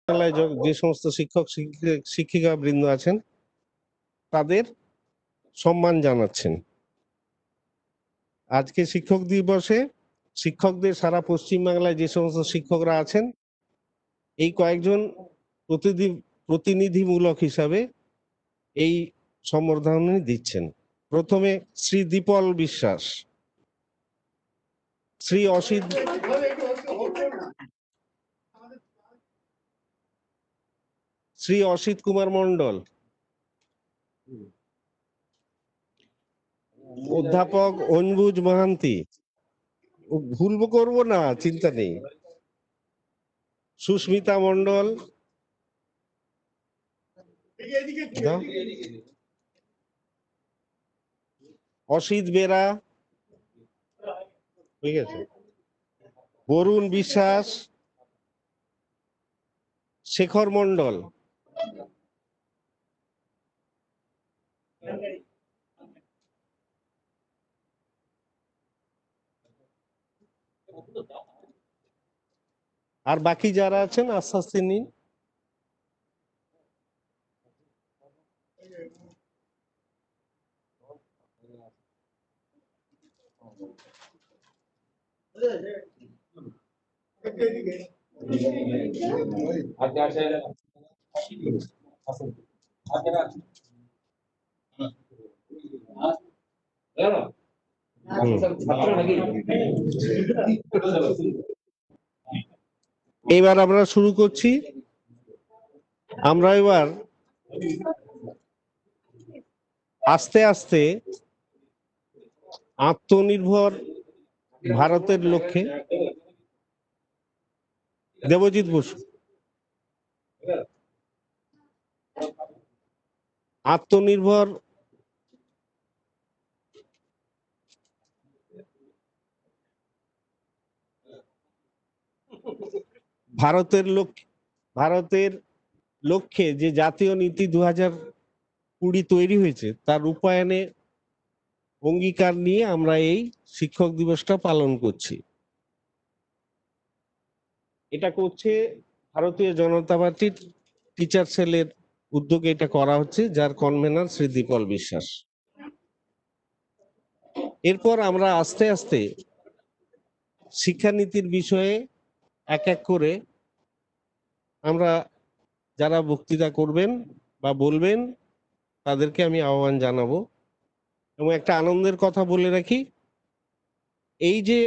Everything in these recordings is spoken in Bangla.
বাংলায় যে সমস্ত শিক্ষক শিক্ষিকা বৃন্দ আছেন তাদের সম্মান জানাচ্ছেন। আজকে শিক্ষক দিবসে শিক্ষকদের সারা পশ্চিমবাংলায় যে সমস্ত শিক্ষকরা আছেন এই কয়েকজন প্রতিনিধিমূলক হিসাবে এই সম্বর্ধনা দিচ্ছেন। প্রথমে শ্রী দীপল বিশ্বাস, শ্রী অসিত কুমার মন্ডল, অধ্যাপক অঞ্জুজ মহান্তি, ভুল করব না চিন্তা নেই, সুস্মিতা মন্ডল, অসিত বেরা, ঠিক আছে, বরুণ বিশ্বাস, শেখর মন্ডল, আর বাকি যারা আছেন আস্তে আস্তে নিন। এবার আমরা শুরু করছি। আমরা এবার আস্তে আস্তে আত্মনির্ভর ভারতের লক্ষ্যে, দেবজিৎ বসু, আত্মনির্ভর ভারতের লক্ষ্যে যে জাতীয় নীতি 2020 তৈরি হয়েছে তার রূপায়ণে অঙ্গীকার নিয়ে আমরা এই শিক্ষক দিবসটা পালন করছি। এটা করছে ভারতীয় জনতা পার্টির টিচার সেলের উদ্যোগে এটা করা হচ্ছে, যার কনভেনার শ্রী দীপল বিশ্বাস। এরপর আমরা আস্তে আস্তে শিক্ষানীতির বিষয়ে এক এক করে আমরা যারা বক্তৃতা করবেন বা বলবেন তাদেরকে আমি আহ্বান জানাবো। এবং একটা আনন্দের কথা বলে রাখি, এই যে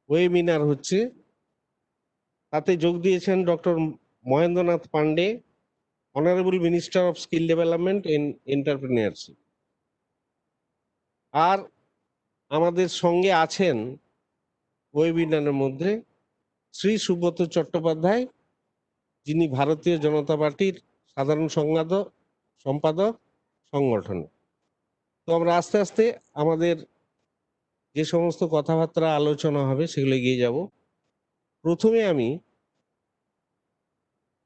ওয়েবিনার হচ্ছে তাতে যোগ দিয়েছেন doctor Mahendranath Pandey, honourable minister of skill development and entrepreneurship. আর আমাদের সঙ্গে আছেন ওয়েবিনারের মধ্যে শ্রী সুব্রত চট্টোপাধ্যায়, যিনি ভারতীয় জনতা পার্টির সাধারণ সম্পাদক সংগঠনে। তো আমরা আস্তে আস্তে আমাদের যে সমস্ত কথাবার্তা আলোচনা হবে সেগুলো এগিয়ে যাব। প্রথমে আমি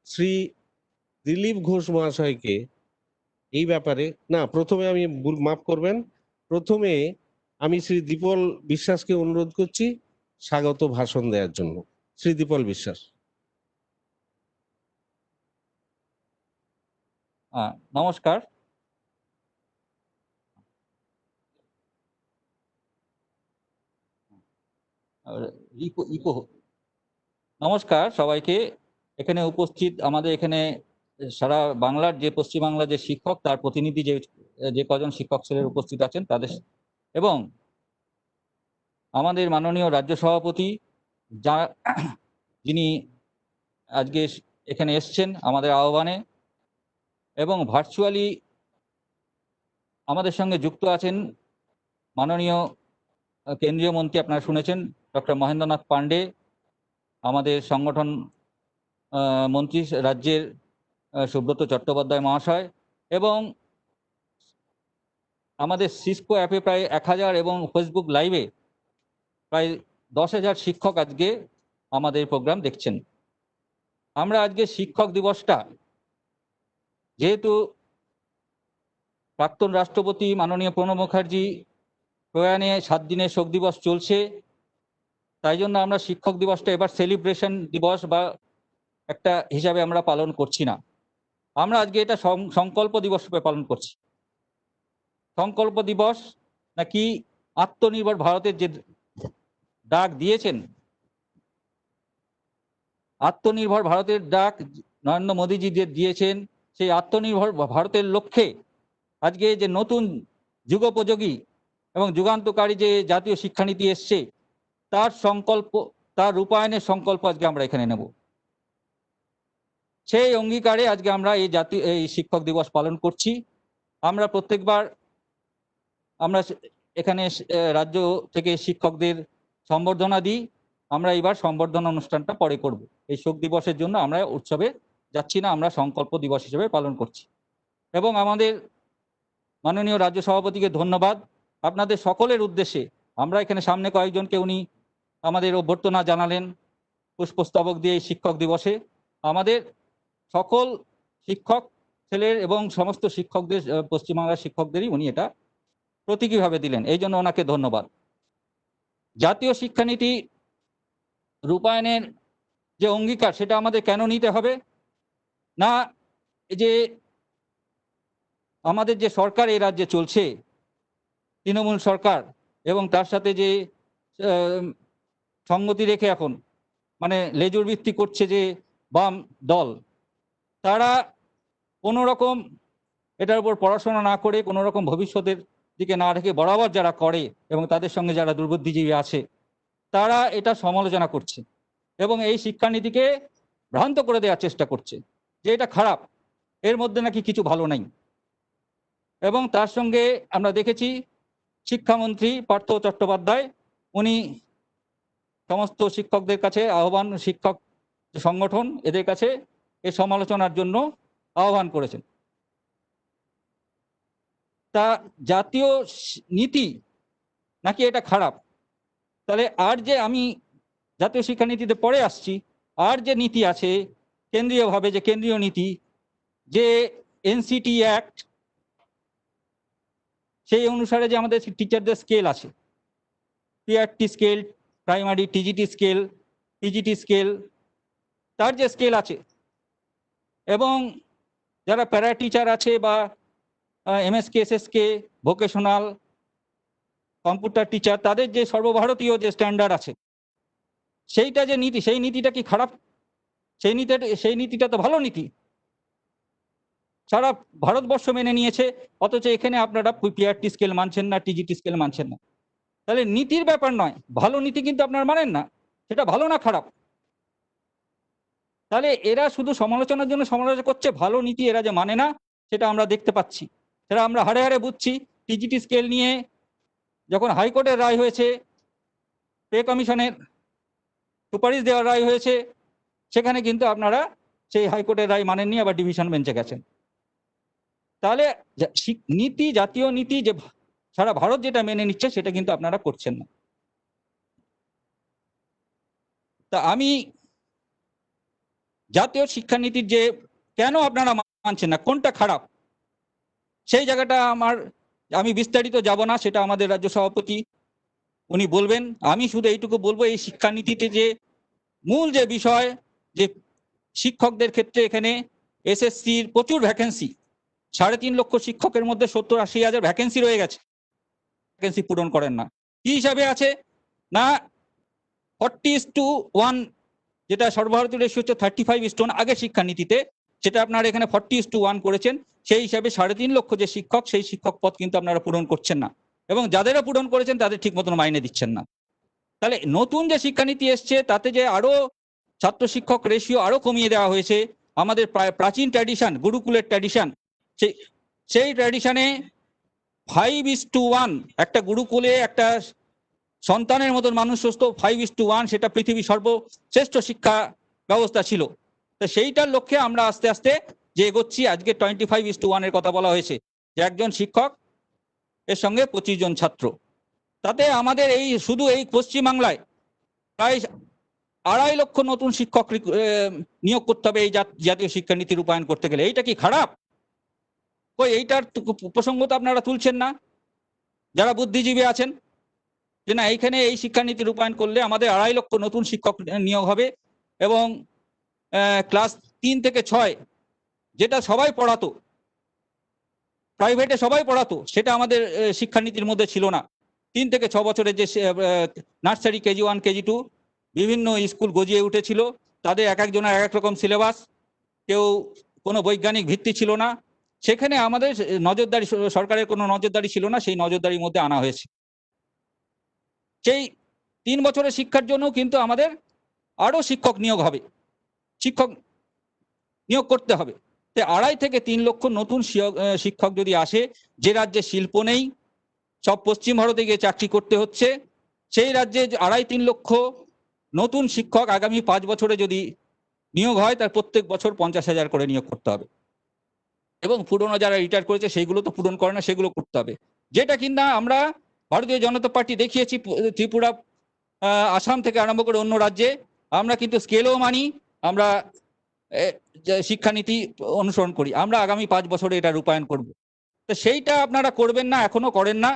শ্রী দিলীপ ঘোষ মহাশয়কে এই ব্যাপারে, না প্রথমে আমি মাফ করবেন, প্রথমে আমি শ্রী দীপল বিশ্বাসকে অনুরোধ করছি স্বাগত ভাষণ দেওয়ার জন্য। শ্রী দীপল বিশ্বাস। নমস্কার। নমস্কার সবাইকে। এখানে উপস্থিত আমাদের এখানে সারা বাংলার যে পশ্চিমবাংলার যে শিক্ষক তার প্রতিনিধি যে কজন শিক্ষক ছেলের উপস্থিত আছেন তাদের, এবং আমাদের মাননীয় রাজ্য সভাপতি যিনি আজকে এখানে এসছেন আমাদের আহ্বানে, এবং ভার্চুয়ালি আমাদের সঙ্গে যুক্ত আছেন মাননীয় কেন্দ্রীয় মন্ত্রী, আপনারা শুনেছেন ডক্টর মহেন্দ্রনাথ পান্ডে, আমাদের সংগঠন মন্ত্রী রাজ্যের সুব্রত চট্টোপাধ্যায় মহাশয়, এবং আমাদের সিসকো অ্যাপে প্রায় 1000 এবং ফেসবুক লাইভে প্রায় 10,000 শিক্ষক আজকে আমাদের প্রোগ্রাম দেখছেন। আমরা আজকে শিক্ষক দিবসটা, যেহেতু প্রাক্তন রাষ্ট্রপতি মাননীয় প্রণব মুখার্জি প্রয়াণে 7 দিনের শোক দিবস চলছে, তাই জন্য আমরা শিক্ষক দিবসটা এবার সেলিব্রেশন দিবস বা একটা হিসাবে আমরা পালন করছি না। আমরা আজকে এটা সংকল্প দিবস রূপে পালন করছি। সংকল্প দিবস নাকি আত্মনির্ভর ভারতের যে ডাক দিয়েছেন, আত্মনির্ভর ভারতের ডাক নরেন্দ্র মোদীজি যে দিয়েছেন, সেই আত্মনির্ভর ভারতের লক্ষ্যে আজকে যে নতুন যুগোপযোগী এবং যুগান্তকারী যে জাতীয় শিক্ষানীতি এসছে, তার সংকল্প, তার রূপায়ণের সংকল্প আজকে আমরা এখানে নেব। সেই অঙ্গীকারে আজকে আমরা এই শিক্ষক দিবস পালন করছি। আমরা প্রত্যেকবার আমরা এখানে রাজ্য থেকে শিক্ষকদের সম্বর্ধনা দিই। আমরা এবার সম্বর্ধনা অনুষ্ঠানটা পরে করব। এই শোক দিবসের জন্য আমরা উৎসবে যাচ্ছি না, আমরা সংকল্প দিবস হিসেবে পালন করছি। এবং আমাদের মাননীয় রাজ্য সভাপতিকে ধন্যবাদ। আপনাদের সকলের উদ্দেশ্যে আমরা এখানে সামনে কয়েকজনকে উনি আমাদের অভ্যর্থনা জানালেন পুষ্পস্তবক দিয়ে এই শিক্ষক দিবসে। আমাদের সকল শিক্ষক ছেলের এবং সমস্ত শিক্ষকদের, পশ্চিমবাংলার শিক্ষকদেরই উনি এটা প্রতীকীভাবে দিলেন, এই জন্য ওনাকে ধন্যবাদ। জাতীয় শিক্ষানীতি রূপায়ণের যে অঙ্গীকার, সেটা আমাদের কেন নিতে হবে না, যে আমাদের যে সরকার এই রাজ্যে চলছে, তৃণমূল সরকার, এবং তার সাথে যে সঙ্গতি রেখে এখন মানে লেজুর ভিত্তি করছে যে বাম দল, তারা কোনো রকম এটার উপর পড়াশোনা না করে, কোনো রকম ভবিষ্যতের দিকে না রেখে বরাবর যারা করে এবং তাদের সঙ্গে যারা দুর্বুদ্ধিজীবী আছে, তারা এটা সমালোচনা করছে এবং এই শিক্ষানীতিকে ভ্রান্ত করে দেওয়ার চেষ্টা করছে যে এটা খারাপ, এর মধ্যে নাকি কিছু ভালো নাই। এবং তার সঙ্গে আমরা দেখেছি শিক্ষামন্ত্রী পার্থ চট্টোপাধ্যায়, উনি সমস্ত শিক্ষকদের কাছে আহ্বান, শিক্ষক সংগঠন এদের কাছে এই সমালোচনার জন্য আহ্বান করেছেন। তা জাতীয় নীতি নাকি এটা খারাপ, তাহলে আর যে আমি জাতীয় শিক্ষানীতিতে পরে আসছি, আর যে নীতি আছে কেন্দ্রীয়ভাবে, যে কেন্দ্রীয় নীতি, যে এনসিটি অ্যাক্ট, সেই অনুসারে যে আমাদের টিচারদের স্কেল আছে, PRT scale, primary TGT scale, PGT scale, তার যে স্কেল আছে, এবং যারা প্যারা টিচার আছে বা MSK, SSK, vocational, computer teacher, তাদের যে সর্বভারতীয় যে স্ট্যান্ডার্ড আছে, সেইটা যে নীতি, সেই নীতিটা কি খারাপ? সেই নীতিটা তো ভালো নীতি, সারা ভারতবর্ষ মেনে নিয়েছে, অথচ এখানে আপনারা পিআরটি স্কেল মানছেন না, টিজিটি স্কেল মানছেন না। তাহলে নীতির ব্যাপার নয়, ভালো নীতি কিন্তু আপনারা মানেন না, সেটা ভালো না খারাপ? তাহলে এরা শুধু সমালোচনার জন্য সমালোচনা করছে, ভালো নীতি এরা যে মানে না সেটা আমরা দেখতে পাচ্ছি, সেটা আমরা হাড়ে হাড়ে বুঝছি। টিজিটি স্কেল নিয়ে যখন হাইকোর্টের রায় হয়েছে, পে কমিশনের সুপারিশ দেওয়ার রায় হয়েছে, সেখানে কিন্তু আপনারা সেই হাইকোর্টের রায় মানেননি, আবার ডিভিশন বেঞ্চে গেছেন। তাহলে নীতি, জাতীয় নীতি যে সারা ভারত যেটা মেনে নিচ্ছে, সেটা কিন্তু আপনারা করছেন না। তা আমি জাতীয় শিক্ষানীতির যে কেন আপনারা মানছেন না, কোনটা খারাপ, সেই জায়গাটা আমি বিস্তারিত যাব না, সেটা আমাদের রাজ্য সভাপতি উনি বলবেন। আমি শুধু এইটুকু বলবো, এই শিক্ষানীতিতে যে মূল যে বিষয়, যে শিক্ষকদের ক্ষেত্রে এখানে এসএসসির প্রচুর ভ্যাকেন্সি, 3.5 লক্ষ শিক্ষকের মধ্যে 70-80 হাজার ভ্যাকেন্সি রয়ে গেছে, ভ্যাকেন্সি পূরণ করেন না। কি হিসাবে আছে না, 40:1, যেটা সর্বভারতীয় রেশিও হচ্ছে 35:1 আগে শিক্ষানীতিতে, সেটা আপনারা এখানে 40:1 করেছেন। সেই হিসাবে 3.5 লক্ষ যে শিক্ষক, সেই শিক্ষক পদ কিন্তু আপনারা পূরণ করছেন না, এবং যাদেরও পূরণ করেছেন তাদের ঠিক মতন মাইনে দিচ্ছেন না। তাহলে নতুন যে শিক্ষানীতি এসছে, তাতে যে আরো ছাত্র শিক্ষক রেশিও আরো কমিয়ে দেওয়া হয়েছে। আমাদের প্রাচীন ট্র্যাডিশন, গুরুকুলের ট্র্যাডিশন, সেই ট্র্যাডিশনে 5:1, একটা গুরুকুলে একটা সন্তানের মতন মানুষ সুস্থ, 5:1, সেটা পৃথিবীর সর্বশ্রেষ্ঠ শিক্ষা ব্যবস্থা ছিল। তো সেইটার লক্ষ্যে আমরা আস্তে আস্তে যে এগোচ্ছি, আজকে 25:1 কথা বলা হয়েছে, যে একজন শিক্ষক এর সঙ্গে 25 জন ছাত্র। তাতে আমাদের এই শুধু এই পশ্চিমবাংলায় প্রায় 2.5 লক্ষ নতুন শিক্ষক নিয়োগ করতে হবে এই জাতীয় শিক্ষানীতি রূপায়ণ করতে গেলে। এইটা কি খারাপ? কই এইটার প্রসঙ্গ তো আপনারা তুলছেন না, যারা বুদ্ধিজীবী আছেন, যে না এইখানে এই শিক্ষানীতি রূপায়ণ করলে আমাদের 2.5 লক্ষ নতুন শিক্ষক নিয়োগ হবে, এবং ক্লাস 3 থেকে 6 যেটা সবাই পড়াতো, প্রাইভেটে সবাই পড়াতো, সেটা আমাদের শিক্ষানীতির মধ্যে ছিল না। 3 থেকে 6 বছরের যে নার্সারি, কেজি 1, কেজি 2 বিভিন্ন স্কুল গজিয়ে উঠেছিল, তাদের এক একজনের এক এক রকম সিলেবাস, কেউ কোনো বৈজ্ঞানিক ভিত্তি ছিল না। সেখানে আমাদের নজরদারি, সরকারের কোনো নজরদারি ছিল না, সেই নজরদারির মধ্যে আনা হয়েছে। সেই 3 বছরের শিক্ষার জন্য কিন্তু আমাদের আরো শিক্ষক নিয়োগ হবে, শিক্ষক নিয়োগ করতে হবে। 2.5 থেকে 3 লক্ষ নতুন শিক্ষক যদি আসে, যে রাজ্যে শিল্প নেই, সব পশ্চিম ভারতে গিয়ে চাকরি করতে হচ্ছে, সেই রাজ্যে 2.5-3 লক্ষ নতুন শিক্ষক আগামী 5 বছরে যদি নিয়োগ হয়, তার প্রত্যেক বছর 50,000 করে নিয়োগ করতে হবে। এবং পুরনো যারা রিটায়ার করেছে সেইগুলো তো পূরণ করে না, সেগুলো করতে হবে। যেটা কিনা আমরা ভারতীয় জনতা পার্টি দেখিয়েছি ত্রিপুরা, আসাম থেকে আরম্ভ করে অন্য রাজ্যে, আমরা কিন্তু স্কেলও মানি, আমরা শিক্ষানীতি অনুসরণ করি। আমরা আগামী 5 বছরে এটা রূপায়ণ করব। তো সেইটা আপনারা করবেন না, এখনো করেন না,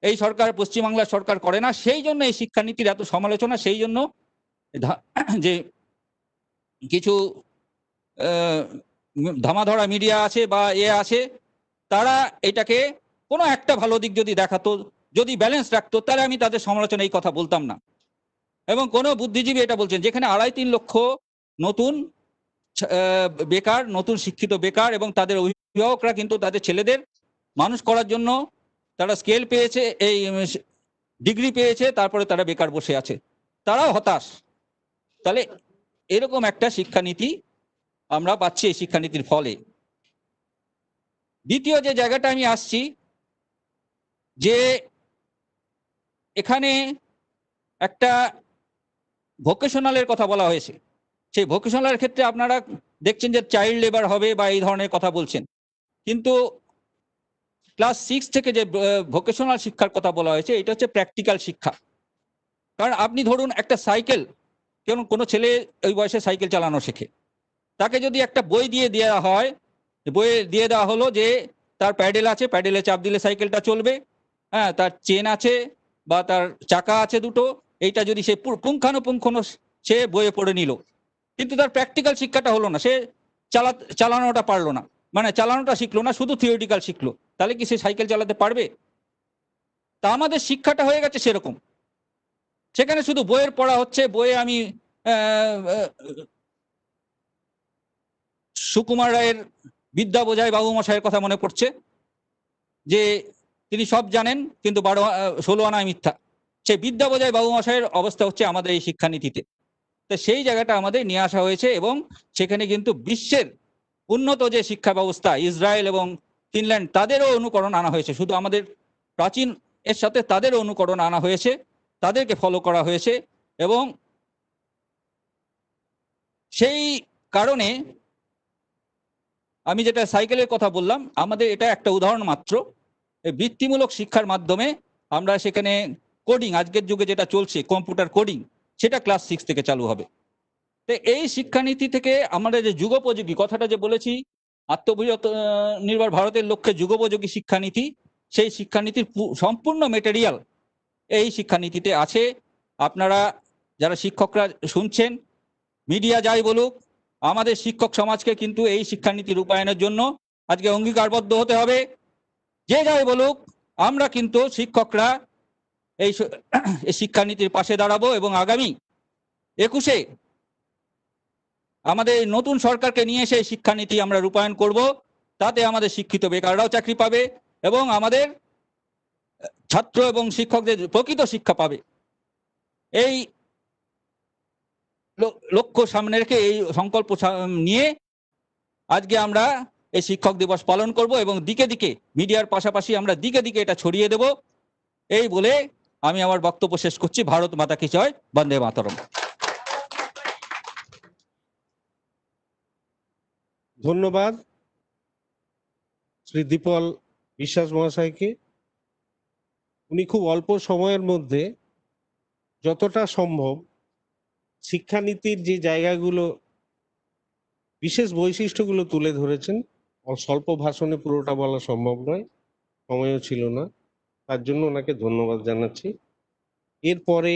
এই সরকার, পশ্চিমবাংলার সরকার করে না। সেই জন্য এই শিক্ষানীতির এত সমালোচনা। সেই জন্য যে কিছু ধামাধরা মিডিয়া আছে বা আছে, তারা এটাকে কোনো একটা ভালো দিক যদি দেখাতো, যদি ব্যালেন্স রাখতো, তাহলে আমি তাদের সমালোচনা এই কথা বলতাম না। এবং কোনো বুদ্ধিজীবী এটা বলছেন, যেখানে 2.5-3 লক্ষ নতুন বেকার, নতুন শিক্ষিত বেকার, এবং তাদের অভিভাবকরা কিন্তু তাদের ছেলেদের মানুষ করার জন্য তারা স্কেল পেয়েছে, এই ডিগ্রি পেয়েছে, তারপরে তারা বেকার বসে আছে, তারাও হতাশ। তাহলে এরকম একটা শিক্ষানীতি আমরা পাচ্ছি এই শিক্ষানীতির ফলে। দ্বিতীয় যে জায়গাটা আমি আসছি, যে এখানে একটা ভোকেশনালের কথা বলা হয়েছে। সেই ভোকেশনালের ক্ষেত্রে আপনারা দেখছেন যে চাইল্ড লেবার হবে বা এই ধরনের কথা বলছেন, কিন্তু ক্লাস 6 থেকে যে ভোকেশনাল শিক্ষার কথা বলা হয়েছে, এটা হচ্ছে প্র্যাকটিক্যাল শিক্ষা। কারণ আপনি ধরুন একটা সাইকেল, কোনো ছেলে ওই বয়সে সাইকেল চালানো শেখে, তাকে যদি একটা বই দিয়ে দেওয়া হয়, বইয়ে দিয়ে দেওয়া হলো যে তার প্যাডেল আছে, প্যাডেলে চাপ দিলে সাইকেলটা চলবে, হ্যাঁ, তার চেন আছে বা তার চাকা আছে দুটো, এইটা যদি সে পুঙ্খানুপুঙ্খ সে বইয়ে পড়ে নিল, কিন্তু তার প্র্যাকটিক্যাল শিক্ষাটা হলো না, সে চালানোটা পারলো না, মানে চালানোটা শিখলো না, শুধু থিওরিটিক্যাল শিখলো, তাহলে কি সে সাইকেল চালাতে পারবে? তা আমাদের শিক্ষাটা হয়ে গেছে সেরকম। সেখানে শুধু বইয়ের পড়া হচ্ছে। বইয়ে আমি সুকুমার রায়ের বিদ্যা বোঝায় বাবু মশাইয়ের কথা মনে পড়ছে, যে তিনি সব জানেন কিন্তু 16 আনায় মিথ্যা। সেই বিদ্যা বোঝায় বাবু মশাইয়ের অবস্থা হচ্ছে আমাদের এই শিক্ষানীতিতে। তো সেই জায়গাটা আমাদের নিয়ে আসা হয়েছে, এবং সেখানে কিন্তু বিশ্বের উন্নত যে শিক্ষা ব্যবস্থা, ইসরায়েল এবং ফিনল্যান্ড, তাদেরও অনুকরণ আনা হয়েছে। শুধু আমাদের প্রাচীন এর সাথে তাদেরও অনুকরণ আনা হয়েছে, তাদেরকে ফলো করা হয়েছে। এবং সেই কারণে আমি যেটা সাইকেলের কথা বললাম, আমাদের এটা একটা উদাহরণ মাত্র। বৃত্তিমূলক শিক্ষার মাধ্যমে আমরা সেখানে কোডিং, আজকের যুগে যেটা চলছে কম্পিউটার কোডিং, সেটা ক্লাস 6 থেকে চালু হবে। তো এই শিক্ষানীতি থেকে আমাদের যে যুগোপযোগী কথাটা যে বলেছি, আত্মনির্ভর ভারতের লক্ষ্যে যুগোপযোগী শিক্ষানীতি, সেই শিক্ষানীতির সম্পূর্ণ মেটেরিয়াল এই শিক্ষানীতিতে আছে। আপনারা যারা শিক্ষকরা শুনছেন, মিডিয়া যাই বলুক, আমাদের শিক্ষক সমাজকে কিন্তু এই শিক্ষানীতি রূপায়ণের জন্য আজকে অঙ্গীকারবদ্ধ হতে হবে। যে যাই বলুক, আমরা কিন্তু শিক্ষকরা এই শিক্ষানীতির পাশে দাঁড়াবো, এবং আগামী 21-এ আমাদের নতুন সরকারকে নিয়ে সেই শিক্ষানীতি আমরা রূপায়ণ করব। তাতে আমাদের শিক্ষিত বেকাররাও চাকরি পাবে, এবং আমাদের ছাত্র এবং শিক্ষকদের প্রকৃত শিক্ষা পাবে। এই লক্ষ্য সামনে রেখে, এই সংকল্প নিয়ে আজকে আমরা এই শিক্ষক দিবস পালন করব, এবং দিকে দিকে মিডিয়ার পাশাপাশি আমরা দিকে দিকে এটা ছড়িয়ে দেব। এই বলে আমি আমার বক্তব্য শেষ করছি। ভারত মাতা কি জয়, বন্দে মাতরম। ধন্যবাদ শ্রী দীপল বিশ্বাস মহাশয়কে। উনি খুব অল্প সময়ের মধ্যে যতটা সম্ভব শিক্ষানীতির যে জায়গাগুলো, বিশেষ বৈশিষ্ট্যগুলো তুলে ধরেছেন। স্বল্প ভাষণে পুরোটা বলা সম্ভব নয়, সময়ও ছিল না, তার জন্য ওনাকে ধন্যবাদ জানাচ্ছি। এরপরে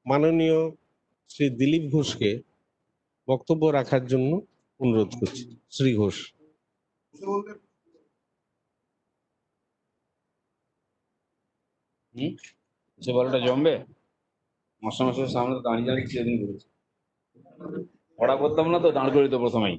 মাননীয় শ্রী দিলীপ ঘোষকে বক্তব্য রাখার জন্য অনুরোধ করছি। শ্রী ঘোষ। সে বলটা জমবে মাস্টারমশাইয়ের সামনে তো দাঁড়িয়ে দাঁড়িয়ে সেদিন করেছে পড়া করতাম না তো দাঁড় করি তো প্রথমেই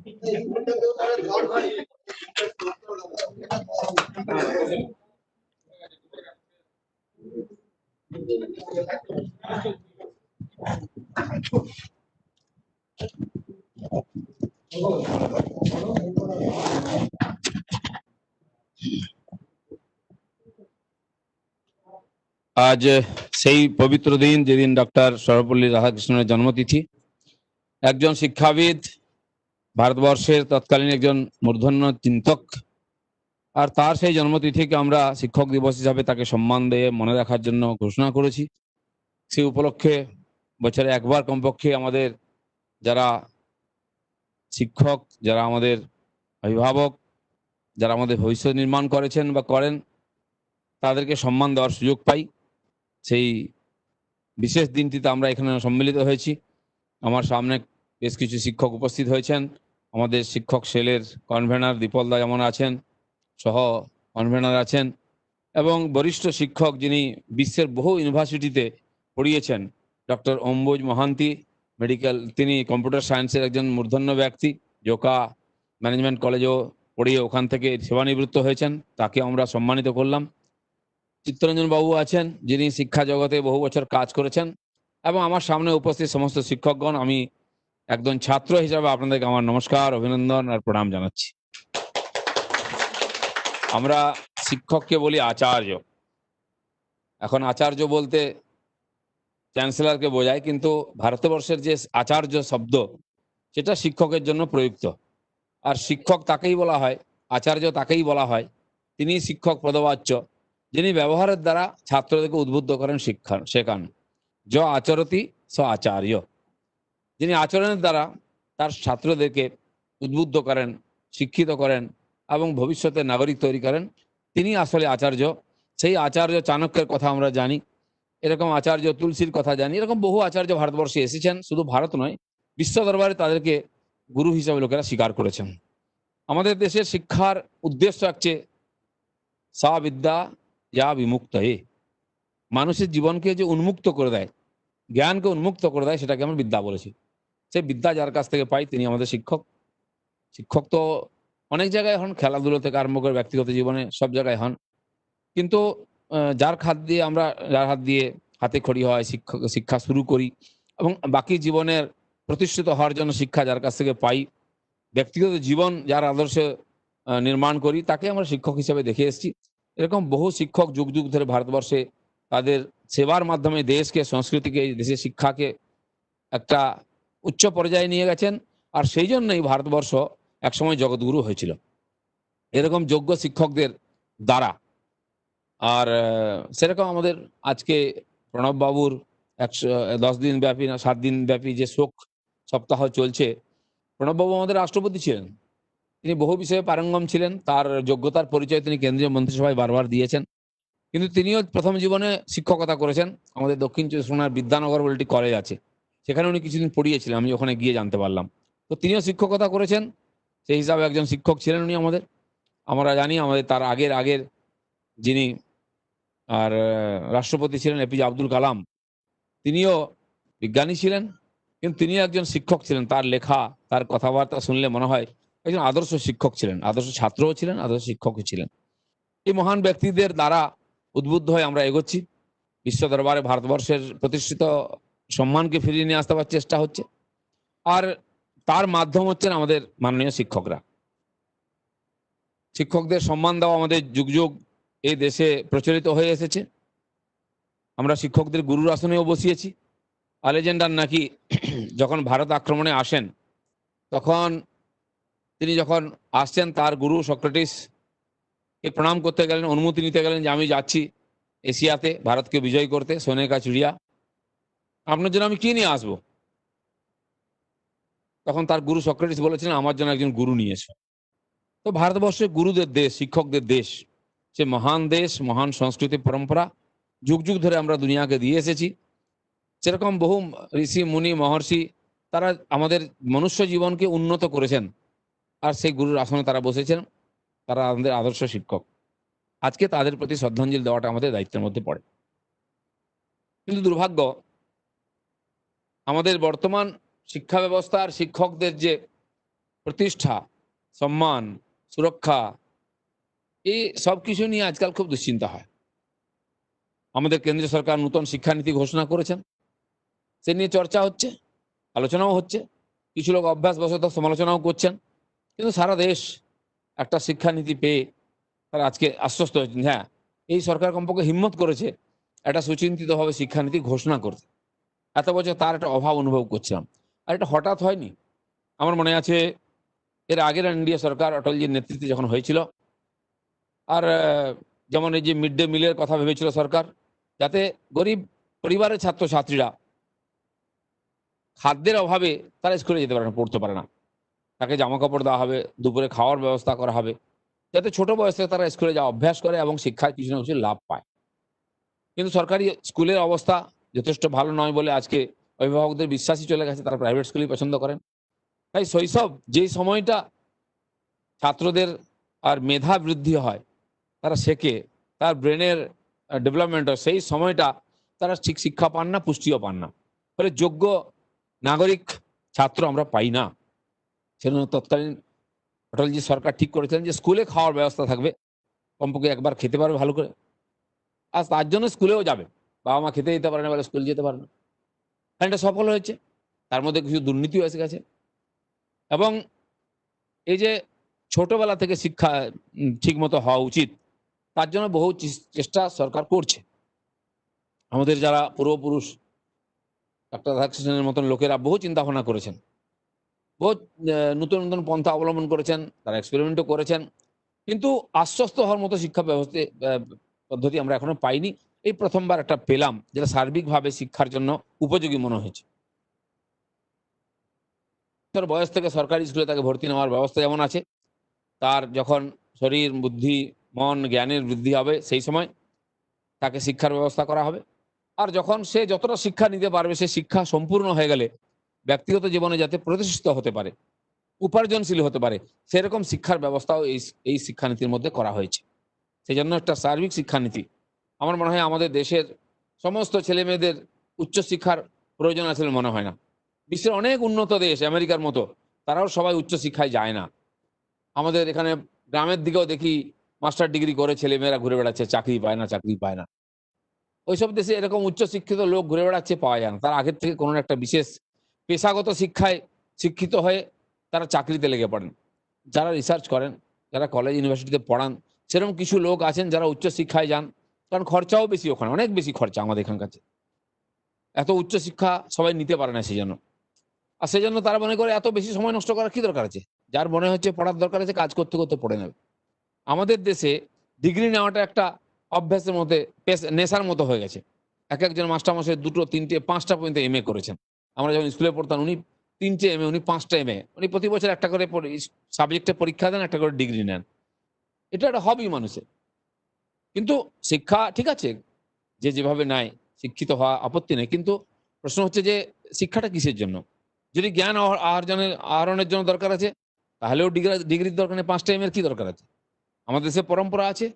আজ সেই পবিত্র দিন যেদিন ডক্টর সর্বপল্লী রাধাকৃষ্ণনের জন্মতিথি। একজন শিক্ষাবিদ, ভারতবর্ষের তৎকালীন একজন মূর্ধন্য চিন্তক, আর তার সেই জন্মতিথিকে আমরা শিক্ষক দিবস হিসাবে তাকে সম্মান দিয়ে মনে রাখার জন্য ঘোষণা করেছি। সেই উপলক্ষে বছরে একবার কমপক্ষে আমাদের যারা শিক্ষক, যারা আমাদের অভিভাবক, যারা আমাদের ভবিষ্যৎ নির্মাণ করেছেন বা করেন, তাদেরকে সম্মান দেওয়ার সুযোগ পাই। সেই বিশেষ দিনটিতে আমরা এখানে সম্মিলিত হয়েছি। আমার সামনে বেশ কিছু শিক্ষক উপস্থিত হয়েছেন। আমাদের শিক্ষক সেলের কনভেনার দীপলদা যেমন আছেন, সহ কনভেনার আছেন, এবং বরিষ্ঠ শিক্ষক যিনি বিশ্বের বহু ইউনিভার্সিটিতে পড়িয়েছেন, ডক্টর অম্বুজ মহান্তি মেডিকেল, তিনি কম্পিউটার সায়েন্সের একজন মূর্ধন্য ব্যক্তি, জোকা ম্যানেজমেন্ট কলেজেও পড়িয়ে ওখান থেকে সেবানিবৃত্ত হয়েছেন, তাকে আমরা সম্মানিত করলাম। চিত্তরঞ্জন বাবু আছেন, যিনি শিক্ষা জগতে বহু বছর কাজ করেছেন, এবং আমার সামনে উপস্থিত সমস্ত শিক্ষকগণ, আমি একজন ছাত্র হিসাবে আপনাদেরকে আমার নমস্কার, অভিনন্দন আর প্রণাম জানাচ্ছি। আমরা শিক্ষককে বলি আচার্য। এখন আচার্য বলতে চ্যান্সেলরকে বোঝায়, কিন্তু ভারতবর্ষের যে আচার্য শব্দ, সেটা শিক্ষকের জন্য প্রযুক্ত। আর শিক্ষক তাকেই বলা হয়, আচার্য তাকেই বলা হয়, তিনি শিক্ষক পদবাচ্য, যিনি ব্যবহারের দ্বারা ছাত্রদেরকে উদ্বুদ্ধ করেন, শেখান। য আচরতি স আচার্য। যিনি আচরণের দ্বারা তার ছাত্রদেরকে উদ্বুদ্ধ করেন, শিক্ষিত করেন এবং ভবিষ্যতের নাগরিক তৈরি করেন, তিনি আসলে আচার্য। সেই আচার্য চাণক্যের কথা আমরা জানি, এরকম আচার্য তুলসীর কথা জানি, এরকম বহু আচার্য ভারতবর্ষে এসেছেন। শুধু ভারত নয়, বিশ্ব দরবারে তাদেরকে গুরু হিসাবে লোকেরা স্বীকার করেছেন। আমাদের দেশের শিক্ষার উদ্দেশ্য হচ্ছে সা বিদ্যা ইয়া বিমুক্ত, মানুষের জীবনকে যে উন্মুক্ত করে দেয়, জ্ঞানকে উন্মুক্ত করে দেয়, সেটাকে আমরা বিদ্যা বলেছি। সেই বিদ্যা যার কাছ থেকে পাই তিনি আমাদের শিক্ষক। শিক্ষক তো অনেক জায়গায় হন, খেলাধুলো থেকে আরম্ভ করে ব্যক্তিগত জীবনে সব জায়গায় হন, কিন্তু যার হাত দিয়ে হাতে খড়ি হয়, শিক্ষা শুরু করি এবং বাকি জীবনের প্রতিষ্ঠিত হওয়ার জন্য শিক্ষা যার কাছ থেকে পাই, ব্যক্তিগত জীবন যার আদর্শে নির্মাণ করি, তাকে আমরা শিক্ষক হিসেবে দেখে এসেছি। এরকম বহু শিক্ষক যুগ যুগ ধরে ভারতবর্ষে তাদের সেবার মাধ্যমে দেশকে, সংস্কৃতিকে, দেশের শিক্ষাকে একটা উচ্চ পর্যায়ে নিয়ে গেছেন। আর সেই জন্যই ভারতবর্ষ একসময় জগৎগুরু হয়েছিল এরকম যোগ্য শিক্ষকদের দ্বারা। আর সেরকম আমাদের আজকে প্রণববাবুর 10 দিন ব্যাপী না 7 দিন ব্যাপী যে শোক সপ্তাহ চলছে, প্রণববাবু আমাদের রাষ্ট্রপতি ছিলেন, তিনি বহু বিষয়ে পারঙ্গম ছিলেন, তার যোগ্যতার পরিচয় তিনি কেন্দ্রীয় মন্ত্রিসভায় বারবার দিয়েছেন, কিন্তু তিনিও প্রথম জীবনে শিক্ষকতা করেছেন। আমাদের দক্ষিণ চব্বিশ পরগনার বিদ্যানগর বলে একটি কলেজ আছে, সেখানে উনি কিছুদিন পড়িয়েছিলেন, আমি ওখানে গিয়ে জানতে পারলাম। তো তিনিও শিক্ষকতা করেছেন, সেই হিসাবে একজন শিক্ষক ছিলেন উনি আমাদের। আমরা জানি আমাদের তার আগের যিনি আর রাষ্ট্রপতি ছিলেন এপিজে আব্দুল কালাম, তিনিও বিজ্ঞানী ছিলেন, কিন্তু তিনিও একজন শিক্ষক ছিলেন। তার লেখা, তার কথাবার্তা শুনলে মনে হয় একজন আদর্শ শিক্ষক ছিলেন, আদর্শ ছাত্রও ছিলেন, আদর্শ শিক্ষকও ছিলেন। এই মহান ব্যক্তিদের দ্বারা উদ্বুদ্ধ হয়ে আমরা এগোচ্ছি। বিশ্ব দরবারে ভারতবর্ষের প্রতিষ্ঠিত সম্মানকে ফিরিয়ে নিয়ে আসতে পারার চেষ্টা হচ্ছে, আর তার মাধ্যম হচ্ছেন আমাদের মাননীয় শিক্ষকরা। শিক্ষকদের সম্মান দেওয়া আমাদের যুগ যুগ এই দেশে প্রচলিত হয়ে এসেছে। আমরা শিক্ষকদের গুরুর আসনেও বসিয়েছি। আলেকজান্ডার নাকি যখন ভারত আক্রমণে আসেন, তখন তিনি যখন আসছেন, তার গুরু সক্রেটিসকে প্রণাম করতে গেলেন, অনুমতি নিতে গেলেন যে আমি যাচ্ছি এশিয়াতে ভারতকে বিজয় করতে, সোনে কা চিড়িয়া, আপনার জন্য আমি কি নিয়ে আসবো? তখন তার গুরু সক্রেটিস বলেছিলেন, আমার জন্য একজন গুরু নিয়ে এসো। তো ভারতবর্ষের গুরুদের দেশ, শিক্ষকদের দেশ, সে মহান দেশ, মহান সংস্কৃতি পরম্পরা যুগ যুগ ধরে আমরা দুনিয়াকে দিয়ে এসেছি। সেরকম বহু ঋষি মুনি মহর্ষি তারা আমাদের মনুষ্য জীবনকে উন্নত করেছেন, আর সেই গুরুর আসনে তারা বসেছেন। তারা আমাদের আদর্শ শিক্ষক। আজকে তাদের প্রতি শ্রদ্ধাঞ্জলি দেওয়াটা আমাদের দায়িত্বের মধ্যে পড়ে। কিন্তু দুর্ভাগ্য, আমাদের বর্তমান শিক্ষা ব্যবস্থার শিক্ষকদের যে প্রতিষ্ঠা, সম্মান, সুরক্ষা, এই সব কিছু নিয়ে আজকাল খুব দুশ্চিন্তা হয়। আমাদের কেন্দ্রীয় সরকার নতুন শিক্ষানীতি ঘোষণা করেছেন, সে নিয়ে চর্চা হচ্ছে, আলোচনাও হচ্ছে, কিছু লোক অভ্যাসবশত সমালোচনাও করছেন। কিন্তু সারা দেশ একটা শিক্ষানীতি পেয়ে তারা আজকে আশ্বস্ত হয়েছেন, হ্যাঁ, এই সরকার কমপক্ষে হিম্মত করেছে একটা সুচিন্তিতভাবে শিক্ষানীতি ঘোষণা করতে। এত বছর তার একটা অভাব অনুভব করছিলাম, আর এটা হঠাৎ হয়নি। আমার মনে আছে এর আগের এনডিএ সরকার অটলজির নেতৃত্বে যখন হয়েছিল, আর যেমন এই যে মিড ডে মিলের কথা ভেবেছিল সরকার, যাতে গরিব পরিবারের ছাত্রছাত্রীরা খাদ্যের অভাবে তারা স্কুলে যেতে পারে না, পড়তে পারে না, তাকে জামা কাপড় দেওয়া হবে, দুপুরে খাওয়ার ব্যবস্থা করা হবে, যাতে ছোট বয়স থেকে তারা স্কুলে যাওয়া অভ্যাস করে এবং শিক্ষার কিছু না কিছু লাভ পায়। কিন্তু সরকারি স্কুলের অবস্থা যথেষ্ট ভালো নয় বলে আজকে অভিভাবকদের বিশ্বাসই চলে গেছে, তারা প্রাইভেট স্কুলই পছন্দ করেন। তাই শৈশব যেই সময়টা ছাত্রদের আর মেধা বৃদ্ধি হয়, তারা শেখে, তার ব্রেনের ডেভেলপমেন্ট হয়, সেই সময়টা তারা ঠিক শিক্ষা পান না, পুষ্টিও পান না। ফলে যোগ্য নাগরিক ছাত্র আমরা পাই না। সেজন্য তৎকালীন অটলজি সরকার ঠিক করেছিলেন যে স্কুলে খাওয়ার ব্যবস্থা থাকবে, কমপক্ষে একবার খেতে পারবে ভালো করে, আর তার জন্য স্কুলেও যাবে। বাবা মা খেতে দিতে পারে না বলে স্কুল যেতে পারে না। আর এটা সফল হয়েছে। তার মধ্যে কিছু দুর্নীতিও এসে গেছে। এবং এই যে ছোটবেলা থেকে শিক্ষা ঠিকমতো হওয়া উচিত, তার জন্য বহু চেষ্টা সরকার করছে। আমাদের যারা পূর্বপুরুষ ডাক্তার রাধাকৃষ্ণনের মতন লোকেরা বহু চিন্তা ভাবনা করেছেন, বহু নতুন নতুন পন্থা অবলম্বন করেছেন, তারা এক্সপেরিমেন্টও করেছেন। কিন্তু আশ্বস্ত হওয়ার মতো শিক্ষা ব্যবস্থা পদ্ধতি আমরা এখনো পাইনি। এই প্রথমবার একটা পেলাম, যেটা সার্বিকভাবে শিক্ষার জন্য উপযোগী মনে হয়েছে। বয়স থেকে সরকারি স্কুলে তাকে ভর্তি নেওয়ার ব্যবস্থা যেমন আছে, তার যখন শরীর, বুদ্ধি, মন, জ্ঞানের বৃদ্ধি হবে, সেই সময় তাকে শিক্ষার ব্যবস্থা করা হবে। আর যখন সে যতটা শিক্ষা নিতে পারবে, সে শিক্ষা সম্পূর্ণ হয়ে গেলে ব্যক্তিগত জীবনে যাতে প্রতিষ্ঠিত হতে পারে, উপার্জনশীল হতে পারে, সেরকম শিক্ষার ব্যবস্থাও এই শিক্ষানীতির মধ্যে করা হয়েছে। সেই জন্য একটা সার্বিক শিক্ষানীতি। আমার মনে হয় আমাদের দেশের সমস্ত ছেলে মেয়েদের উচ্চশিক্ষার প্রয়োজন আছে বলে মনে হয় না। বিশ্বের অনেক উন্নত দেশ, আমেরিকার মতো, তারাও সবাই উচ্চশিক্ষায় যায় না। আমাদের এখানে গ্রামের দিকেও দেখি মাস্টার ডিগ্রি করে ছেলেমেয়েরা ঘুরে বেড়াচ্ছে, চাকরি পায় না, চাকরি পায় না। ওইসব দেশে এরকম উচ্চশিক্ষিত লোক ঘুরে বেড়াচ্ছে, পাওয়া যায় না। তারা আগের থেকে কোনো একটা বিশেষ পেশাগত শিক্ষায় শিক্ষিত হয়ে তারা চাকরিতে লেগে পড়েন। যারা রিসার্চ করেন, যারা কলেজ ইউনিভার্সিটিতে পড়ান, সেরকম কিছু লোক আছেন যারা উচ্চশিক্ষায় যান, কারণ খরচাও বেশি, ওখানে অনেক বেশি খরচা আমাদের এখানকার চেয়ে। এত উচ্চশিক্ষা সবাই নিতে পারে না সেই জন্য। আর সেই জন্য তারা মনে করে এত বেশি সময় নষ্ট করার কি দরকার আছে, যার মনে হচ্ছে পড়ার দরকার আছে, কাজ করতে করতে পড়ে নেবে। আমাদের দেশে ডিগ্রি নেওয়াটা একটা অভ্যাসের মধ্যে নেশার মতো হয়ে গেছে। এক একজন মাস্টারমশাই 2টো 3টে 5টা পর্যন্ত এমএ করেছেন। আমরা যখন স্কুলে পড়তাম, উনি 3টে এমএ, উনি 5টা এমএ। উনি প্রতি বছর একটা করে সাবজেক্টে পরীক্ষা দেন, একটা করে ডিগ্রি নেন। এটা একটা হবি মানুষের। কিন্তু শিক্ষা ঠিক আছে, যে যেভাবে নেয়, শিক্ষিত হওয়া আপত্তি নেই। কিন্তু প্রশ্ন হচ্ছে যে শিক্ষাটা কিসের জন্য? যদি জ্ঞান আহরণের জন্য দরকার আছে, তাহলেও ডিগ্রির দরকার নেই। 5টা এমএর কি দরকার আছে? আমাদের দেশে পরম্পরা আছে,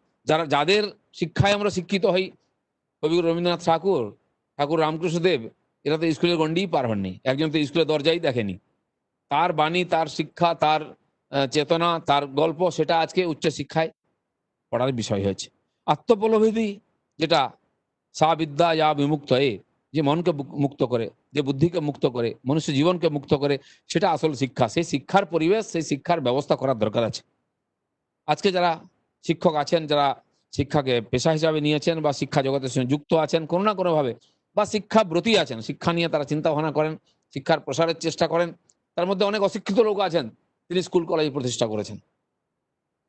যাদের শিক্ষায় আমরা শিক্ষিত হই, কবিগুরু রবীন্দ্রনাথ ঠাকুর, ঠাকুর রামকৃষ্ণদেব, এরা তো স্কুলের গণ্ডিই পার হননি। একজন তো স্কুলের দরজাই দেখেনি। তার বাণী, তার শিক্ষা, তার চেতনা, তার গল্প, সেটা আজকে উচ্চশিক্ষায় পড়ার বিষয় হয়েছে। আত্মপ্রলোভিতি, যেটা সা বিদ্যা ইয়া বিমুক্ত, যে মনকে মুক্ত করে, যে বুদ্ধিকে মুক্ত করে, মনুষ্য জীবনকে মুক্ত করে, সেটা আসল শিক্ষা। সেই শিক্ষার পরিবেশ, সেই শিক্ষার ব্যবস্থা করার দরকার আছে। আজকে যারা শিক্ষক আছেন, যারা শিক্ষাকে পেশা হিসাবে নিয়েছেন বা শিক্ষা জগতের সঙ্গে যুক্ত আছেন কোনো না কোনোভাবে, বা শিক্ষাব্রতী আছেন, শিক্ষা নিয়ে তারা চিন্তা ভাবনা করেন, শিক্ষার প্রসারের চেষ্টা করেন, তার মধ্যে অনেক অশিক্ষিত লোক আছেন, তিনি স্কুল কলেজ প্রতিষ্ঠা করেছেন।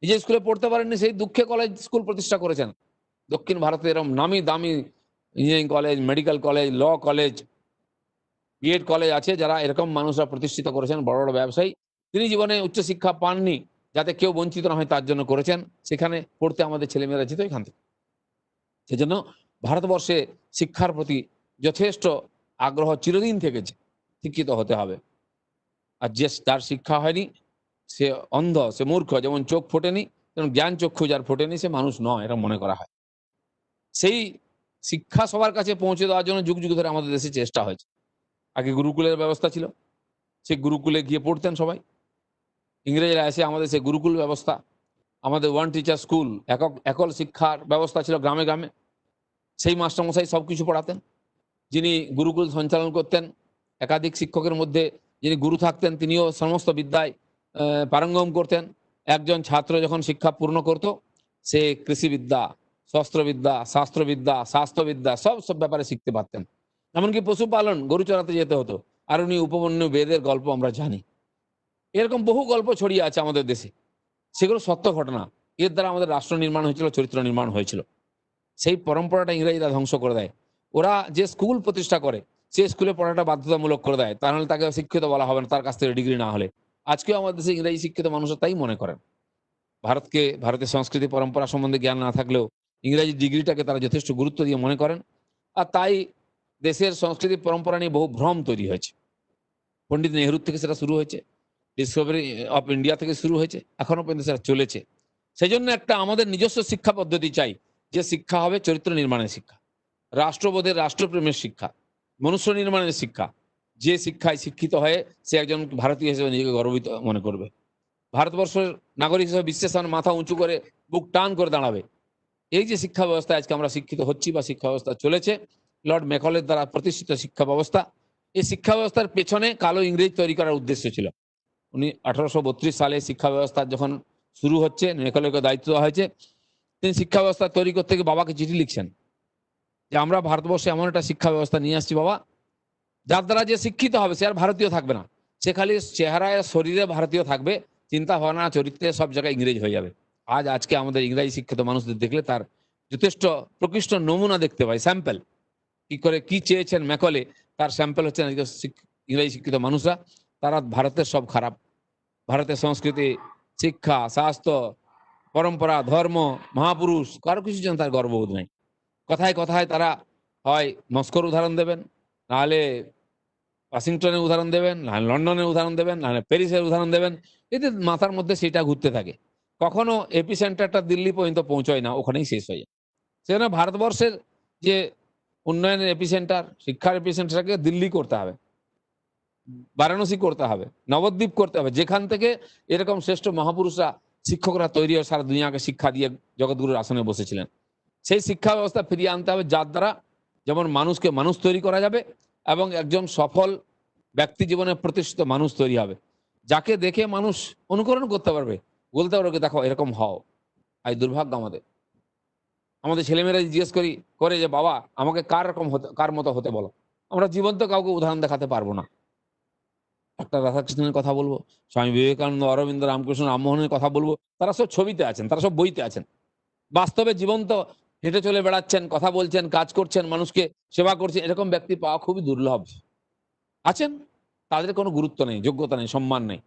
নিজে স্কুলে পড়তে পারেননি, সেই দুঃখে কলেজ স্কুল প্রতিষ্ঠা করেছেন। দক্ষিণ ভারতে এরকম নামি দামি engineering college, medical college, law college, BEd college আছে, যারা এরকম মানুষরা প্রতিষ্ঠিত করেছেন, বড় বড় ব্যবসায়ী। তিনি জীবনে উচ্চশিক্ষা পাননি, যাতে কেউ বঞ্চিত না হয় তার জন্য করেছেন। সেখানে পড়তে আমাদের ছেলেমেয়েরা যেত এখান থেকে। সেজন্য ভারতবর্ষে শিক্ষার প্রতি যথেষ্ট আগ্রহ চিরদিন থেকেছে। শিক্ষিত হতে হবে, আর যে যার শিক্ষা হয়নি সে অন্ধ, সে মূর্খ। যেমন চোখ ফোটেনি, তেমন জ্ঞান চক্ষু যার ফোটেনি সে মানুষ নয়, এটা মনে করা হয়। সেই শিক্ষা সবার কাছে পৌঁছে দেওয়ার জন্য যুগ যুগ ধরে আমাদের দেশে চেষ্টা হয়েছে। আগে গুরুকুলের ব্যবস্থা ছিল, সেই গুরুকুলে গিয়ে পড়তেন সবাই। ইংরেজরা এসে আমাদের সেই গুরুকুল ব্যবস্থা, আমাদের ওয়ান টিচার স্কুল, একল শিক্ষার ব্যবস্থা ছিল গ্রামে গ্রামে। সেই মাস্টারমশাই সব কিছু পড়াতেন। যিনি গুরুকুল সঞ্চালন করতেন, একাধিক শিক্ষকের মধ্যে যিনি গুরু থাকতেন, তিনিও সমস্ত বিদ্যায় পারঙ্গম করতেন। একজন ছাত্র যখন শিক্ষা পূর্ণ করত, সে কৃষিবিদ্যা, শস্ত্রবিদ্যা, শাস্ত্রবিদ্যা, স্বাস্থ্যবিদ্যা সব ব্যাপারে শিখতে পারতেন। এমনকি পশুপালন, গরু চড়াতে যেতে হতো। আর উনি উপমন্যু, বেদের গল্প আমরা জানি। এরকম বহু গল্প ছড়িয়ে আছে আমাদের দেশে, সেগুলো সত্য ঘটনা। এর দ্বারা আমাদের রাষ্ট্র নির্মাণ হয়েছিল, চরিত্র নির্মাণ হয়েছিল। সেই পরম্পরাটা ইংরেজরা ধ্বংস করে দেয়। ওরা যে স্কুল প্রতিষ্ঠা করে, সে স্কুলে পড়াটা বাধ্যতামূলক করে দেয়, তা নাহলে তাকে শিক্ষিত বলা হবে না, তার কাছ থেকে ডিগ্রি না হলে। আজকেও আমাদের দেশে ইংরেজি শিক্ষিত মানুষরা তাই মনে করেন। ভারতের সংস্কৃতি পরম্পরা সম্বন্ধে জ্ঞান না থাকলেও ইংরেজি ডিগ্রিটাকে তারা যথেষ্ট গুরুত্ব দিয়ে মনে করেন। আর তাই দেশের সংস্কৃতি পরম্পরা নিয়ে বহু ভ্রম তৈরি হয়েছে। পণ্ডিত নেহরুর থেকে সেটা শুরু হয়েছে, ডিসকভারি অফ ইন্ডিয়া থেকে শুরু হয়েছে, এখনো পর্যন্ত সেটা চলেছে। সেই জন্য একটা আমাদের নিজস্ব শিক্ষা পদ্ধতি চাই, যে শিক্ষা হবে চরিত্র নির্মাণের শিক্ষা, রাষ্ট্রবোধের, রাষ্ট্রপ্রেমের শিক্ষা, মনুষ্য নির্মাণের শিক্ষা। যে শিক্ষায় শিক্ষিত হয়ে সে একজন ভারতীয় হিসেবে নিজেকে গর্বিত মনে করবে, ভারতবর্ষের নাগরিক হিসেবে বিশ্বের সামনে মাথা উঁচু করে বুক টান করে দাঁড়াবে। এই যে শিক্ষা ব্যবস্থায় আজকে আমরা শিক্ষিত হচ্ছি বা শিক্ষা ব্যবস্থা চলেছে, লর্ড ম্যাকলের দ্বারা প্রতিষ্ঠিত শিক্ষা ব্যবস্থা, এই শিক্ষা ব্যবস্থার পেছনে কালো ইংরেজ তৈরি করার উদ্দেশ্য ছিল। 1832 সালে শিক্ষা ব্যবস্থা যখন শুরু হচ্ছে, ম্যাকলেকে দায়িত্ব দেওয়া হয়েছে, তিনি শিক্ষা ব্যবস্থা তৈরি করতে গিয়ে বাবাকে চিঠি লিখছেন যে আমরা ভারতবর্ষে এমন একটা শিক্ষা ব্যবস্থা নিয়ে আসছি বাবা, যার দ্বারা যে শিক্ষিত হবে সে আর ভারতীয় থাকবে না, সে খালি চেহারায় শরীরে ভারতীয় থাকবে, চিন্তা ভাবনা চরিত্রে সব জায়গায় ইংরেজ হয়ে যাবে। আজকে আমাদের ইংরেজি শিক্ষিত মানুষদের দেখলে তার যথেষ্ট প্রকৃষ্ট নমুনা দেখতে পাই, স্যাম্পল কি করে কি চেয়েছেন ম্যাকলে, তার স্যাম্পল হচ্ছে ইংরেজি শিক্ষিত মানুষরা। তারা ভারতের সব খারাপ, ভারতের সংস্কৃতি, শিক্ষা, স্বাস্থ্য, পরম্পরা, ধর্ম, মহাপুরুষ কারো কিছু যেন তার গর্ববোধ নাই। কথায় কথায় তারা হয় মস্কোর উদাহরণ দেবেন, নাহলে ওয়াশিংটনের উদাহরণ দেবেন, নাহলে লন্ডনের উদাহরণ দেবেন, নাহলে প্যারিসের উদাহরণ দেবেন। এতে মাথার মধ্যে সেটা ঘুরতে থাকে, কখনো এপি সেন্টারটা দিল্লি পর্যন্ত পৌঁছয় না, ওখানেই শেষ হয়ে যায়। সেজন্য ভারতবর্ষের যে উন্নয়নের এপি সেন্টার, শিক্ষার এপি সেন্টারকে দিল্লি করতে হবে, বারাণসী করতে হবে, নবদ্বীপ করতে হবে, যেখান থেকে এরকম শ্রেষ্ঠ মহাপুরুষরা, শিক্ষকরা তৈরি হয়ে সারা দুনিয়াকে শিক্ষা দিয়ে জগৎগুরুর আসনে বসেছিলেন। সেই শিক্ষা ব্যবস্থা ফিরিয়ে আনতে হবে, যার দ্বারা যেমন মানুষকে মানুষ তৈরি করা যাবে এবং একজন সফল ব্যক্তি জীবনে প্রতিষ্ঠিত মানুষ তৈরি হবে, যাকে দেখে মানুষ অনুকরণ করতে পারবে, বলতে পারবে দেখো এরকম হও। আজ দুর্ভাগ্য আমাদের ছেলেমেয়েরা জিজ্ঞেস করে যে বাবা আমাকে কার মতো হতে বলো, আমরা জীবন্ত কাউকে উদাহরণ দেখাতে পারবো না। ডাক্তার রাধাকৃষ্ণনের কথা বলবো, স্বামী বিবেকানন্দ, অরবিন্দ, রামকৃষ্ণ, রামমোহনের কথা বলবো, তারা সব ছবিতে আছেন, তারা সব বইতে আছেন। বাস্তবে জীবন্ত হেঁটে চলে বেড়াচ্ছেন, কথা বলছেন, কাজ করছেন, মানুষকে সেবা করছেন, এরকম ব্যক্তি পাওয়া খুবই দুর্লভ। আছেন, তাদের কোনো গুরুত্ব নেই, যোগ্যতা নেই, সম্মান নেই।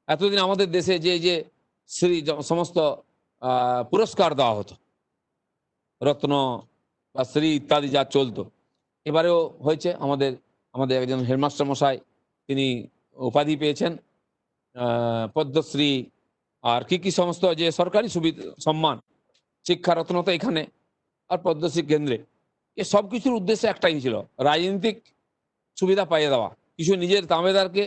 এতদিন আমাদের দেশে যে সমস্ত পুরস্কার দেওয়া হতো, রত্ন বা শ্রী ইত্যাদি যা চলতো, এবারেও হয়েছে। আমাদের একজন হেডমাস্টার মশাই, তিনি উপাধি পেয়েছেন, পদ্মশ্রী, আর কি সমস্ত যে সরকারি সুবিধা সম্মান, শিক্ষারত্ন তো এখানে, আর পদ্মশ্রী কেন্দ্রে। এ সব কিছুর উদ্দেশ্য একটাই ছিল, রাজনৈতিক সুবিধা পাইয়ে দেওয়া, কিছু নিজের দামেদারকে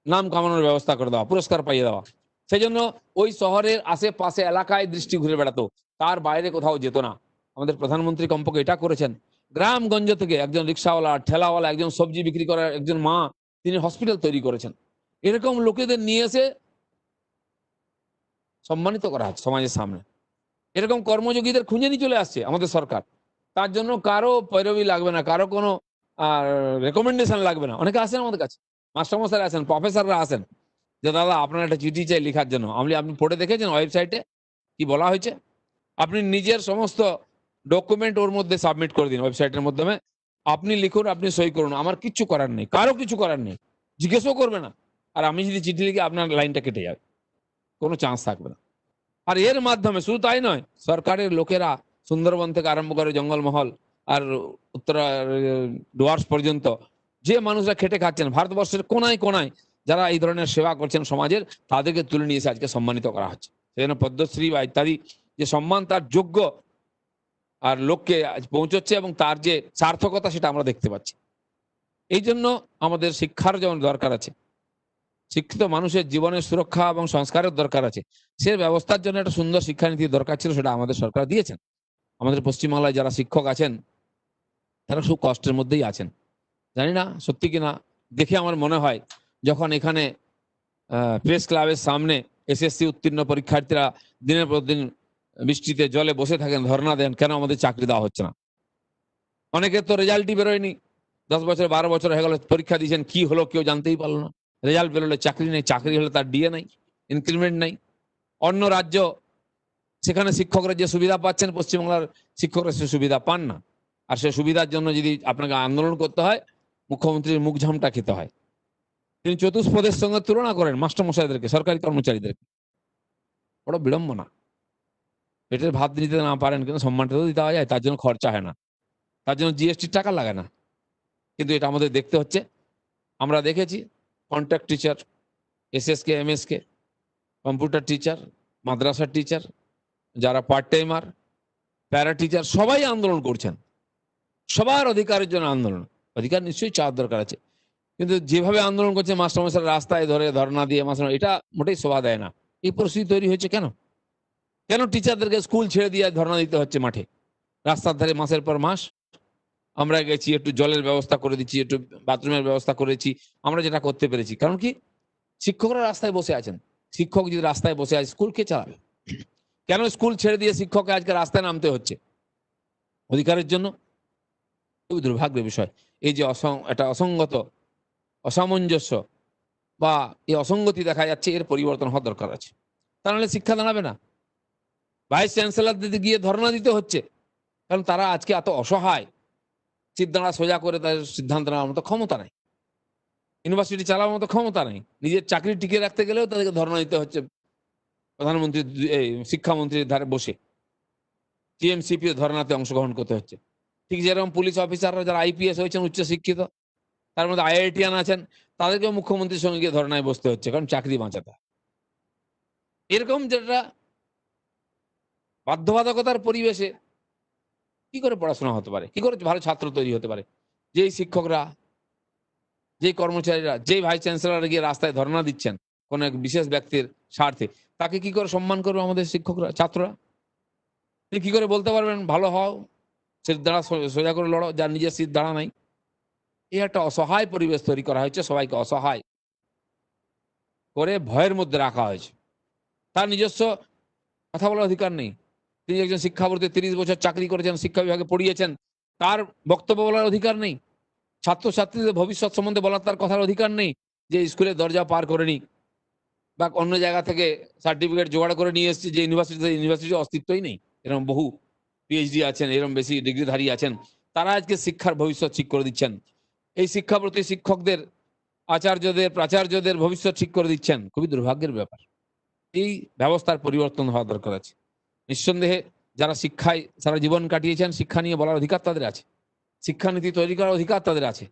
নাম কামানোর ব্যবস্থা করে দেওয়া, পুরস্কার পাইয়ে দেওয়া। সেই জন্য ওই শহরের আশেপাশে এলাকায় দৃষ্টি ঘুরে বেড়াতো, তার বাইরে কোথাও যেত না। আমাদের প্রধানমন্ত্রী কমপক্ষে এটা করেছেন, গ্রামগঞ্জ থেকে একজন রিক্সাওয়ালা, ঠেলাওয়ালা, একজন সবজি বিক্রি করার একজন মা, তিনি হসপিটাল তৈরি করেছেন। এরকম লোকেদের নিয়ে এসে সম্মানিত করা হচ্ছে সমাজের সামনে। এরকম কর্মযোগীদের খুঁজে নিয়ে চলে আসছে আমাদের সরকার। তার জন্য কারো পৈরবি লাগবে না, কারো কোনো রেকমেন্ডেশন লাগবে না। অনেকে আসেন আমাদের কাছে, মাস্টারমশাইরা আসেন, প্রফেসররা আসেন, যে দাদা আপনার একটা চিঠি চাই লেখার জন্য। আপনি পড়ে দেখেছেন ওয়েবসাইটে কি বলা হয়েছে? আপনি নিজের সমস্ত ডকুমেন্ট ওর মধ্যে সাবমিট করে দিন ওয়েবসাইটের মাধ্যমে, আপনি লিখুন, আপনি সই করুন, আমার কিচ্ছু করার নেই, কারো কিছু করার নেই, জিজ্ঞেসও করবে না। আর আমি যদি চিঠি লিখি আপনার লাইনটা কেটে যাবে, কোনো চান্স থাকবে না। আর এর মাধ্যমে শুধু তাই নয়, সরকারের লোকেরা সুন্দরবন থেকে আরম্ভ করে জঙ্গলমহল আর উত্তরা ডুয়ার্স পর্যন্ত যে মানুষরা খেটে খাচ্ছেন, ভারতবর্ষের কোনায় কোনায় যারা এই ধরনের সেবা করছেন সমাজের, তাদেরকে তুলে নিয়ে এসে আজকে সম্মানিত করা হচ্ছে। সেজন্য পদ্মশ্রী বা ইত্যাদি যে সম্মান তার যোগ্য আর লোককে আজ পৌঁছচ্ছে এবং তার যে সার্থকতা সেটা আমরা দেখতে পাচ্ছি। এই জন্য আমাদের শিক্ষার যেমন দরকার আছে, শিক্ষিত মানুষের জীবনের সুরক্ষা এবং সংস্কারের দরকার আছে, সে ব্যবস্থার জন্য একটা সুন্দর শিক্ষানীতির দরকার ছিল, সেটা আমাদের সরকার দিয়েছেন। আমাদের পশ্চিমবাংলায় যারা শিক্ষক আছেন তারা খুব কষ্টের মধ্যেই আছেন। জানি না সত্যি কিনা, দেখে আমার মনে হয় যখন এখানে প্রেস ক্লাবের সামনে এসএসসি উত্তীর্ণ পরীক্ষার্থীরা দিনের পর দিন বৃষ্টিতে জলে বসে থাকেন, ধর্ণা দেন, কেন আমাদের চাকরি দেওয়া হচ্ছে না। অনেকের তো রেজাল্টই বেরোয়নি, 10 বছর 12 বছর হয়ে গেল পরীক্ষা দিয়েছেন, কি হলো কেউ জানতেই পারলো না। রেজাল্ট বেরোলে চাকরি নেই, চাকরি হলে তার ডিএ নাই, ইনক্রিমেন্ট নাই। অন্য রাজ্য সেখানে শিক্ষকরা যে সুবিধা পাচ্ছেন, পশ্চিমবাংলার শিক্ষকরা সে সুবিধা পান না। আর সে সুবিধার জন্য যদি আপনাকে আন্দোলন করতে হয়, মুখ্যমন্ত্রীর মুখ ঝামটা খেতে হয়। তিনি চতুষ্পদের সঙ্গে তুলনা করেন মাস্টারমশাইদেরকে, সরকারি কর্মচারীদেরকে। বড় বিড়ম্বনা। পেটের ভাত দিতে না পারেন কিন্তু সম্মানটা তো দিতে যায়, তার জন্য খরচা হয় না, তার জন্য জিএসটির টাকা লাগে না। কিন্তু এটা আমাদের দেখতে হচ্ছে। আমরা দেখেছি contract teacher, SSK, MSK, computer teacher, মাদ্রাসার টিচার, যারা পার্ট টাইমার, প্যারা টিচার, সবাই আন্দোলন করছেন। সবার অধিকারের জন্য আন্দোলন। অধিকার নিশ্চয়ই চাওয়ার দরকার আছে, কিন্তু যেভাবে আন্দোলন করছে মাস্টারমশাই রাস্তায় ধরে ধর্ণা দিয়ে মাস্টার, এটা মোটেই শোভা দেয় না। এই পরিস্থিতি তৈরি হয়েছে কেন? কেন টিচারদেরকে স্কুল ছেড়ে দিয়ে ধর্ণা দিতে হচ্ছে মাঠে, রাস্তার ধারে মাসের পর মাস? আমরা গেছি, একটু জলের ব্যবস্থা করে দিচ্ছি, একটু বাথরুমের ব্যবস্থা করেছি, আমরা যেটা করতে পেরেছি। কারণ কি? শিক্ষকরা রাস্তায় বসে আছেন। শিক্ষক যদি রাস্তায় বসে আছে, স্কুল কে চালাবে? কেন স্কুল ছেড়ে দিয়ে শিক্ষককে আজকে রাস্তায় নামতে হচ্ছে অধিকারের জন্য? খুবই দুর্ভাগ্যের বিষয়। এই যে একটা অসঙ্গত, অসামঞ্জস্য বা এই অসঙ্গতি দেখা যাচ্ছে, এর পরিবর্তন হওয়ার দরকার আছে। তা নাহলে শিক্ষা দাঁড়াবে না। ভাইস চ্যান্সেলরদের গিয়ে ধর্ণা দিতে হচ্ছে, কারণ তারা আজকে এত অসহায়, চিত দাঁড়া সোজা করে তাদের সিদ্ধান্ত নেওয়ার মতো ক্ষমতা নাই, ইউনিভার্সিটি চালানোর মতো ক্ষমতা নেই, নিজের চাকরি টিকিয়ে রাখতে গেলেও তাদেরকে ধর্ণা দিতে হচ্ছে প্রধানমন্ত্রী, শিক্ষামন্ত্রীর ধারে বসে, টিএমসিপি ধর্ণাতে অংশগ্রহণ করতে হচ্ছে। ঠিক যেরকম পুলিশ অফিসাররা যারা আইপিএস হয়েছেন, উচ্চশিক্ষিত, তার মধ্যে আইআইটিয়ান আছেন, তাদেরকেও মুখ্যমন্ত্রীর সঙ্গে গিয়ে ধর্ণায় বসতে হচ্ছে, কারণ চাকরি বাঁচাতে। এরকম যেটা বাধ্যবাধকতার পরিবেশে কি করে পড়াশোনা হতে পারে, কি করে ভালো ছাত্র তৈরি হতে পারে? যেই শিক্ষকরা, যেই কর্মচারীরা, যেই ভাইস চ্যান্সেলর গিয়ে রাস্তায় ধর্ণা দিচ্ছেন কোন এক বিশেষ ব্যক্তির স্বার্থে, তাকে কি করে সম্মান করবে আমাদের শিক্ষকরা, ছাত্ররা? তিনি কি করে বলতে পারবেন ভালো হও, সিট দাঁড়া সোজা করে লড়ো, যার নিজের সিট দাঁড়া নাই? এই একটা অসহায় পরিবেশ তৈরি করা হয়েছে, সবাইকে অসহায় করে ভয়ের মধ্যে রাখা হয়েছে। তার নিজস্ব কথা বলার অধিকার নেই। তিনি একজন শিক্ষাবর্তী, 30 বছর চাকরি করেছেন, শিক্ষা বিভাগে পড়িয়েছেন, তার বক্তব্য বলার অধিকার নেই। ছাত্রছাত্রীদের ভবিষ্যৎ সম্বন্ধে বলার তার কথার অধিকার নেই, যে স্কুলের দরজা পার করেনি বা অন্য জায়গা থেকে সার্টিফিকেট জোগাড় করে নিয়ে এসেছে, যে ইউনিভার্সিটির অস্তিত্বই নেই। এরকম বহু পিএইচডি আছেন, এরকম বেশি ডিগ্রিধারী আছেন, তারা আজকে শিক্ষার ভবিষ্যৎ ঠিক করে দিচ্ছেন। এই শিক্ষাপ্রতি শিক্ষকদের, আচার্যদের, প্রাচার্যদের ভবিষ্যৎ ঠিক করে দিচ্ছেন। খুবই দুর্ভাগ্যের ব্যাপার। এই ব্যবস্থার পরিবর্তন হওয়া দরকার আছে। নিঃসন্দেহে যারা শিক্ষায় সারা জীবন কাটিয়েছেন, শিক্ষা নিয়ে বলার অধিকার তাদের আছে, শিক্ষানীতি তৈরি করার অধিকার তাদের আছে।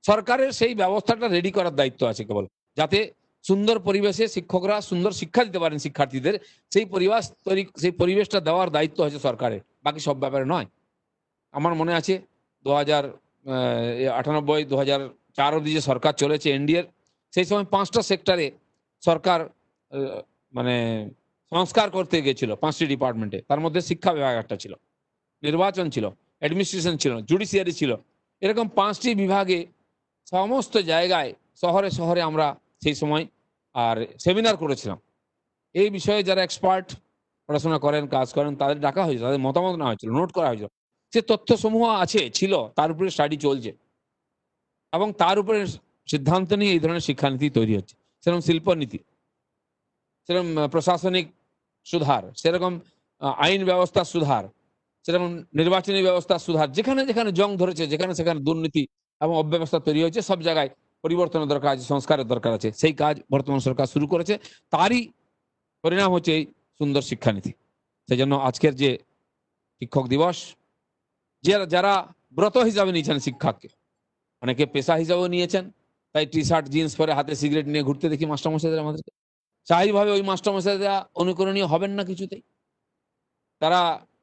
সরকারের সেই ব্যবস্থাটা রেডি করার দায়িত্ব আছে কেবল, যাতে সুন্দর পরিবেশে শিক্ষকরা সুন্দর শিক্ষা দিতে পারেন শিক্ষার্থীদের। সেই পরিবেশ তৈরি, সেই পরিবেশটা দেওয়ার দায়িত্ব হচ্ছে সরকারের, বাকি সব ব্যাপারে নয়। আমার মনে আছে 2098 2004 অবধি যে সরকার চলেছে এনডিএর, সেই সময় 5টা সেক্টরে সরকার মানে সংস্কার করতে গেছিল, 5টি ডিপার্টমেন্টে। তার মধ্যে শিক্ষা বিভাগ একটা ছিল, নির্বাচন ছিল, অ্যাডমিনিস্ট্রেশন ছিল, জুডিশিয়ারি ছিল। এরকম 5টি বিভাগে সমস্ত জায়গায়, শহরে শহরে আমরা সেই সময় আর সেমিনার করেছিলাম। এই বিষয়ে যারা এক্সপার্ট, পড়াশোনা করেন, কাজ করেন, তাদের ডাকা হয়েছিল, তাদের মতামত নেওয়া হয়েছিল, নোট করা হয়েছিল। যে তথ্যসমূহ আছে, ছিল, তার উপরে স্টাডি চলছে এবং তার উপরে সিদ্ধান্ত নিয়ে এই ধরনের শিক্ষানীতি তৈরি হচ্ছে। সেরকম শিল্পনীতি, সেরকম প্রশাসনিক সুধার, সেরকম আইন ব্যবস্থার সুধার, সেরকম নির্বাচনী ব্যবস্থার সুধার। যেখানে যেখানে জং ধরেছে, যেখানে সেখানে দুর্নীতি এবং অব্যবস্থা তৈরি হয়েছে, সব জায়গায় পরিবর্তনের দরকার আছে, সংস্কারের দরকার আছে। সেই কাজ বর্তমান সরকার শুরু করেছে, তারই পরিণাম হচ্ছে এই সুন্দর শিক্ষানীতি। সেই জন্য আজকের যে শিক্ষক দিবস, যারা ব্রত হিসাবে নিয়েছেন শিক্ষাকে, অনেকে পেশা হিসাবেও নিয়েছেন, তাই টি শার্ট জিন্স পরে হাতে সিগারেট নিয়ে ঘুরতে দেখি মাস্টারমশাইদের আমাদের। স্বাভাবিকভাবে ওই মাস্টারমশাইরা অনুকরণীয় হবেন না কিছুতেই। তারা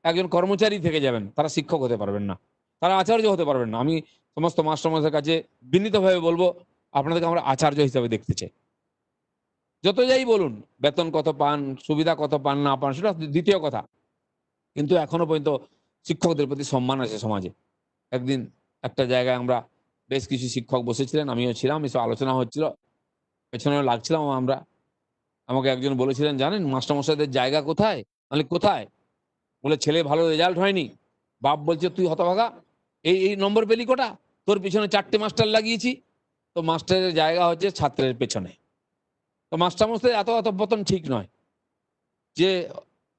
একজন কর্মচারী থেকে যাবেন, তারা শিক্ষক হতে পারবেন না, তারা আচার্য হতে পারবেন না। আমি সমস্ত মাস্টারমশাইয়ের কাছে বিনীতভাবে বলবো, আপনাদেরকে আমরা আচার্য হিসাবে দেখতে চাই। যত যাই বলুন, বেতন কত পান, সুবিধা কত পান না পান, সেটা দ্বিতীয় কথা, কিন্তু এখনো পর্যন্ত শিক্ষকদের প্রতি সম্মান আছে সমাজে। একদিন একটা জায়গায় আমরা বেশ কিছু শিক্ষক বসেছিলেন, আমিও ছিলাম, এসব আলোচনা হচ্ছিল, পেছনেও লাগছিলাম আমরা। আমাকে একজন বলেছিলেন, জানেন মাস্টারমশাইদের জায়গা কোথায়? মানে কোথায়? বলে, ছেলে ভালো রেজাল্ট হয়নি, বাপ বলছে তুই হতভাগা, এই নম্বর পেলি কোটা, তোর পিছনে 4টে মাস্টার লাগিয়েছি। তো মাস্টারের জায়গা হচ্ছে ছাত্রের পেছনে। তো মাস্টারমশাই এত পতন ঠিক নয়, যে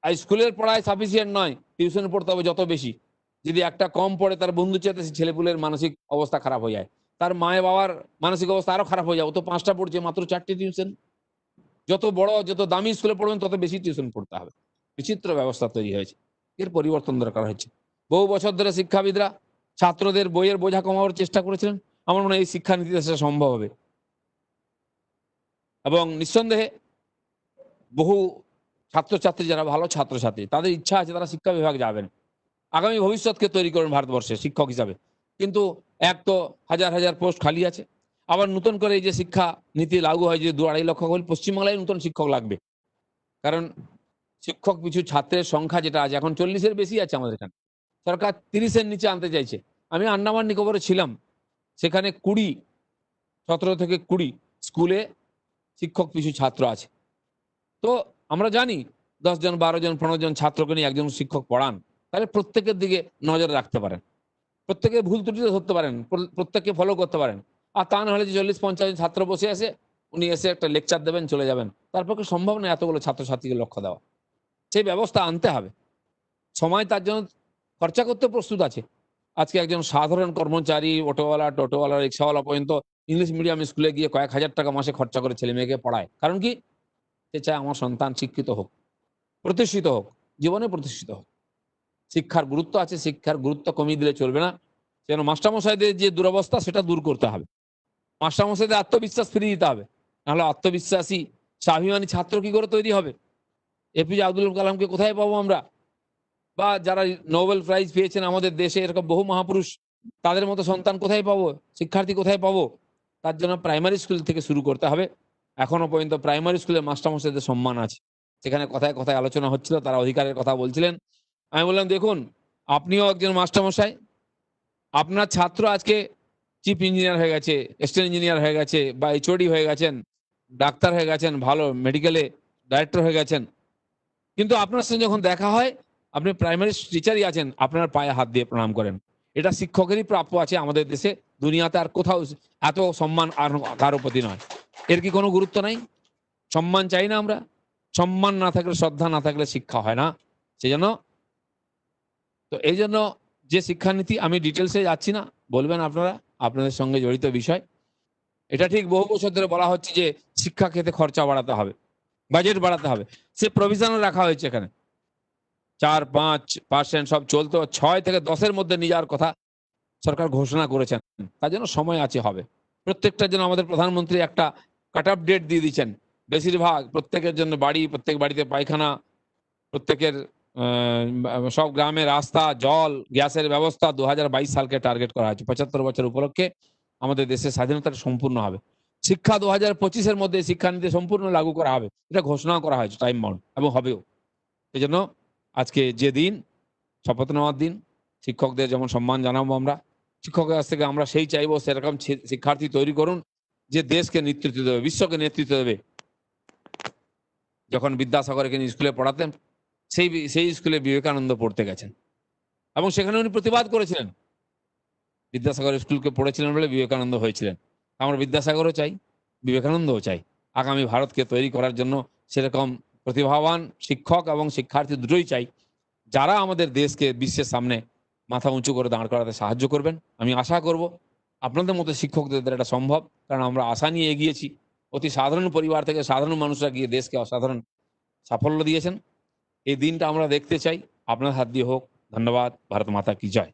স্কুলের পড়ায় সাফিসিয়েন্ট নয়, টিউশনে পড়তে হবে যত বেশি। যদি একটা কম পড়ে, তার বন্ধু চেতে ছেলেপুলের মানসিক অবস্থা খারাপ হয়ে যায়, তার মায়ের বাবার মানসিক অবস্থা আরো খারাপ হয়ে যায়। ও তো 5টা পড়ছে, মাত্র 4টে টিউশন। যত বড় যত দামি স্কুলে পড়বেন তত বেশি টিউশন পড়তে হবে। বিচিত্র ব্যবস্থা তৈরি হয়েছে, এর পরিবর্তন দরকার হচ্ছে। বহু বছর ধরে শিক্ষাবিদরা ছাত্রদের বইয়ের বোঝা কমাবার চেষ্টা করেছিলেন। আমার মনে হয় এই শিক্ষানীতিতে সেটা সম্ভব হবে। এবং নিঃসন্দেহে বহু ছাত্রছাত্রী, যারা ভালো ছাত্রছাত্রী, তাদের ইচ্ছা আছে তারা শিক্ষা বিভাগ যাবেন, আগামী ভবিষ্যৎকে তৈরি করবেন ভারতবর্ষে শিক্ষক হিসাবে। কিন্তু এক তো হাজার হাজার পোস্ট খালি আছে, আবার নতুন করে এই যে শিক্ষা নীতি লাগু হয় যে 2-2.5 লক্ষ হল, পশ্চিমবাংলায় নতুন শিক্ষক লাগবে। কারণ শিক্ষক পিছু ছাত্রের সংখ্যা যেটা আছে এখন 40-এর বেশি আছে আমাদের এখানে, সরকার 30-এর নিচে আনতে চাইছে। আমি আন্দামান নিকোবরে ছিলাম, সেখানে 17 থেকে 20 স্কুলে শিক্ষক পিছু ছাত্র আছে। তো আমরা জানি 10 জন 12 জন 15 জন ছাত্রকে নিয়ে একজন শিক্ষক পড়ান, তাহলে প্রত্যেকের দিকে নজর রাখতে পারেন, প্রত্যেকে ভুল ত্রুটি ধরতে পারেন, প্রত্যেককে ফলো করতে পারেন। আর তা না হলে যে 40-50 জন ছাত্র বসে আছে, উনি এসে একটা লেকচার দেবেন, চলে যাবেন, তার পক্ষে সম্ভব না এতগুলো ছাত্রছাত্রীকে লক্ষ্য দেওয়া। সেই ব্যবস্থা আনতে হবে, সময় তার জন্য খরচা করতে প্রস্তুত আছে। আজকে একজন সাধারণ কর্মচারী, অটোওয়ালা, টোটোওয়ালা, রিক্সাওয়ালা পর্যন্ত ইংলিশ মিডিয়াম স্কুলে গিয়ে কয়েক হাজার টাকা মাসে খরচা করে ছেলে মেয়েকে পড়ায়। কারণ কি? সে চায় আমার সন্তান শিক্ষিত হোক, প্রতিষ্ঠিত হোক, জীবনে প্রতিষ্ঠিত হোক। শিক্ষার গুরুত্ব আছে, শিক্ষার গুরুত্ব কমিয়ে দিলে চলবে না। যেন মাস্টারমশাইদের যে দুরবস্থা, সেটা দূর করতে হবে। মাস্টারমশাইদের আত্মবিশ্বাস ফিরিয়ে দিতে হবে, নাহলে আত্মবিশ্বাসী স্বাভিমানী ছাত্র কি করে তৈরি হবে? এপিজে আব্দুল কালামকে কোথায় পাবো আমরা? বা যারা নোবেল প্রাইজ পেয়েছেন আমাদের দেশে, এরকম বহু মহাপুরুষ, তাদের মতো সন্তান কোথায় পাবো? শিক্ষার্থী কোথায় পাবো? তার জন্য প্রাইমারি স্কুল থেকে শুরু করতে হবে। এখনো পর্যন্ত প্রাইমারি স্কুলে মাস্টারমশাইদের সম্মান আছে। সেখানে কথায় কথায় আলোচনা হচ্ছিল, তারা অধিকারের কথা বলছিলেন। আমি বললাম, দেখুন, আপনিও একজন মাস্টারমশাই, আপনার ছাত্র আজকে চিফ ইঞ্জিনিয়ার হয়ে গেছে, অ্যাসিস্ট্যান্ট ইঞ্জিনিয়ার হয়ে গেছে, বা এইচওডি হয়ে গেছেন, ডাক্তার হয়ে গেছেন, ভালো মেডিকেলে ডাইরেক্টর হয়ে গেছেন। কিন্তু আপনার সঙ্গে যখন দেখা হয়, আপনি প্রাইমারি টিচারই আছেন, আপনার পায়ে হাত দিয়ে প্রণাম করেন। এটা শিক্ষকেরই প্রাপ্য আছে আমাদের দেশে, দুনিয়াতে আর কোথাও এত সম্মান আর কারো প্রতি নয়। এর কি কোনো গুরুত্ব নাই? সম্মান চাই না আমরা? সম্মান না থাকলে, শ্রদ্ধা না থাকলে শিক্ষা হয় না। সেজন্য তো এই জন্য যে শিক্ষানীতি, আমি ডিটেলসে যাচ্ছি না, বলবেন আপনারা, আপনাদের সঙ্গে জড়িত বিষয়। এটা ঠিক বহু বছর ধরে বলা হচ্ছে যে শিক্ষা ক্ষেত্রে খরচা বাড়াতে হবে, বাজেট বাড়াতে হবে। সে প্রভিশনও রাখা হয়েছে এখানে, 4-5% সব চলতো, 6 থেকে 10-এর মধ্যে নিয়ে যাওয়ার কথা সরকার ঘোষণা করেছেন। তার জন্য সময় আছে, হবে। প্রত্যেকটার জন্য আমাদের প্রধানমন্ত্রী একটা কাট অফ ডেট দিয়ে দিচ্ছেন। বেশিরভাগ প্রত্যেকের জন্য বাড়ি, প্রত্যেক বাড়িতে পায়খানা, প্রত্যেকের সব গ্রামে রাস্তা, জল, গ্যাসের ব্যবস্থা 2022 সালকে টার্গেট করা হয়েছে। 75 বছর উপলক্ষে আমাদের দেশের স্বাধীনতাটা সম্পূর্ণ হবে। শিক্ষা 2025-এর মধ্যে শিক্ষানীতি সম্পূর্ণ লাগু করা হবে, এটা ঘোষণা করা হয়েছে, টাইম বাউন্ড, এবং হবেও। এই জন্য আজকে যে দিন, শপথ নেওয়ার দিন, শিক্ষকদের যেমন সম্মান জানাবো আমরা, শিক্ষকের কাছ থেকে আমরা সেই চাইবো, সেরকম শিক্ষার্থী তৈরি করুন যে দেশকে নেতৃত্ব দেবে, বিশ্বকে নেতৃত্ব দেবে। যখন বিদ্যাসাগরকে স্কুলে পড়াতেন, সেই স্কুলে বিবেকানন্দ পড়তে গেছেন, এবং সেখানে উনি প্রতিবাদ করেছিলেন। বিদ্যাসাগর স্কুলকে পড়েছিলেন বলে বিবেকানন্দ হয়েছিলেন। আমরা বিদ্যাসাগরও চাই, বিবেকানন্দও চাই। আগামী ভারতকে তৈরি করার জন্য সেরকম প্রতিভাবান শিক্ষক এবং শিক্ষার্থী দুটোই চাই, যারা আমাদের দেশকে বিশ্বের সামনে মাথা উঁচু করে দাঁড় করাতে সাহায্য করবেন। আমি আশা করব আপনাদের মতো শিক্ষকদের এটা সম্ভব, কারণ আমরা আশা নিয়ে এগিয়েছি। অতি সাধারণ পরিবার থেকে সাধারণ মানুষরা গিয়ে দেশকে অসাধারণ সাফল্য দিয়েছেন। এই দিনটা আমরা দেখতে চাই, আপনার হাত দিয়ে হোক। ধন্যবাদ। ভারত মাতা কি জয়।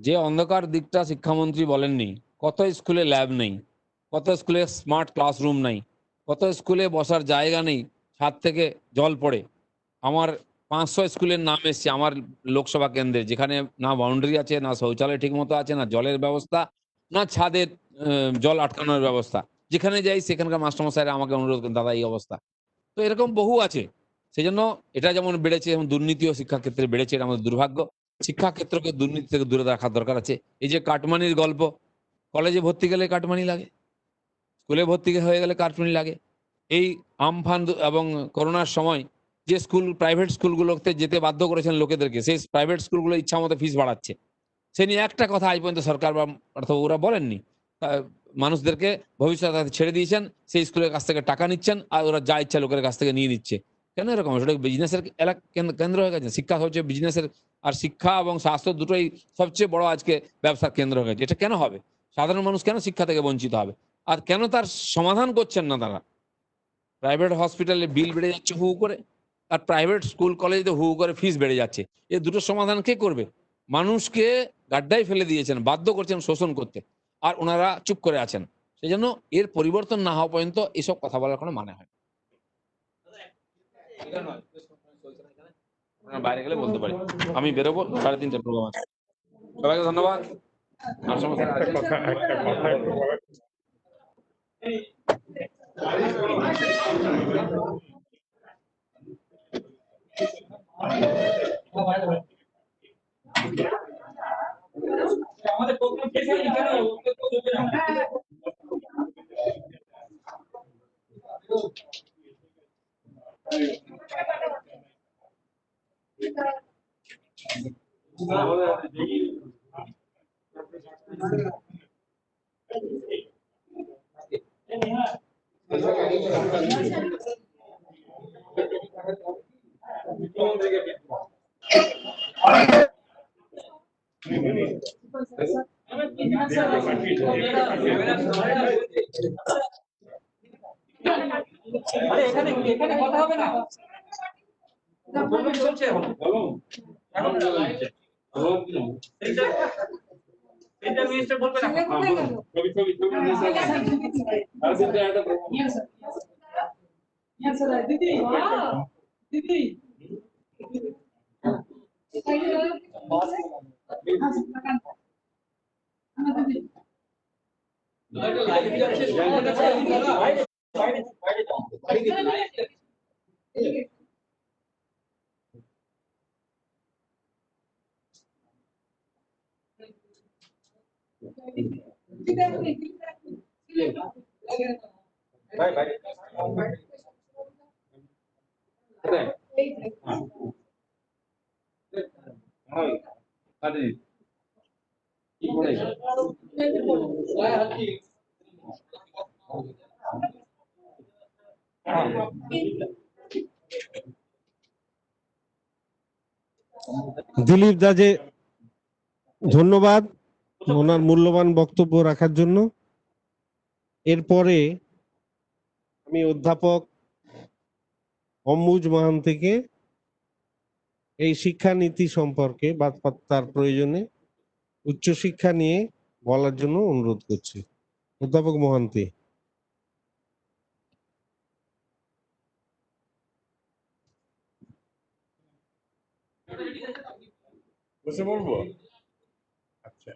যে অন্ধকার দিকটা শিক্ষামন্ত্রী বলেননি, কত স্কুলে ল্যাব নেই, কত স্কুলে স্মার্ট ক্লাসরুম নেই, কত স্কুলে বসার জায়গা নেই, ছাদ থেকে জল পড়ে। আমার 500 স্কুলের নাম এসছে আমার লোকসভা কেন্দ্রে, যেখানে না বাউন্ডারি আছে, না শৌচালয় ঠিক মতো আছে, না জলের ব্যবস্থা, না ছাদের জল আটকানোর ব্যবস্থা। যেখানে যাই সেখানকার মাস্টারমশাইরা আমাকে অনুরোধ করেন, দাদা এই অবস্থা। তো এরকম বহু আছে। সেজন্য এটা যেমন বেড়েছে, যেমন দুর্নীতিও শিক্ষাক্ষেত্রে বেড়েছে, এটা আমাদের দুর্ভাগ্য। শিক্ষাক্ষেত্রকে দুর্নীতি থেকে দূরে রাখার দরকার আছে। এই যে কাটমানির গল্প, কলেজে ভর্তি গেলে কাটমানি লাগে, স্কুলে ভর্তি হয়ে গেলে কাটমানি লাগে। এই আমফান এবং করোনার সময় যে স্কুল, প্রাইভেট স্কুলগুলোতে যেতে বাধ্য করেছেন লোকেদেরকে, সেই প্রাইভেট স্কুলগুলো ইচ্ছা মতো ফিস বাড়াচ্ছে। সে নিয়ে একটা কথা আজ পর্যন্ত সরকার বা অর্থাৎ ওরা বলেননি। মানুষদেরকে ভবিষ্যতে ছেড়ে দিয়েছেন, সেই স্কুলের কাছ থেকে টাকা নিচ্ছেন, আর ওরা যা ইচ্ছা লোকের কাছ থেকে নিয়ে নিচ্ছে। কেন এরকম? সেটা বিজনেসের কেন্দ্র হয়ে গেছে। শিক্ষা হচ্ছে বিজনেসের, আর শিক্ষা এবং স্বাস্থ্য দুটোই সবচেয়ে বড় আজকে ব্যবসার কেন্দ্র হয়ে গেছে। এটা কেন হবে? সাধারণ মানুষ কেন শিক্ষা থেকে বঞ্চিত হবে? আর কেন তার সমাধান করছেন না তারা? প্রাইভেট হসপিটালে বিল বেড়ে যাচ্ছে হু হু করে, আর প্রাইভেট স্কুল কলেজে হু হু করে ফিস বেড়ে যাচ্ছে। এই দুটোর সমাধান কে করবে? মানুষকে গাড্ডায় ফেলে দিয়েছেন, বাধ্য করছেন শোষণ করতে, আর ওনারা চুপ করে আছেন। সেজন্য এর পরিবর্তন না হওয়া পর্যন্ত এসব কথা বলার কোনো মানে হয় না। আপনারা বাইরে গেলে বলতে পারি। আমি বেরোবো, 3:30টায় প্রোগ্রাম আছে। সবাইকে ধন্যবাদ। মাস্টারমশাই আছেন। আমাদের প্রোগ্রাম শেষ হয়নি কেন? আরে এখানে এখানে কথা হবে না, প্রোগ্রাম চলছে এখন। এখন এইটা মিনিস্টার বলবে না। ছবি ছবি ছবি দিদি দিদি দিলীপ দাকে ধন্যবাদ ওনার মূল্যবান বক্তব্য রাখার জন্য। এরপরে আমি অধ্যাপক অম্বুজ মহান্তিকে এই শিক্ষানীতি সম্পর্কে বা তার প্রয়োজনে উচ্চশিক্ষা নিয়ে বলার জন্য অনুরোধ করছি। অধ্যাপক মহান্তি। বসে পড়বো? আচ্ছা,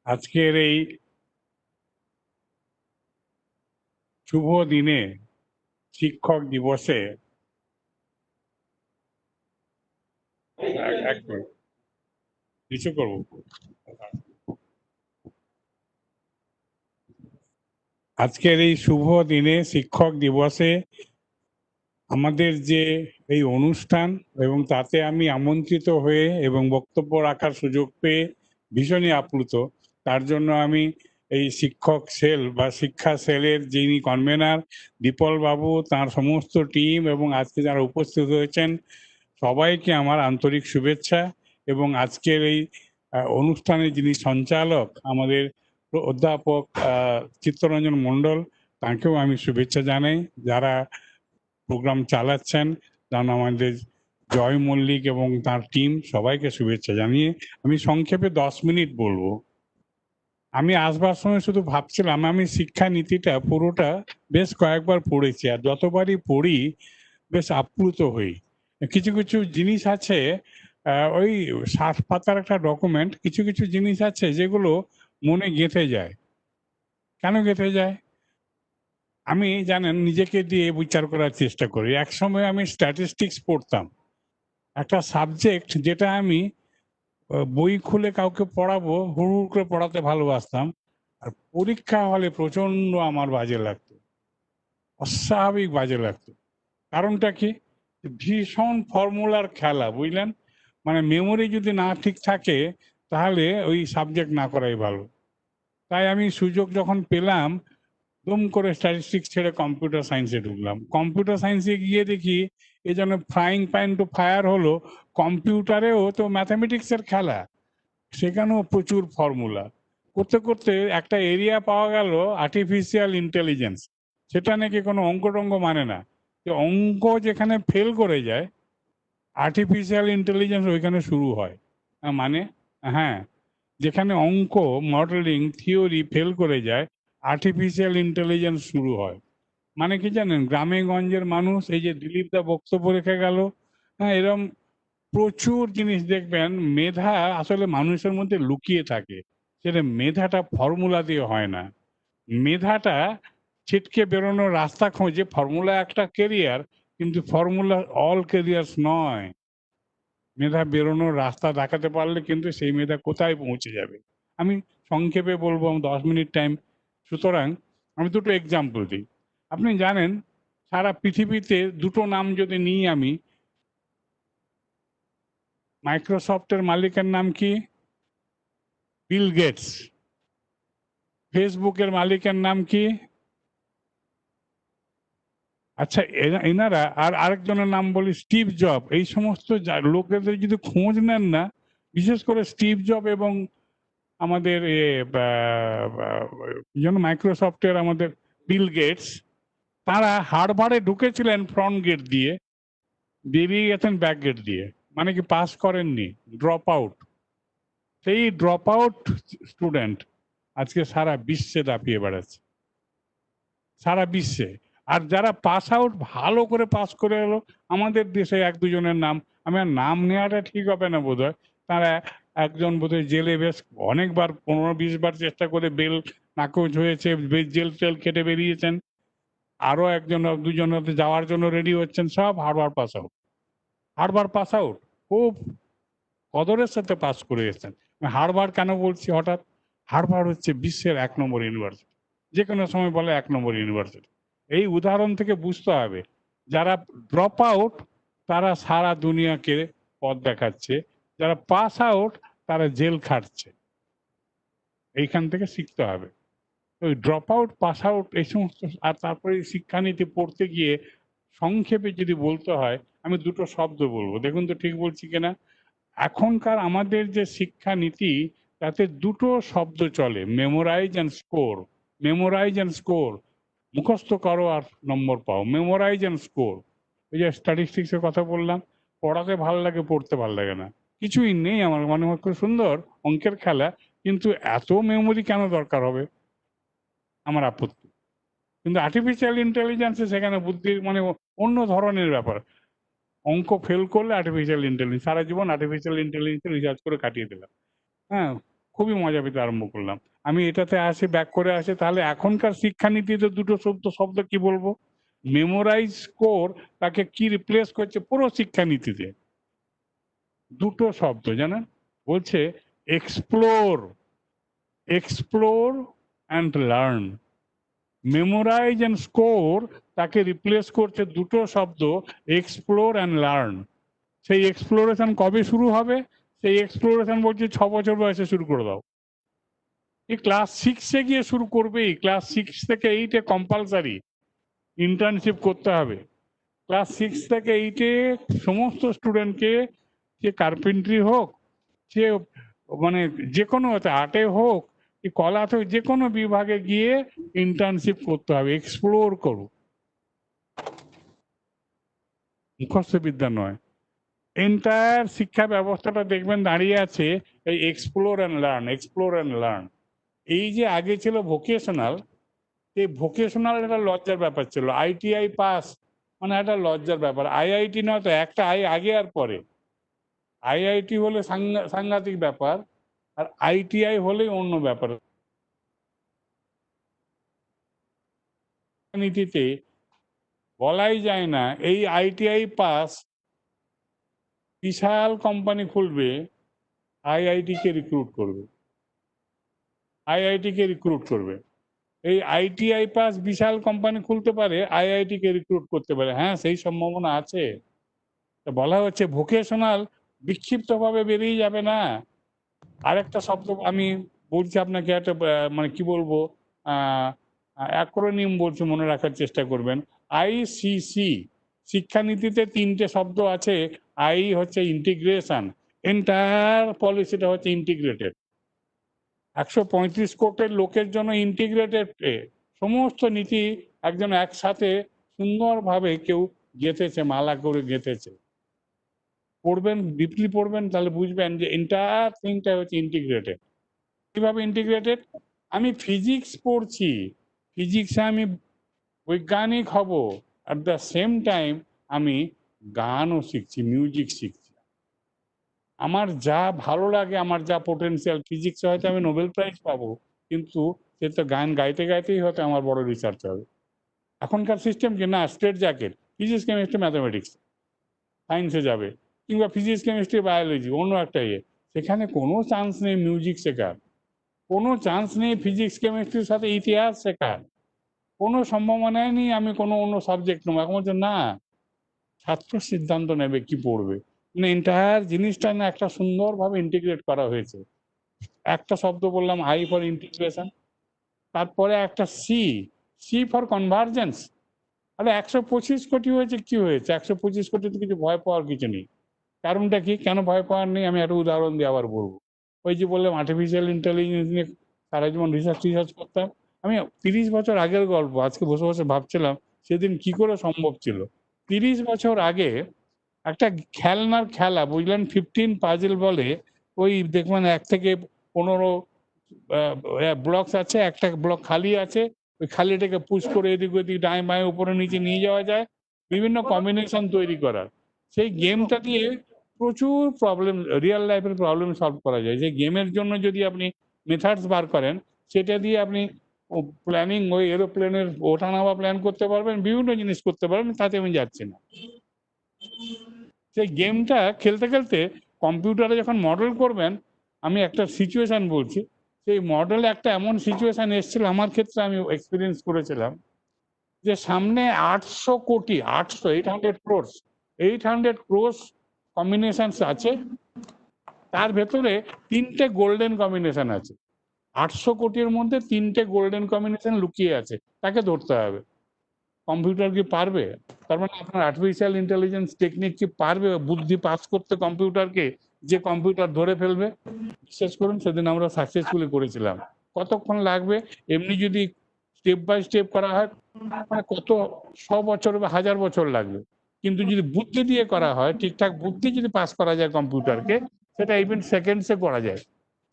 আজকের এই শুভ দিনে, শিক্ষক দিবসে কিছু করবো। আজকের এই শুভ দিনে শিক্ষক দিবসে আমাদের যে এই অনুষ্ঠান এবং তাতে আমি আমন্ত্রিত হয়ে এবং বক্তব্য রাখার সুযোগ পেয়ে ভীষণই আপ্লুত। তার জন্য আমি এই শিক্ষক সেল বা শিক্ষা সেলের যিনি কনভেনার দীপল বাবু, তার সমস্ত টিম এবং আজকে যারা উপস্থিত হয়েছেন সবাইকে আমার আন্তরিক শুভেচ্ছা। এবং আজকের এই অনুষ্ঠানের যিনি সঞ্চালক আমাদের অধ্যাপক চিত্তরঞ্জন মণ্ডল, তাকেও আমি শুভেচ্ছা জানাই। যারা প্রোগ্রাম চালাচ্ছেন, যেন আমাদের জয় মল্লিক এবং তার টিম সবাইকে শুভেচ্ছা জানিয়ে আমি সংক্ষেপে 10 মিনিট বলবো। আমি আসবার সময় শুধু ভাবছিলাম আমি শিক্ষা নীতিটা পুরোটা বেশ কয়েকবার পড়েছি, আর যতবারই পড়ি বেশ আপ্লুত হই। কিছু কিছু জিনিস আছে, ওই 60 পাতার একটা ডকুমেন্ট, কিছু কিছু জিনিস আছে যেগুলো মনে গেঁথে যায়। কেন গেঁথে যায়? আমি জানেন নিজেকে দিয়ে বিচার করার চেষ্টা করি। একসময় আমি স্ট্যাটিস্টিক্স পড়তাম, একটা সাবজেক্ট যেটা আমি বই খুলে কাউকে পড়াবো হুড় করে পড়াতে ভালোবাসতাম, আর পরীক্ষা হলে প্রচন্ড আমার বাজে লাগতো, অস্বাভাবিক বাজে লাগতো। কারণটা কি? ভীষণ ফর্মুলার খেলা, বুঝলেন? মানে মেমোরি যদি না ঠিক থাকে তাহলে ওই সাবজেক্ট না করাই ভালো। তাই আমি সুযোগ যখন পেলাম দুম করে স্ট্যাটিস্টিক্স ছেড়ে কম্পিউটার সায়েন্সে ঢুকলাম। কম্পিউটার সায়েন্সে গিয়ে দেখি এ যেন ফ্রাইং প্যান টু ফায়ার হলো। কম্পিউটারেও তো ম্যাথামেটিক্সের খেলা, সেখানেও প্রচুর ফর্মুলা। করতে করতে একটা এরিয়া পাওয়া গেল আর্টিফিশিয়াল ইন্টেলিজেন্স। সেটা নাকি কোনো অঙ্ক টঙ্ক মানে না, যে অঙ্ক যেখানে ফেল করে যায় আর্টিফিশিয়াল ইন্টেলিজেন্স ওইখানে শুরু হয়। মানে হ্যাঁ, যেখানে অঙ্ক মডেলিং থিওরি ফেল করে যায় আর্টিফিশিয়াল ইন্টেলিজেন্স শুরু হয়। মানে কি জানেন, গ্রামে গঞ্জের মানুষ, এই যে দিলীপ দা বক্তব্য রেখে গেল, হ্যাঁ এরম প্রচুর জিনিস দেখবেন। মেধা আসলে মানুষের মধ্যে লুকিয়ে থাকে, সেটা মেধাটা ফর্মুলা দিয়ে হয় না। মেধাটা ছিটকে বেরোনোর রাস্তা খোঁজে। ফর্মুলা একটা কেরিয়ার, কিন্তু ফর্মুলা অল কেরিয়ার্স নয়। মেধা বেরোনোর রাস্তা দেখাতে পারলে কিন্তু সেই মেধা কোথায় পৌঁছে যাবে। আমি সংক্ষেপে বলবো, 10 মিনিট টাইম, সুতরাং আমি দুটো এক্সাম্পল দিই। আপনি জানেন সারা পৃথিবীতে দুটো নাম যদি নিই আমি, মাইক্রোসফটের মালিকের নাম কি? Bill Gates. ফেসবুকের মালিকের নাম কি? আচ্ছা, এনারা আর আরেকজনের নাম বলি স্টিভ জব। এই সমস্ত লোকেদের যদি খোঁজ নেন না, বিশেষ করে স্টিভ জব এবং আমাদের মাইক্রোসফটের আমাদের বিল গেটস, তারা হার্ভার্ডে ঢুকেছিলেন ফ্রন্ট গেট দিয়ে, বেরিয়ে গেছেন ব্যাক গেট দিয়ে। মানে কি পাস করেননি, ড্রপ আউট। সেই ড্রপ আউট স্টুডেন্ট আজকে সারা বিশ্বে দাপিয়ে বেড়াচ্ছে, সারা বিশ্বে। আর যারা পাস আউট ভালো করে পাস করে এলো, আমাদের দেশে এক দুজনের নাম, আমি আর নাম নেওয়াটা ঠিক হবে না বোধহয়। তারা একজন বোধহয় জেলে বেশ অনেকবার 15-20 বার চেষ্টা করে বেল নাকচ হয়েছে, জেল টেল কেটে বেরিয়েছেন। আরো একজন দুজন যাওয়ার জন্য রেডি হচ্ছেন, সব Harvard pass out. Harvard pass out খুব কদরের সাথে পাস করে এসেছেন। হার্ভার্ড কেন বলছি হঠাৎ? হার্ভার্ড হচ্ছে বিশ্বের 1 নম্বর ইউনিভার্সিটি, যে কোনো সময় বলে 1 নম্বর ইউনিভার্সিটি। এই উদাহরণ থেকে বুঝতে হবে যারা ড্রপ আউট তারা সারা দুনিয়াকে পথ দেখাচ্ছে, যারা পাস আউট তারা জেল খাটছে। এইখান থেকে শিখতে হবে। ওই ড্রপ আউট পাস আউট এই সমস্ত। আর তারপরে শিক্ষানীতি পড়তে গিয়ে সংক্ষেপে যদি বলতে হয়, আমি দুটো শব্দ বলবো, দেখুন তো ঠিক বলছি কিনা। এখনকার আমাদের যে শিক্ষানীতি, তাতে দুটো শব্দ চলে, memorize and score. Memorize and score, মুখস্থ করো আর নম্বর পাও। Memorize and score. ওই যে স্ট্যাটিস্টিক্সের কথা বললাম, পড়াতে ভালো লাগে, পড়তে ভালো লাগে না, কিছুই নেই আমার মনে হয়। খুব সুন্দর অঙ্কের খেলা, কিন্তু এত মেমোরি কেন দরকার হবে, আমার আপত্তি। কিন্তু আর্টিফিশিয়াল ইন্টেলিজেন্সে সেখানে বুদ্ধির মানে অন্য ধরনের ব্যাপার। অঙ্ক ফেল করলে আর্টিফিশিয়াল ইন্টেলিজেন্স, সারা জীবন আর্টিফিশিয়াল ইন্টেলিজেন্সে রিসার্চ করে কাটিয়ে দিলাম। হ্যাঁ, খুবই মজা পেতে আরম্ভ করলাম। আমি এটাতে আসি, ব্যাক করে আসি। তাহলে এখনকার শিক্ষানীতিতে দুটো শব্দ কি বলবো? মেমোরাইজ, স্কোর, তাকে কি রিপ্লেস করছে পুরো শিক্ষানীতিতে? দুটো শব্দ জানেন, বলছে explore, explore and learn. Memorize and score তাকে রিপ্লেস করছে দুটো শব্দ, এক্সপ্লোর অ্যান্ড লার্ন। সেই এক্সপ্লোরেশন কবে শুরু হবে? সেই এক্সপ্লোরেশন বলছে 6 বছর বয়সে শুরু করে দাও। এই ক্লাস 6-এ গিয়ে শুরু করবেই। ক্লাস 6 থেকে 8-এ কম্পালসারি ইন্টার্নশিপ করতে হবে। ক্লাস 6 থেকে 8-এ সমস্ত স্টুডেন্টকে, সে কার্পেন্ট্রি হোক, সে মানে যে কোনো আর্টে হোক কি কলাতে হোক, যে কোনো বিভাগে গিয়ে ইন্টার্নশিপ করতে হবে। এক্সপ্লোর করো, মুখস্থ বিদ্যা নয়। এন্টায়ার শিক্ষা ব্যবস্থাটা দেখবেন দাঁড়িয়ে আছে এই এক্সপ্লোর অ্যান্ড লার্ন। এই যে আগে ছিল ভোকেশনাল, এই ভোকেশনাল একটা লজ্জার ব্যাপার ছিল। আইটিআই পাস মানে একটা লজ্জার ব্যাপার। আইআইটি নয় তো, একটা আই আগে আর পরে। আইআইটি হলে সাংঘাতিক ব্যাপার, আর আইটিআই হলেই অন্য ব্যাপার। নীতিতে বলাই যায় না এই আইটিআই পাস বিশাল কোম্পানি খুলবে, আইআইটি কে রিক্রুট করবে। এই আইটিআই পাস বিশাল কোম্পানি খুলতে পারে, আইআইটি কে রিক্রুট করতে পারে। হ্যাঁ, সেই সম্ভাবনা আছে। বলা হচ্ছে ভোকেশনাল বিক্ষিপ্তভাবে বেরিয়ে যাবে না। আরেকটা শব্দ আমি বলছি আপনাকে, একটা মানে কি বলবো, অ্যাক্রোনিম বলছি, মনে রাখার চেষ্টা করবেন। আইসিসি শিক্ষানীতিতে 3টে শব্দ আছে। আই হচ্ছে ইন্টিগ্রেশন, এন্টায়ার পলিসিটা হচ্ছে ইন্টিগ্রেটেড। 135 কোটির লোকের জন্য ইন্টিগ্রেটেড সমস্ত নীতি একজন একসাথে সুন্দরভাবে কেউ গেঁথেছে, মালা করে গেঁথেছে। পড়বেন, ডিপলি পড়বেন, তাহলে বুঝবেন যে এন্টায়ার থিংটা হচ্ছে ইন্টিগ্রেটেড। কিভাবে ইন্টিগ্রেটেড? আমি ফিজিক্স পড়ছি, ফিজিক্সে আমি বৈজ্ঞানিক হব, অ্যাট দ্য সেম টাইম আমি গানও শিখছি, মিউজিক শিখছি। আমার যা ভালো লাগে, আমার যা পোটেনশিয়াল, ফিজিক্সে হয়তো আমি নোবেল প্রাইজ পাবো, কিন্তু সে তো গান গাইতে গাইতেই হয়তো আমার বড় রিসার্চ হবে। এখনকার সিস্টেম কি না, straight jacket, physics chemistry mathematics সায়েন্সে যাবে, কিংবা ফিজিক্স কেমিস্ট্রি বায়োলজি অন্য একটা সেখানে কোনো চান্স নেই মিউজিক শেখার, কোনো চান্স নেই ফিজিক্স কেমিস্ট্রির সাথে ইতিহাস শেখার, কোনো সম্ভাবনাই নেই আমি কোনো অন্য সাবজেক্ট নেবো। এখন বলছে না, ছাত্র সিদ্ধান্ত নেবে কি পড়বে। মানে এন্টায়ার জিনিসটা না একটা সুন্দরভাবে ইন্টিগ্রেট করা হয়েছে। একটা শব্দ বললাম, আই ফর ইন্টিগ্রেশন, তারপরে একটা সি ফর কনভার্জেন্স। আরে 125 কোটি হয়েছে, কি হয়েছে? 125 কোটিতে কিছু ভয় পাওয়ার কিছু নেই। কারণটা কি, কেন ভয় পাওয়ার নেই? আমি একটা উদাহরণ দিয়ে আবার বলবো। ওই যে বললাম আর্টিফিশিয়াল ইন্টেলিজেন্স নিয়ে সারা জীবন রিসার্চ করতাম। আমি 30 বছর আগের গল্প আজকে বসে বসে ভাবছিলাম সেদিন কি করে সম্ভব ছিল। 30 বছর আগে একটা খেলনার খেলা, বুঝলেন, 15 পাজল বলে, ওই দেখবেন 1 থেকে 15 ব্লকস আছে, একটা ব্লক খালি আছে, ওই খালিটাকে পুশ করে এদিক ওদিক ডায় বাঁয়ে উপরে নিচে নিয়ে যাওয়া যায়, বিভিন্ন কম্বিনেশন তৈরি করার। সেই গেমটা দিয়ে প্রচুর প্রবলেম, রিয়েল লাইফের প্রবলেম সলভ করা যায়। যে গেমের জন্য যদি আপনি মেথডস বার করেন, সেটা দিয়ে আপনি প্ল্যানিং, ওই এরোপ্লেনের ওঠা নামা প্ল্যান করতে পারবেন, বিভিন্ন জিনিস করতে পারবেন, তাতে আমি যাচ্ছি না। সেই গেমটা খেলতে খেলতে কম্পিউটারে যখন মডেল করবেন, আমি একটা সিচুয়েশন বলছি, সেই মডেলে একটা এমন সিচুয়েশন এসেছিল, আমার ক্ষেত্রে আমি এক্সপিরিয়েন্স করেছিলাম, যে সামনে 800 কোটি, 800 ক্রোর্স কম্বিনেশনস আছে, তার ভেতরে 3টে গোল্ডেন কম্বিনেশন আছে। 800 কোটির মধ্যে 3টে গোল্ডেন কম্বিনেশন লুকিয়ে আছে, তাকে ধরতে হবে। কম্পিউটার কি পারবে? তার মানে আপনার আর্টিফিশিয়াল ইন্টেলিজেন্স টেকনিক কি পারবে বুদ্ধি পাস করতে কম্পিউটারকে, যে কম্পিউটার ধরে ফেলবে? বিশ্বাস করুন, সেদিন আমরা সাকসেসফুলি করেছিলাম। কতক্ষণ লাগবে? এমনি যদি স্টেপ বাই স্টেপ করা হয়, কত 100 বছর বা 1000 বছর লাগবে। কিন্তু যদি বুদ্ধি দিয়ে করা হয়, ঠিকঠাক বুদ্ধি যদি পাস করা যায় কম্পিউটারকে, সেটা ইভেন সেকেন্ডসে করা যায়,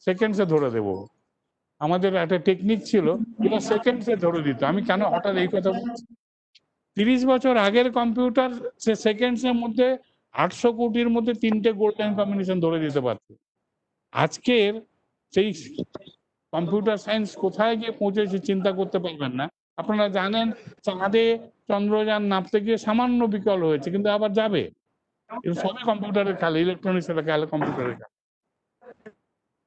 সেকেন্ডসে ধরে দেবো। আমাদের একটা টেকনিক ছিল, যেটা সেকেন্ডসে ধরে দিত। আমি কেন হঠাৎ এই কথা বলছি? 30 বছর আগের কম্পিউটার সে সেকেন্ডসের মধ্যে 800 কোটির মধ্যে 3টে গোল্ডেন কম্বিনেশন ধরে দিতে পারত। আজকের সেই কম্পিউটার সায়েন্স কোথায় গিয়ে পৌঁছেছে চিন্তা করতে পারবেন না। আপনারা জানেন, চাঁদে চন্দ্রযান নামতে গিয়ে সামান্য বিকল হয়েছে, কিন্তু আবার যাবে। সবই কম্পিউটারের খেলা, ইলেকট্রনিক্সের খেলা, কম্পিউটারের খেলা।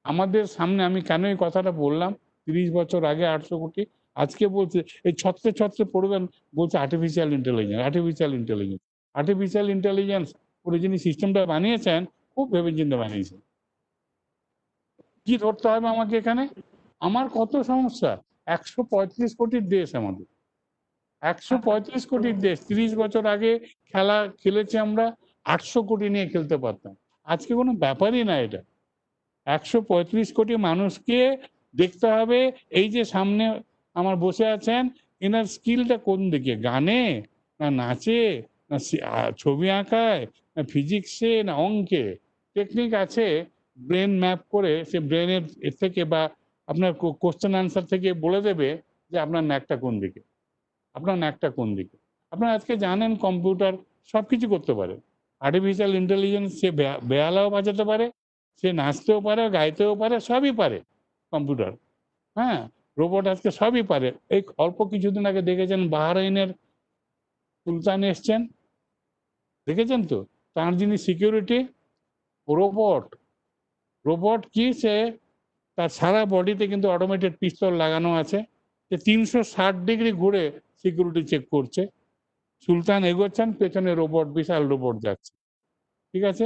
আমাদের সামনে, আমি কেন এই কথাটা বললাম, 30 বছর আগে 800 কোটি, আজকে বলছে এই ছত্রে ছত্রে পড়বেন, বলছে আর্টিফিশিয়াল ইন্টেলিজেন্স। পুরো যিনি সিস্টেমটা বানিয়েছেন খুব ভেবেচিন্তে বানিয়েছেন। কি ধরতে হবে আমাকে এখানে? আমার কত সমস্যা, 135 কোটির দেশ আমাদের, 135 কোটির দেশ। 30 বছর আগে খেলা খেলেছি আমরা, 800 কোটি নিয়ে খেলতে পারতাম। আজকে কোনো ব্যাপারই না এটা। 135 কোটি মানুষকে দেখতে হবে, এই যে সামনে আমার বসে আছেন, এনার স্কিলটা কোন দিকে, গানে না নাচে না ছবি আঁকায়, না ফিজিক্সে, না অঙ্কে। টেকনিক আছে, ব্রেন ম্যাপ করে সে ব্রেনের এর থেকে বা আপনার কোশ্চেন আনসার থেকে বলে দেবে যে আপনার ন্যাকটা কোন দিকে, আপনার ন্যাকটা কোন দিকে। আপনারা আজকে জানেন কম্পিউটার সব কিছু করতে পারে। আর্টিফিশিয়াল ইন্টেলিজেন্স সে বেহালাও বাজাতে পারে, সে নাচতেও পারে, গাইতেও পারে, সবই পারে কম্পিউটার। হ্যাঁ, রোবট আজকে সবই পারে। এই অল্প কিছুদিন আগে দেখেছেন বাহরাইনের সুলতান এসছেন, দেখেছেন তো? তার যিনি সিকিউরিটি, রোবট। রোবট কি, সে তার সারা বডিতে কিন্তু অটোমেটেড পিস্তল লাগানো আছে, সে 360 ডিগ্রি ঘুরে সিকিউরিটি চেক করছে। সুলতান এগোচ্ছেন, পেছনে রোবট, বিশাল রোবট যাচ্ছে। ঠিক আছে,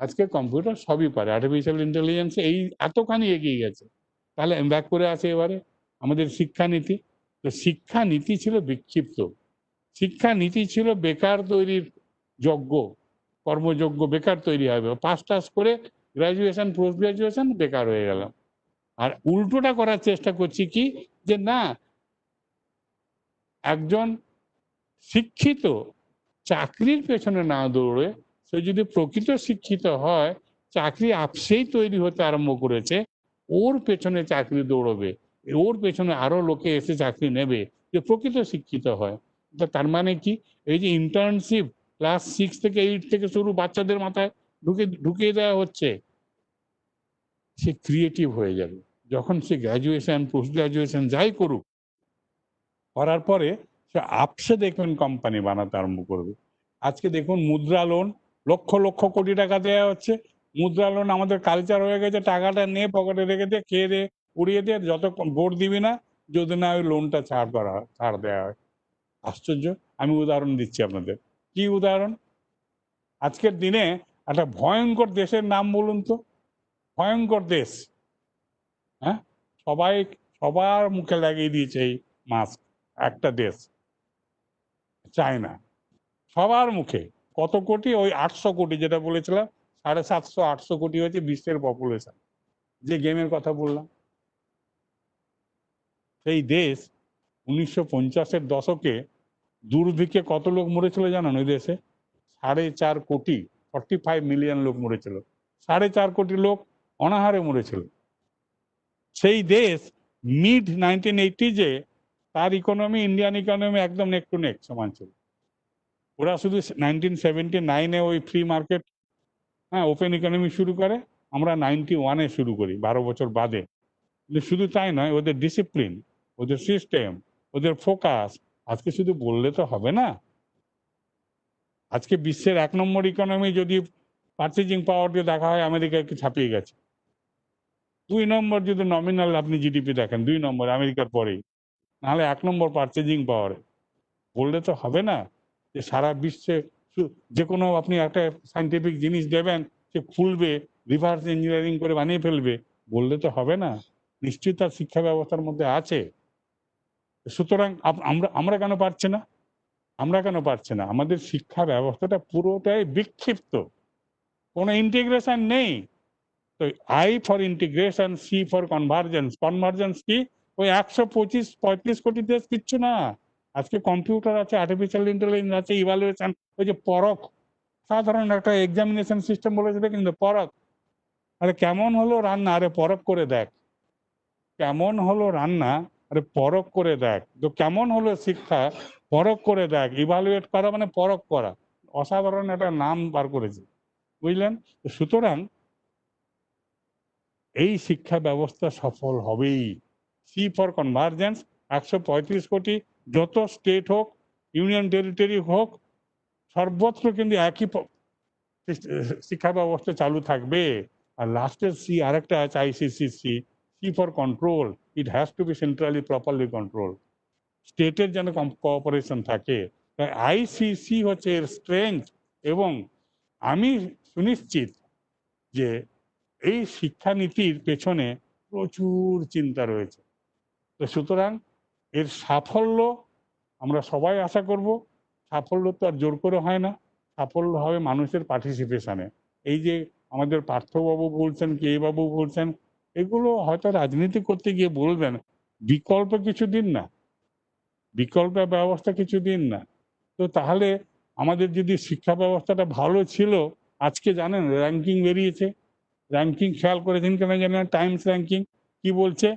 আজকে কম্পিউটার সবই পারে, আর্টিফিশিয়াল ইন্টেলিজেন্স এই এতখানি এগিয়ে গেছে। তাহলে ব্যাক করে আসে এবারে আমাদের শিক্ষানীতি। তো শিক্ষানীতি ছিল বিক্ষিপ্ত, শিক্ষানীতি ছিল বেকার তৈরির যজ্ঞ, কর্মযোগ্য, বেকার তৈরি হবে। পাস টাস করে গ্রাজুয়েশন, পোস্ট গ্রাজুয়েশন, বেকার হয়ে গেলাম। আর উল্টোটা করার চেষ্টা করছি কি, যে না, একজন শিক্ষিত চাকরির পেছনে না দৌড়ে সে যদি প্রকৃত শিক্ষিত হয়, চাকরি আপসেই তৈরি হতে আরম্ভ করেছে, ওর পেছনে চাকরি দৌড়বে, ওর পেছনে আরো লোকে এসে চাকরি নেবে, যে প্রকৃত শিক্ষিত হয়। তার মানে কি, এই যে ইন্টার্নশিপ ক্লাস 6 থেকে 8 থেকে শুরু বাচ্চাদের মাথায় ঢুকিয়ে দেওয়া হচ্ছে, সে ক্রিয়েটিভ হয়ে যাবে যখন সে গ্রাজুয়েশন, পোস্ট গ্রাজুয়েশন যাই করুক, করার পরে সে আপসে দেখবেন কোম্পানি বানাতে আরম্ভ করবে। আজকে দেখুন মুদ্রা লোন, লক্ষ লক্ষ কোটি টাকা দেওয়া হচ্ছে। মুদ্রা লোন আমাদের কালচার হয়ে গেছে, টাকাটা নিয়ে পকেটে রেখে দিয়ে, খেয়ে দিয়ে, উড়িয়ে দিয়ে, যত ভোট দিবি না যদি না ওই লোনটা ছাড় করা হয়, ছাড় দেওয়া হয়। আশ্চর্য। আমি উদাহরণ দিচ্ছি আপনাদের। কি উদাহরণ? আজকের দিনে একটা ভয়ঙ্কর দেশের নাম বলুন তো, ভয়ঙ্কর দেশ। হ্যাঁ, সবাই সবার মুখে লাগিয়ে দিয়েছে এই মাস্ক। একটা দেশ চায়না, সবার মুখে। কত কোটি? ওই 800 কোটি, যেটা বলেছিলাম 750-800 কোটি হচ্ছে বিশ্বের পপুলেশন, যে গেমের কথা বললাম। সেই দেশ 1950-এর দশকে দুর্ভিক্ষে কত লোক মরেছিল জানেন? ওই দেশে 4.5 কোটি, 45 মিলিয়ন লোক মরেছিল। 4.5 কোটি লোক অনাহারে মরেছিল। সেই দেশ মিড 1980-এ তার ইকোনমি, ইন্ডিয়ান ইকোনমি একদম নেক টু নেক সমান ছিল। ওরা শুধু 1979-এ ওই ফ্রি মার্কেট, হ্যাঁ, ওপেন ইকোনমি শুরু করে, আমরা 91-এ শুরু করি, 12 বছর বাদে। কিন্তু শুধু তাই নয়, ওদের ডিসিপ্লিন, ওদের সিস্টেম, ওদের ফোকাস, আজকে শুধু বললে তো হবে না। আজকে বিশ্বের 1 নম্বর ইকোনমি যদি পারচেজিং পাওয়ার দিয়ে দেখা হয়, আমেরিকাকে ছাপিয়ে গেছে। 2 নম্বর যদি নমিনাল আপনি জিডিপি দেখেন, 2 নম্বর আমেরিকার পরেই, নাহলে 1 নম্বর পারচেজিং পাওয়ারে। বললে তো হবে না যে সারা বিশ্বে যে কোনো আপনি একটা সাইন্টিফিক জিনিস দেবেন, সে খুলবে, রিভার্স ইঞ্জিনিয়ারিং করে বানিয়ে ফেলবে। বললে তো হবে না, নিশ্চয়ই তার শিক্ষা ব্যবস্থার মধ্যে আছে। সুতরাং আমরা কেন পারছি না? আমরা কেন পারছি না? আমাদের শিক্ষা ব্যবস্থাটা পুরোটাই বিক্ষিপ্ত, কোনো ইন্টিগ্রেশন নেই। তো I for integration, C for convergence. Convergence কি? ওই 125-35 কোটি দেশ কিচ্ছু না। আজকে কম্পিউটার আছে, আর্টিফিশিয়াল ইন্টেলিজেন্স আছে, ইভালুয়েশন, ওই যে পরখ, সাধারণ একটা এক্সামিনেশন সিস্টেম বলেছিল কিন্তু পরখ। আরে কেমন হলো রান্না? আরে পরখ করে দেখ। কেমন হলো রান্না? আরে পরখ করে দেখ। তো কেমন হলো শিক্ষা? পরখ করে দেখ। ইভালুয়েট করা মানে পরখ করা। অসাধারণ একটা নাম বার করেছে, বুঝলেন? সুতরাং এই শিক্ষা ব্যবস্থা সফল হবেই। সি ফর কনভার্জেন্স, 135 কোটি, যত স্টেট হোক, ইউনিয়ন টেরিটরি হোক, সর্বত্র কিন্তু একই শিক্ষা ব্যবস্থা চালু থাকবে। আর লাস্টের সি আরেকটা আছে, ICC, C for control. It has to be centrally properly control. স্টেটের যেন কোঅপারেশন থাকে। তাই আইসিসি হচ্ছে এর স্ট্রেংথ। এবং আমি সুনিশ্চিত যে এই শিক্ষানীতির পেছনে প্রচুর চিন্তা রয়েছে। তো সুতরাং এর সাফল্য আমরা সবাই আশা করব। সাফল্য তো আর জোর করে হয় না, সাফল্য হবে মানুষের পার্টিসিপেশনে। এই যে আমাদের পার্থবাবু বলছেন, কে বাবু বলছেন, এগুলো হয়তো রাজনীতি করতে গিয়ে বলবেন, বিকল্প কিছু দিন না, বিকল্প ব্যবস্থা কিছু দিন না। তো তাহলে আমাদের যদি শিক্ষা ব্যবস্থাটা ভালো ছিল, আজকে জানেন র্যাঙ্কিং বেরিয়েছে, র্যাঙ্কিং খেয়াল করেছেন কেন জানেন না, টাইমস র্যাঙ্কিং কি বলছে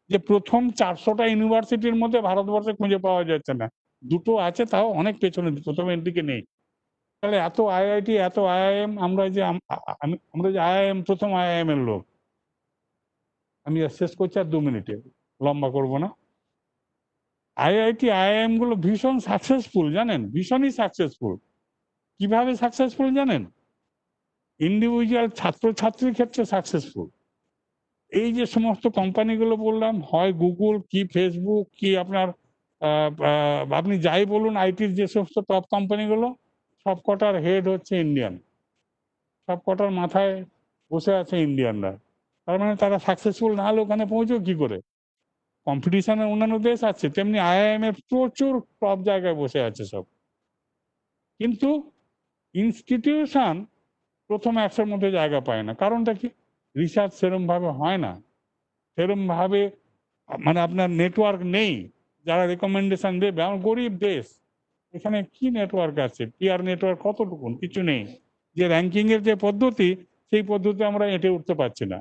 যে প্রথম 400টা ইউনিভার্সিটির মধ্যে ভারতবর্ষে খুঁজে পাওয়া যাচ্ছে না, দুটো আছে তাও অনেক পেছনে, প্রথমের দিকে নেই। তাহলে এত আইআইটি এত আইআইএম, আমরা যে আইআইএম প্রথম আইআইএম এর লোক, আমি শেষ করছি আর 2 মিনিটে, লম্বা করব না। আইআইটি আইআইএম গুলো ভীষণ সাকসেসফুল, জানেন, ভীষণই সাকসেসফুল। কিভাবে সাকসেসফুল জানেন? ইন্ডিভিজুয়াল ছাত্রছাত্রীর ক্ষেত্রে সাকসেসফুল। এই যে সমস্ত কোম্পানিগুলো বললাম, হয় গুগল কি ফেসবুক কি আপনার আপনি যাই বলুন, আইটির যে সমস্ত টপ কোম্পানিগুলো, সব কটার হেড হচ্ছে ইন্ডিয়ান, সব কটার মাথায় বসে আছে ইন্ডিয়ানরা। তার মানে তারা সাকসেসফুল না হলে ওখানে পৌঁছও কি করে? কম্পিটিশনে অন্যান্য দেশ আছে, তেমনি আইআইএম এর প্রচুর টপ জায়গায় বসে আছে সব। কিন্তু ইনস্টিটিউশন প্রথম 100-র মধ্যে জায়গা পায় না। কারণটা কি? রিসার্চ সেরম ভাবে হয় না, সেরম ভাবে মানে আপনার নেটওয়ার্ক নেই যারা রেকমেন্ডেশন দেবে। আমার গরিব দেশ, এখানে কি নেটওয়ার্ক আছে? পিয়ার নেটওয়ার্ক কতটুকুন? কিছু নেই। যে র্যাঙ্কিং এর যে পদ্ধতি, সেই পদ্ধতি আমরা এঁটে উঠতে পারছি না।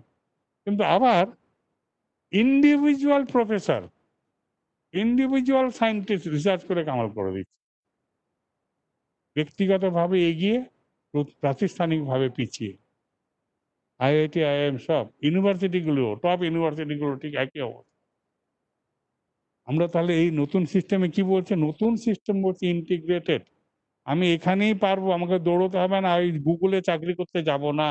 কিন্তু আবার individual professor, individual scientist research করে কামাল করে দিচ্ছে, ব্যক্তিগতভাবে এগিয়ে, প্রাতিষ্ঠানিকভাবে পিছিয়ে। আইআইটি আইআইএম সব ইউনিভার্সিটিগুলো, টপ ইউনিভার্সিটিগুলো ঠিক একই অবস্থা। আমরা তাহলে এই নতুন সিস্টেমে কি বলছে? নতুন সিস্টেম বলছে ইন্টিগ্রেটেড। আমি এখানেই পারবো, আমাকে দৌড়তে হবে না, ওই গুগলে চাকরি করতে যাব না,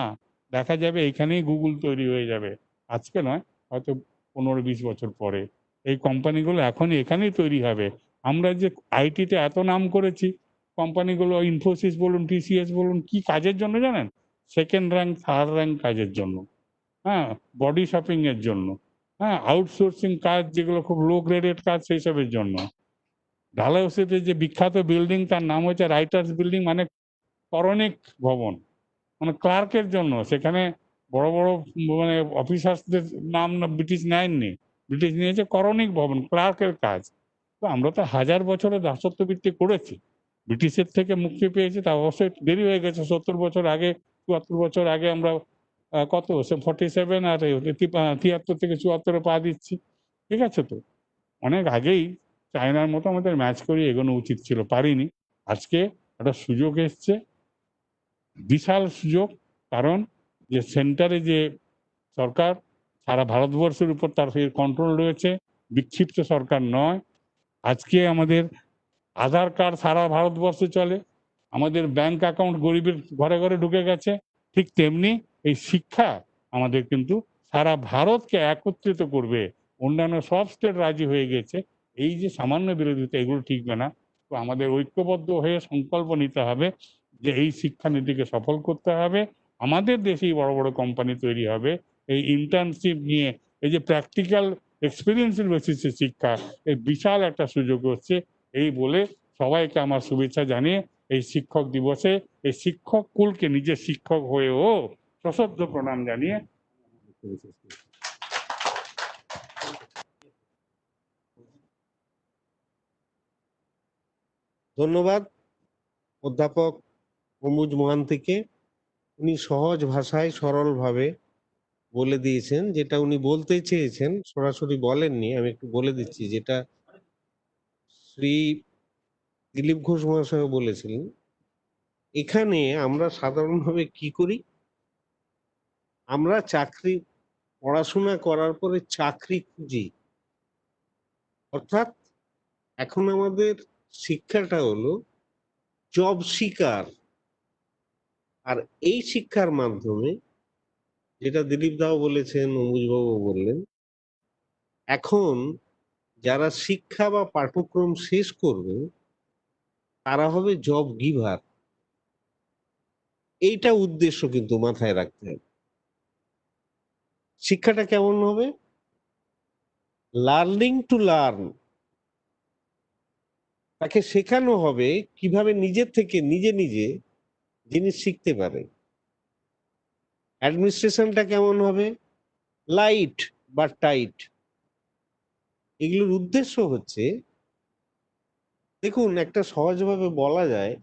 দেখা যাবে এখানেই গুগল তৈরি হয়ে যাবে। আজকে নয়, হয়তো 15-20 বছর পরে এই কোম্পানিগুলো এখনই এখানেই তৈরি হবে। আমরা যে আইটিতে এত নাম করেছি, কোম্পানিগুলো ইনফোসিস বলুন, টিসিএস বলুন, কি কাজের জন্য জানেন? সেকেন্ড র্যাঙ্ক থার্ড র্যাঙ্ক কাজের জন্য, হ্যাঁ, বডি শপিং এর জন্য, হ্যাঁ, আউটসোর্সিং কাজ যেগুলো খুব লো গ্রেডেড কাজ, সেই সবের জন্য। ডালহাউসিতে যে বিখ্যাত বিল্ডিং, তার নাম হচ্ছে রাইটার্স বিল্ডিং, মানে করণিক ভবন, মানে ক্লার্কের জন্য। সেখানে বড় বড় মানে অফিসার্সদের নাম ব্রিটিশ নেয়নি, ব্রিটিশ নিয়েছে করণিক ভবন, ক্লার্কের কাজ। তো আমরা তো 1000 বছরের দাসত্ববৃত্তি করেছি, ব্রিটিশের থেকে মুক্তি পেয়েছি, তা অবশ্যই দেরি হয়ে গেছে। 70 বছর আগে, 74 বছর আগে আমরা কত 47 আর 73 থেকে 74-এ পা দিচ্ছি, ঠিক আছে? তো অনেক আগেই চায়নার মতো আমাদের ম্যাচ করিয়ে এগোনো উচিত ছিল, পারিনি। আজকে একটা সুযোগ এসছে, বিশাল সুযোগ। কারণ যে সেন্টারে যে সরকার, সারা ভারতবর্ষের উপর তার সেই কন্ট্রোল রয়েছে, বিক্ষিপ্ত সরকার নয়। আজকে আমাদের আধার কার্ড সারা ভারতবর্ষে চলে, আমাদের ব্যাংক অ্যাকাউন্ট গরিবের ঘরে ঘরে ঢুকে গেছে। ঠিক তেমনি এই শিক্ষা আমাদের কিন্তু সারা ভারতকে একত্রিত করবে। অন্যান্য সব স্টেট রাজি হয়ে গেছে, এই যে সামান্য বিরোধিতা, এগুলো ঠিকবে না। তো আমাদের ঐক্যবদ্ধ হয়ে সংকল্প নিতে হবে যে এই শিক্ষানীতিকে সফল করতে হবে। আমাদের দেশেই বড় বড় কোম্পানি তৈরি হবে, এই ইন্টার্নশিপ নিয়ে, এই যে প্র্যাকটিক্যাল এক্সপিরিয়েন্সের বেসিসে শিক্ষা, এই বিশাল একটা সুযোগ হচ্ছে। এই বলে সবাইকে আমার শুভেচ্ছা জানিয়ে এই শিক্ষক দিবসে এই শিক্ষক কুলকে নিজের শিক্ষক হয়েও সশ্রদ্ধ প্রণাম জানিয়ে ধন্যবাদ অধ্যাপক অম্বুজ মহান্তিকে। উনি সহজ ভাষায় সরলভাবে বলে দিয়েছেন, যেটা উনি বলতে চেয়েছেন সরাসরি বলেননি। আমি একটু বলে দিচ্ছি, যেটা শ্রী দিলীপ ঘোষ মহাশয় বলেছিলেন। এখানে আমরা সাধারণভাবে কি করি? আমরা চাকরি, পড়াশোনা করার পরে চাকরি খুঁজি, অর্থাৎ এখন আমাদের শিক্ষাটা হলো জব সিকার। আর এই শিক্ষার মাধ্যমে, যেটা দিলীপ দাও বলেছেন, অম্বুজবাবু বললেন, এখন যারা শিক্ষা বা পাঠ্যক্রম শেষ করবে তারা হবে জব গিভার। এইটা উদ্দেশ্য কিন্তু মাথায় রাখতে হবে। শিক্ষাটা কেমন হবে? Learning to learn. তাকে শেখানো হবে কিভাবে নিজের থেকে নিজে নিজে জিনিস শিখতে পারে। অ্যাডমিনিস্ট্রেশনটা কেমন হবে? লাইট বা টাইট। এগুলোর উদ্দেশ্য হচ্ছে, দেখুন, একটা সহজভাবে বলা যায়,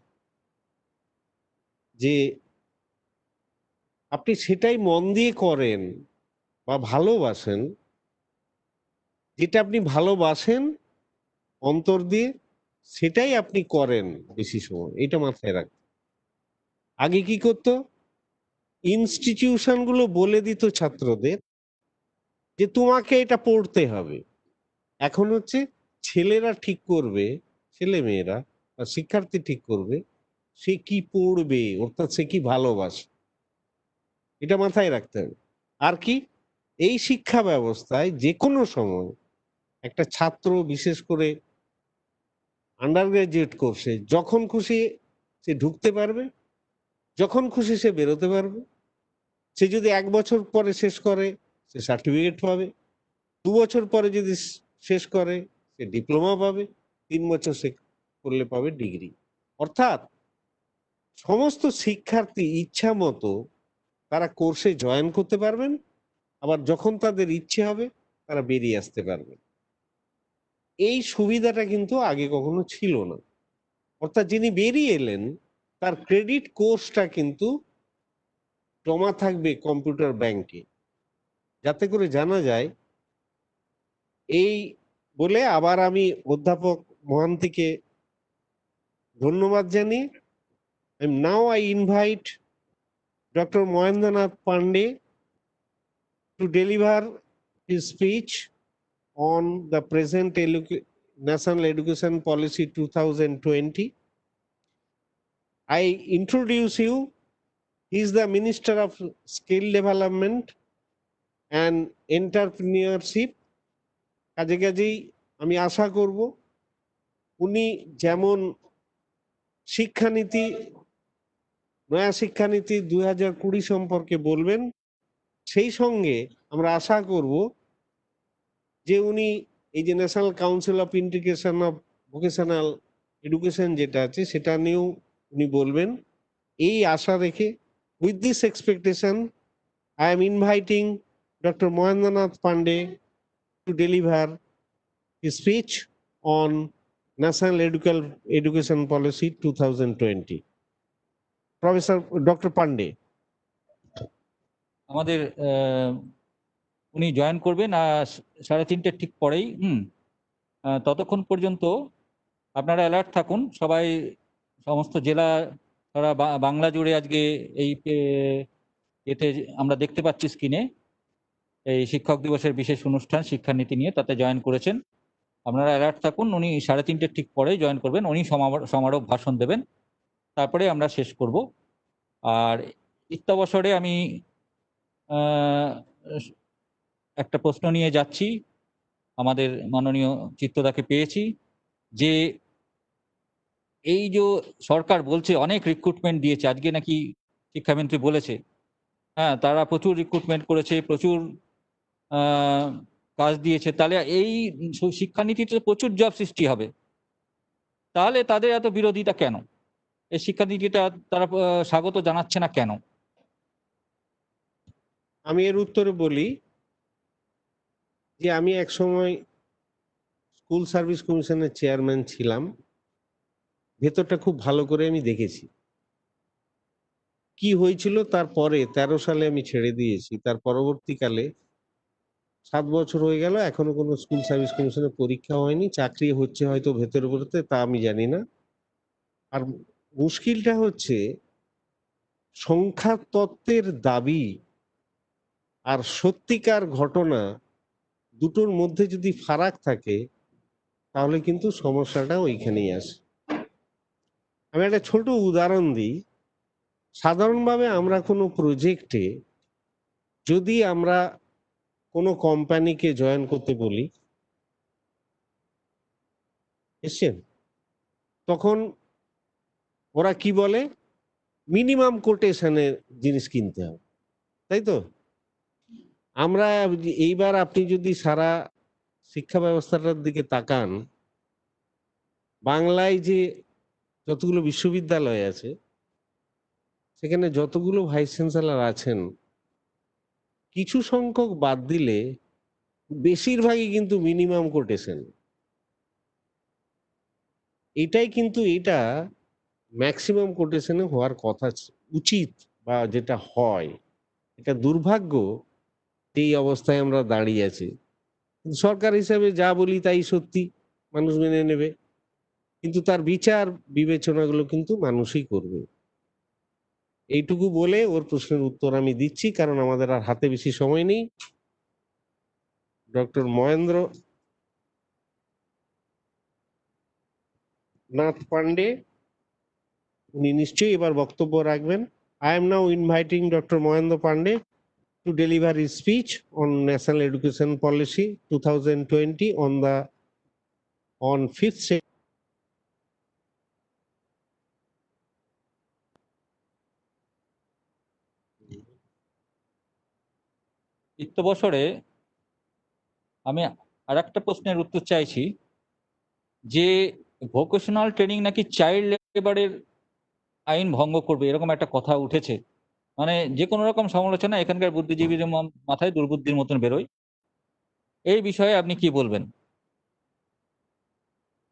যে আপনি সেটাই মন দিয়ে করেন বা ভালোবাসেন, যেটা আপনি ভালোবাসেন অন্তর দিয়ে, সেটাই আপনি করেন বেশি সময়। এটা মাথায় রাখবেন। আগে কি করতো, ইনস্টিটিউশন গুলো বলে দিত ছাত্রদের যে তোমাকে এটা পড়তে হবে। এখন হচ্ছে ছেলেরা ঠিক করবে, ছেলে মেয়েরা বা শিক্ষার্থী ঠিক করবে সে কি পড়বে, অর্থাৎ সে কি ভালোবাসে। এটা মাথায় রাখতে হবে। আর কি, এই শিক্ষা ব্যবস্থায় যে কোনো সময় একটা ছাত্র, বিশেষ করে আন্ডার গ্রাজুয়েট কোর্সে, যখন খুশি সে ঢুকতে পারবে, যখন খুশি সে বেরোতে পারবে। সে যদি 1 বছর পরে শেষ করে সে সার্টিফিকেট পাবে, 2 বছর পরে যদি শেষ করে সে ডিপ্লোমা পাবে, 3 বছর সে করলে পাবে ডিগ্রি। অর্থাৎ সমস্ত শিক্ষার্থী ইচ্ছা মতো তারা কোর্সে জয়েন করতে পারবেন, আবার যখন তাদের ইচ্ছে হবে তারা বেরিয়ে আসতে পারবেন। এই সুবিধাটা কিন্তু আগে কখনো ছিল না। অর্থাৎ যিনি বেরিয়ে এলেন তার ক্রেডিট কোর্সটা কিন্তু জমা থাকবে কম্পিউটার ব্যাংকে, যাতে করে জানা যায়। এই বলে আবার আমি অধ্যাপক মহান্তিকে ধন্যবাদ জানিয়ে now I invite Dr. Mohendranath Pandey to deliver his speech on the present National Education Policy 2020. I introduce you. He is the Minister of Skill Development and Entrepreneurship. কাজেই আমি আশা করব উনি যেমন শিক্ষানীতি, নয়া শিক্ষানীতি 2020 সম্পর্কে বলবেন, সেই সঙ্গে আমরা আশা করব যে উনি এই যে national council of integration of vocational education যেটা আছে সেটা নিয়েও উনি বলবেন। এই আশা রেখে, with this expectation, I am inviting doctor Mahendranath Pandey to deliver his speech on National Education Policy 2020. Professor Dr. Pandey. আমাদের উনি জয়েন করবেন 3:30 ঠিক পরেই। ততক্ষণ পর্যন্ত আপনারা অ্যালার্ট থাকুন সবাই। সমস্ত জেলা সারা বাংলা জুড়ে আজকে এই এতে আমরা দেখতে পাচ্ছি স্ক্রিনে এই শিক্ষক দিবসের বিশেষ অনুষ্ঠান শিক্ষানীতি নিয়ে, তাতে জয়েন করেছেন। আপনারা অ্যালার্ট থাকুন। উনি 3:30 ঠিক পরেই জয়েন করবেন। উনি সমারোহ ভাষণ দেবেন, তারপরে আমরা শেষ করব। আর ইত্যবসরে আমি একটা প্রশ্ন নিয়ে যাচ্ছি। আমাদের মাননীয় চিত্তদাকে পেয়েছি যে এই যে সরকার বলছে অনেক রিক্রুটমেন্ট দিয়েছে, আজকে নাকি শিক্ষামন্ত্রী বলেছে হ্যাঁ তারা প্রচুর রিক্রুটমেন্ট করেছে, প্রচুর কাজ দিয়েছে, তাহলে এই শিক্ষানীতিতে প্রচুর জব সৃষ্টি হবে, তাহলে তাদের এত বিরোধিতা কেন? এই শিক্ষানীতিটা তারা স্বাগত জানাচ্ছে না কেন? আমি এর উত্তরে বলি যে আমি এক সময় স্কুল সার্ভিস কমিশনের চেয়ারম্যান ছিলাম। ভেতরটা খুব ভালো করে আমি দেখেছি কি হয়েছিল। তারপরে 13 সালে আমি ছেড়ে দিয়েছি। তার পরবর্তীকালে 7 বছর হয়ে গেল, এখনো কোনো স্কুল সার্ভিস কমিশনের পরীক্ষা হয়নি। চাকরি হচ্ছে হয়তো ভেতরে ভেতরে, তা আমি জানি না। আর মুশকিলটা হচ্ছে সংখ্যা তত্ত্বের দাবি আর সত্যিকার ঘটনা দুটোর মধ্যে যদি ফারাক থাকে তাহলে কিন্তু সমস্যাটা ওইখানেই আসে। আমি একটা ছোট উদাহরণ দিই। সাধারণভাবে আমরা কোনো প্রজেক্টে যদি আমরা কোনো কোম্পানিকে জয়েন করতে বলি, এসছেন, তখন ওরা কি বলে, মিনিমাম কোটেশনের জিনিস কিনতে হবে, তাই তো? আমরা এইবার আপনি যদি সারা শিক্ষা ব্যবস্থাটার দিকে তাকান, বাংলায় যে যতগুলো বিশ্ববিদ্যালয় আছে সেখানে যতগুলো ভাইস চ্যান্সেলর আছেন, কিছু সংখ্যক বাদ দিলে বেশিরভাগই কিন্তু মিনিমাম কোটেশন। এটা ম্যাক্সিমাম কোটেশনে হওয়ার কথা উচিত বা যেটা হয়, এটা দুর্ভাগ্য যে এই অবস্থায় আমরা দাঁড়িয়ে আছি। কিন্তু সরকার হিসেবে যা বলি তাই সত্যি, মানুষ মেনে নেবে। কিন্তু তার বিচার বিবেচনাগুলো কিন্তু মানুষই করবে। এইটুকু বলে ওর প্রশ্নের উত্তর আমি দিচ্ছি, কারণ আমাদের আর হাতে বেশি সময় নেই। ডক্টর মহেন্দ্র নাথ পান্ডে উনি নিশ্চয়ই এবার বক্তব্য রাখবেন। I am now inviting Dr. Mohendra Pandey to deliver his speech on National Education Policy 2020 on 5th বিত্ত বছরে আমি আর একটা প্রশ্নের উত্তর চাইছি যে ভোকেশনাল ট্রেনিং নাকি চাইল্ড লেবারের আইন ভঙ্গ করবে, এরকম একটা কথা উঠেছে। মানে যে কোনো রকম সমালোচনা এখানকার বুদ্ধিজীবীদের মাথায় দুর্বুদ্ধির মতন বেরোয়। এই বিষয়ে আপনি কি বলবেন?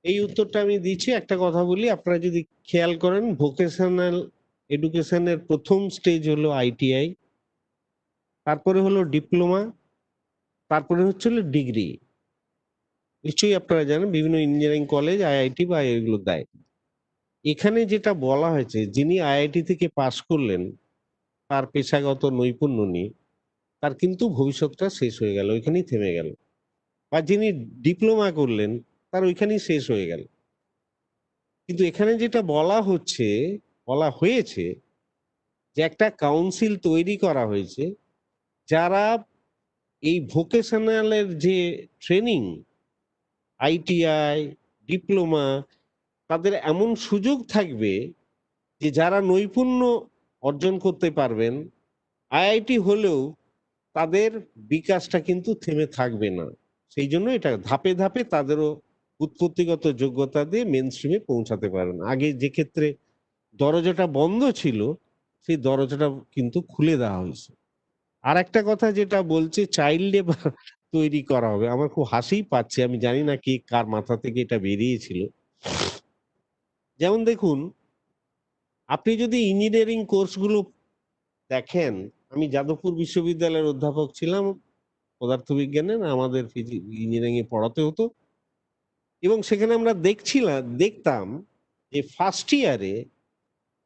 এই উত্তরটা আমি দিচ্ছি। একটা কথা বলি, আপনারা যদি খেয়াল করেন, ভোকেশনাল এডুকেশনের প্রথম স্টেজ হলো ITI, তারপরে হলো ডিপ্লোমা, তারপরে হচ্ছে হলো ডিগ্রি। নিশ্চয়ই আপনারা জানেন বিভিন্ন ইঞ্জিনিয়ারিং কলেজ IIT বা এগুলো দেয়। এখানে যেটা বলা হয়েছে, যিনি IIT থেকে পাশ করলেন তার পেশাগত নৈপুণ্য নিয়ে, তার কিন্তু ভবিষ্যৎটা শেষ হয়ে গেল, ওইখানেই থেমে গেল। বা যিনি ডিপ্লোমা করলেন তার ওইখানেই শেষ হয়ে গেল। কিন্তু এখানে যেটা বলা হয়েছে যে একটা কাউন্সিল তৈরি করা হয়েছে, যারা এই ভোকেশনালের যে ট্রেনিং, ITI, ডিপ্লোমা, তাদের এমন সুযোগ থাকবে যে যারা নৈপুণ্য অর্জন করতে পারবেন, IIT হলেও তাদের বিকাশটা কিন্তু থেমে থাকবে না। সেই জন্য এটা ধাপে ধাপে তাদেরও উৎপত্তিগত যোগ্যতা দিয়ে মেন স্ট্রিমে পৌঁছাতে পারেন। আগে যে ক্ষেত্রে দরজাটা বন্ধ ছিল, সেই দরজাটা কিন্তু খুলে দেওয়া হয়েছে। আর একটা কথা যেটা বলছে চাইল্ড লেবার তৈরি করা হবে, আমার খুব হাসিই পাচ্ছে। আমি জানি না কি কার মাথা থেকে এটা বেরিয়েছিল। যেমন দেখুন, আপনি যদি ইঞ্জিনিয়ারিং কোর্সগুলো দেখেন, আমি যাদবপুর বিশ্ববিদ্যালয়ের অধ্যাপক ছিলাম পদার্থবিজ্ঞানের, আমাদের ইঞ্জিনিয়ারিং এ পড়াতে হতো, এবং সেখানে আমরা দেখতাম যে ফার্স্ট ইয়ারে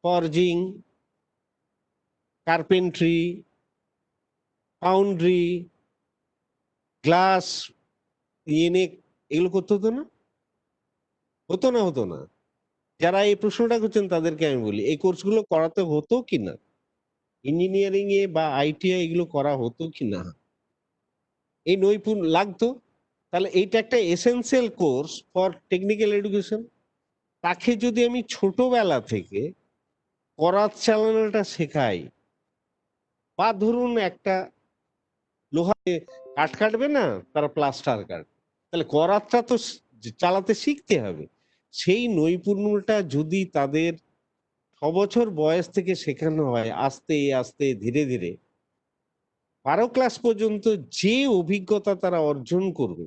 ফরজিং, কার্পেন্ট্রি, ফাউন্ড্রি, গ্লাস, ইয়েনে, এগুলো করতে হতো না? হতো না? যারা এই প্রশ্নটা করছেন তাদেরকে আমি বলি, এই কোর্সগুলো করাতে হতো কি না? ইঞ্জিনিয়ারিং এ বা ITI এগুলো করা হতো কি না? এই নৈপুণ্য লাগতো। তাহলে এইটা একটা essential course for technical education. তাকে যদি আমি ছোটবেলা থেকে করাত চালানোটা শেখাই, বা ধরুন একটা লোহাতে কাঠ কাটবে না, তারা প্লাস্টার কাটবে, তাহলে করাতটা তো চালাতে শিখতে হবে। সেই নৈপুণ্যটা যদি তাদের 6 বছর বয়স থেকে শেখানো হয়, আস্তে আস্তে ধীরে ধীরে 12 ক্লাস পর্যন্ত যে অভিজ্ঞতা তারা অর্জন করবে,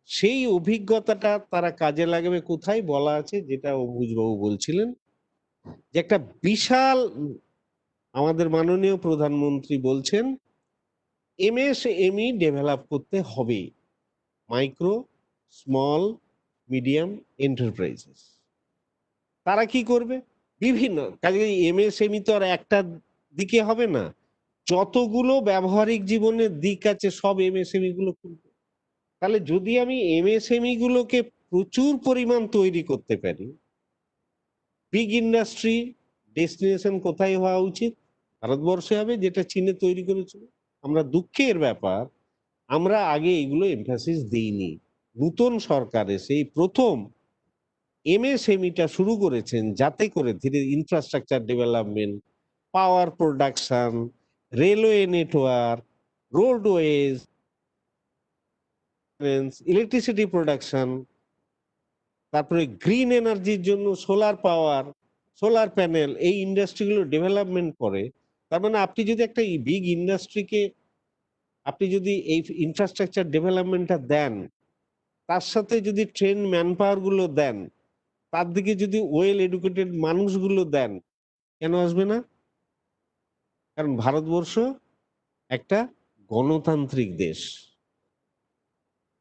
সেই অভিজ্ঞতাটা তারা কাজে লাগাবে কোথায় বলা আছে, যেটা অবুজবাবু বলছিলেন, যে একটা বিশাল, আমাদের মাননীয় প্রধানমন্ত্রী বলছেন MSME ডেভেলপ করতে হবে, মাইক্রো, স্মল, মিডিয়াম এন্টারপ্রাইজেস। তারা কি করবে? বিভিন্ন কাজে MSME তো আর একটা দিকে হবে না, যতগুলো ব্যবহারিক জীবনের দিক আছে সব MSME গুলো খুলবে। তাহলে যদি আমি MSME গুলোকে প্রচুর পরিমাণ তৈরি করতে পারি, বিগ ইন্ডাস্ট্রি ডেস্টিনেশন কোথায় হওয়া উচিত? ভারতবর্ষে হবে, যেটা চীনে তৈরি করেছিল। আমরা দুঃখের ব্যাপার, আমরা আগে এগুলো এমফাসিস দিইনি। নতুন সরকার এসে এই প্রথম MSMEটা শুরু করেছেন, যাতে করে ধীরে infrastructure development, power production, railway network, roadways, electricity production, তারপরে গ্রিন এনার্জির জন্য সোলার পাওয়ার, সোলার প্যানেল, এই ইন্ডাস্ট্রিগুলো ডেভেলপমেন্ট করে। তার মানে আপনি যদি একটা বিগ ইন্ডাস্ট্রিকে আপনি যদি এই ইনফ্রাস্ট্রাকচার ডেভেলপমেন্টটা দেন, তার সাথে যদি ট্রেন ম্যান পাওয়ার গুলো দেন, তার দিকে যদি ওয়েল এডুকেটেড মানুষগুলো দেন, কেন আসবে না? কারণ ভারতবর্ষ একটা গণতান্ত্রিক দেশ।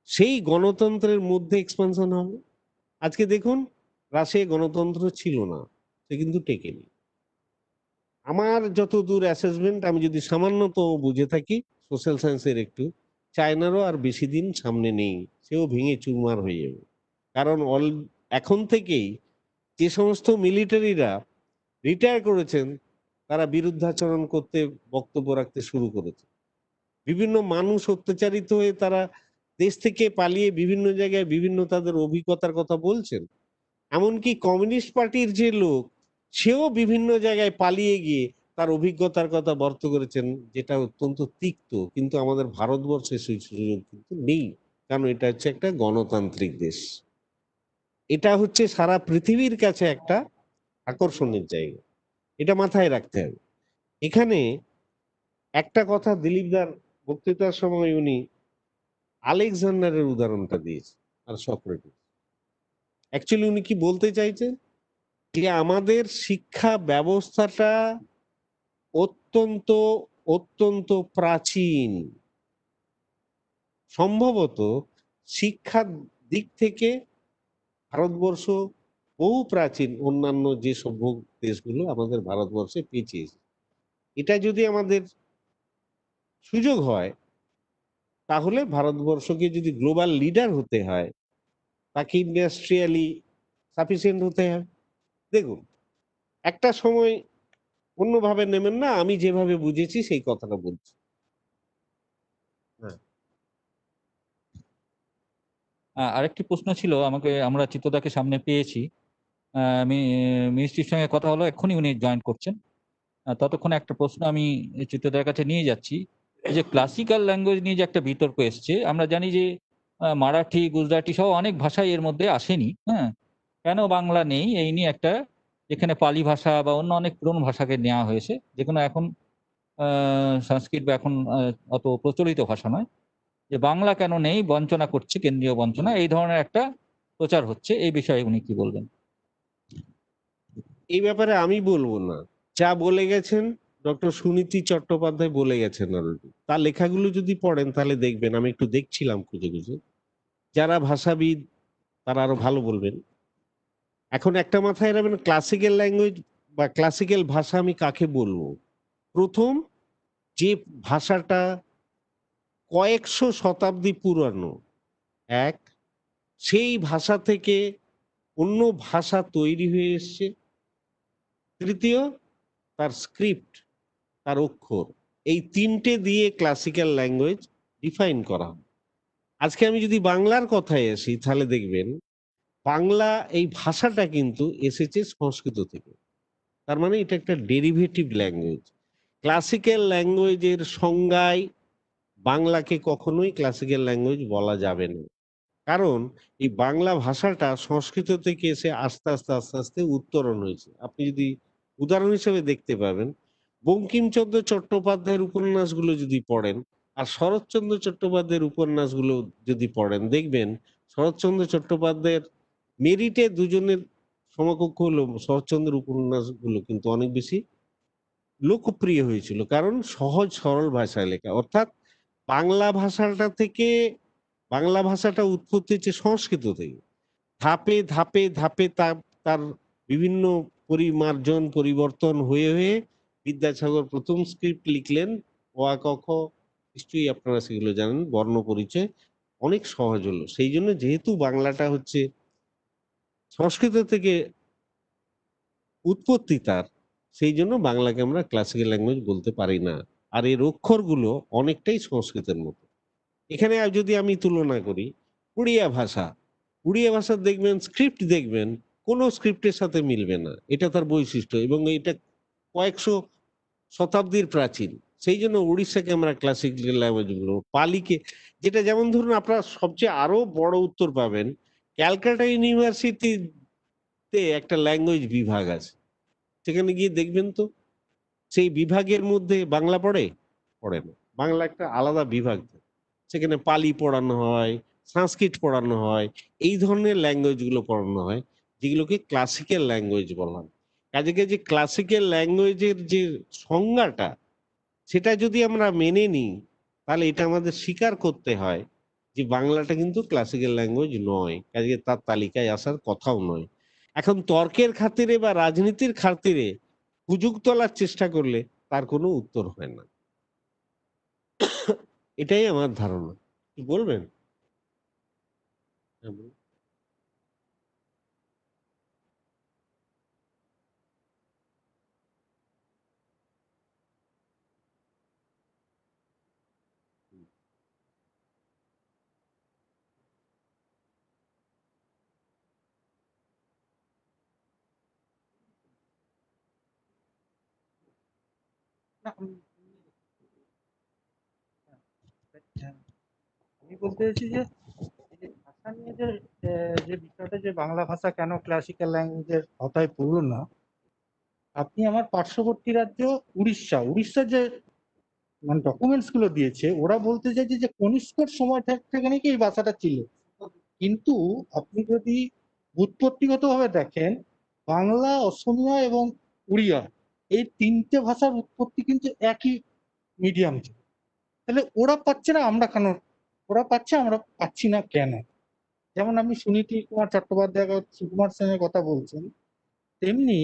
সেই গণতন্ত্রের মধ্যে এক্সপানশন হবে। আজকে দেখুন, রাশিয়ায় গণতন্ত্র ছিল না, সে কিন্তু টেকেনি। আমার যতদূর অ্যাসেসমেন্ট, আমি যদি সামান্যতম বুঝে থাকি সোশ্যাল সায়েন্সের একটু, চায়নারও আর বেশি দিন সামনে নেই, সেও ভেঙে চুরমার হয়ে যাবে। কারণ এখন থেকেই যে সমস্ত মিলিটারিরা রিটায়ার করেছেন তারা বিরুদ্ধাচরণ করতে, বক্তব্য রাখতে শুরু করেছে। বিভিন্ন মানুষ অত্যাচারিত হয়ে তারা দেশ থেকে পালিয়ে বিভিন্ন জায়গায় বিভিন্ন তাদের অভিজ্ঞতার কথা বলছেন। এমনকি কমিউনিস্ট পার্টির যে লোক, সেও বিভিন্ন জায়গায় পালিয়ে গিয়ে তার অভিজ্ঞতার কথা ব্যক্ত করেছেন, যেটা অত্যন্ত তিক্ত। কিন্তু আমাদের ভারতবর্ষে সেই সুযোগ কিন্তু নেই, কারণ এটা হচ্ছে একটা গণতান্ত্রিক দেশ। এটা হচ্ছে সারা পৃথিবীর কাছে একটা আকর্ষণের জায়গা, এটা মাথায় রাখতে হবে। এখানে একটা কথা দিলীপদার বক্তৃতার সময় উনি আলেকজান্ডারের উদাহরণটা দিয়েছে, আর সক্রেটিস। অ্যাকচুয়ালি উনি কি বলতে চাইছেন, যে আমাদের শিক্ষা ব্যবস্থাটা অত্যন্ত অত্যন্ত প্রাচীন। সম্ভবত শিক্ষার দিক থেকে ভারতবর্ষ বহু প্রাচীন অন্যান্য যে সভ্য দেশগুলো আমাদের ভারতবর্ষে পিছিয়ে। এটা যদি আমাদের সুযোগ হয়, তাহলে ভারতবর্ষকে যদি গ্লোবাল লিডার হতে হয়, তাকে ইন্ডাস্ট্রিয়ালি সাফিসিয়েন্ট হতে হবে। দেখুন, একটা সময় অন্যভাবে নেবেন না, আমি যেভাবে বুঝেছি সেই কথাটা বলছি। হ্যাঁ, আরেকটি প্রশ্ন ছিল, আমরা চিত্তদাকে সামনে পেয়েছি। আমি মিনিস্ট্রির সঙ্গে কথা হলো, এক্ষুনি উনি জয়েন করছেন। ততক্ষণে একটা প্রশ্ন আমি চিত্তদার কাছে নিয়ে যাচ্ছি। এই যে ক্লাসিক্যাল ল্যাঙ্গুয়েজ নিয়ে যে একটা বিতর্ক এসছে, আমরা জানি যে মারাঠি, গুজরাটি সহ অনেক ভাষাই এর মধ্যে আসেনি। হ্যাঁ, কেন বাংলা নেই এই নিয়ে একটা, যেখানে পালি ভাষা বা অন্য অনেক পুরনো ভাষাকে নেওয়া হয়েছে, যেগুলো এখন সংস্কৃত বা এখন অত প্রচলিত ভাষা নয়, যে বাংলা কেন নেই, বঞ্চনা করছে, কেন্দ্রীয় বঞ্চনা, এই ধরনের একটা প্রচার হচ্ছে। এই বিষয়ে উনি কি বলবেন? এই ব্যাপারে আমি বলবো না, যা বলে গেছেন ডক্টর সুনীতি চট্টোপাধ্যায় বলে গেছেন অলরেডি। তার লেখাগুলো যদি পড়েন তাহলে দেখবেন, আমি একটু দেখছিলাম খুঁজে খুঁজে, যারা ভাষাবিদ তারা আরো ভালো বলবেন। এখন একটা মাথায় রাখবেন, ক্লাসিক্যাল ল্যাঙ্গুয়েজ বা ক্লাসিক্যাল ভাষা আমি কাকে বলবো। প্রথম, যে ভাষাটা কয়েকশো শতাব্দী পুরানো, এক, সেই ভাষা থেকে অন্য ভাষা তৈরি হয়ে এসছে। তৃতীয়, তার স্ক্রিপ্ট, তার অক্ষর, এই তিনটে দিয়ে ক্লাসিক্যাল ল্যাঙ্গুয়েজ ডিফাইন করা হয়। আজকে আমি যদি বাংলার কথায় আসি, তাহলে দেখবেন বাংলা এই ভাষাটা কিন্তু এসেছে সংস্কৃত থেকে। তার মানে এটা একটা ডেরিভেটিভ ল্যাঙ্গুয়েজ। ক্লাসিক্যাল ল্যাঙ্গুয়েজের সংজ্ঞায় বাংলাকে কখনোই ক্লাসিক্যাল ল্যাঙ্গুয়েজ বলা যাবে না। কারণ এই বাংলা ভাষাটা সংস্কৃত থেকে এসে আস্তে আস্তে আস্তে আস্তে উত্তরণ হয়েছে। আপনি যদি উদাহরণ হিসেবে দেখতে পাবেন, বঙ্কিমচন্দ্র চট্টোপাধ্যায়ের উপন্যাসগুলো যদি পড়েন আর শরৎচন্দ্র চট্টোপাধ্যায়ের উপন্যাসগুলো যদি পড়েন, দেখবেন শরৎচন্দ্র চট্টোপাধ্যায়ের মেরিটে দুজনের সমকক্ষ হলো, শরৎচন্দ্রের উপন্যাসগুলো কিন্তু অনেক বেশি লোকপ্রিয় হয়েছিল, কারণ সহজ সরল ভাষায় লেখা। অর্থাৎ বাংলা ভাষাটা থেকে, বাংলা ভাষাটা উৎপত্তি হচ্ছে সংস্কৃত থেকে। ধাপে ধাপে ধাপে তার বিভিন্ন পরিমার্জন পরিবর্তন হয়ে হয়ে বিদ্যাসাগর প্রথম স্ক্রিপ্ট লিখলেন, অ আ ক খ, নিশ্চয়ই আপনারা সেগুলো জানেন, বর্ণ পরিচয় অনেক সহজ হলো। সেই জন্য যেহেতু বাংলাটা হচ্ছে সংস্কৃত থেকে উৎপত্তি তার, সেই জন্য বাংলাকে আমরা ক্লাসিক্যাল ল্যাঙ্গুয়েজ বলতে পারি না। আর এর অক্ষরগুলো অনেকটাই সংস্কৃতের মতো। এখানে আর যদি আমি তুলনা করি, উড়িয়া ভাষা, উড়িয়া ভাষার দেখবেন স্ক্রিপ্ট, দেখবেন কোনো স্ক্রিপ্টের সাথে মিলবে না, এটা তার বৈশিষ্ট্য, এবং এটা কয়েকশো শতাব্দীর প্রাচীন। সেই জন্য উড়িষ্যাকে আমরা ক্লাসিক্যাল ল্যাঙ্গুয়েজ বলবো। পালিকে, যেটা যেমন ধরুন আপনারা সবচেয়ে আরো বড় উত্তর পাবেন, ক্যালকাটা ইউনিভার্সিটিতে একটা ল্যাঙ্গুয়েজ বিভাগ আছে, সেখানে গিয়ে দেখবেন তো সেই বিভাগের মধ্যে বাংলা পড়ে পড়ে না, বাংলা একটা আলাদা বিভাগ। সেখানে পালি পড়ানো হয়, সংস্কৃত পড়ানো হয়, এই ধরনের ল্যাঙ্গুয়েজ গুলো পড়ানো হয়, যেগুলোকে ক্লাসিক্যাল ল্যাঙ্গুয়েজ বলা হয়। কাজে যে ক্লাসিক্যাল ল্যাঙ্গুয়েজের যে সংজ্ঞাটা, সেটা যদি আমরা মেনে নিই, তাহলে এটা আমাদের স্বীকার করতে হয় যে বাংলাটা কিন্তু ক্লাসিক্যাল ল্যাঙ্গুয়েজ নয়, কাজে তার তালিকায় আসার কথাও নয়। এখন তর্কের খাতিরে বা রাজনীতির খাতিরে হুজুগ তোলার চেষ্টা করলে তার কোনো উত্তর হয় না। এটাই আমার ধারণা। কি বলবেন? হ্যাঁ, বলুন। না, হ্যাঁ, আমি বলতে চাইছি যে এই যে ভাষা নিয়ে যে বিষয়টা, যে বাংলা ভাষা কেন ক্লাসিক্যাল ল্যাঙ্গুয়েজের আওতায় পড়লো না, আপনি আমার পার্শ্ববর্তী রাজ্য উড়িষ্যার যে মানে ডকুমেন্টস গুলো দিয়েছে, ওরা বলতে চাইছে যে কনিষ্কর সময় থেকে নাকি এই ভাষাটা ছিল। কিন্তু আপনি যদি উৎপত্তিগতভাবে দেখেন, বাংলা, অসমীয়া এবং উড়িয়া, এই তিনটে ভাষার উৎপত্তি কিন্তু একই মিডিয়াম থেকে। তাহলে ওরা পাচ্ছে না, আমরা কেন? ওরা পাচ্ছে, আমরা পাচ্ছি না কেন? যেমন আপনি সুনীতি কুমার চট্টোপাধ্যায়, সুকুমার সেনের কথা বলছেন, তেমনি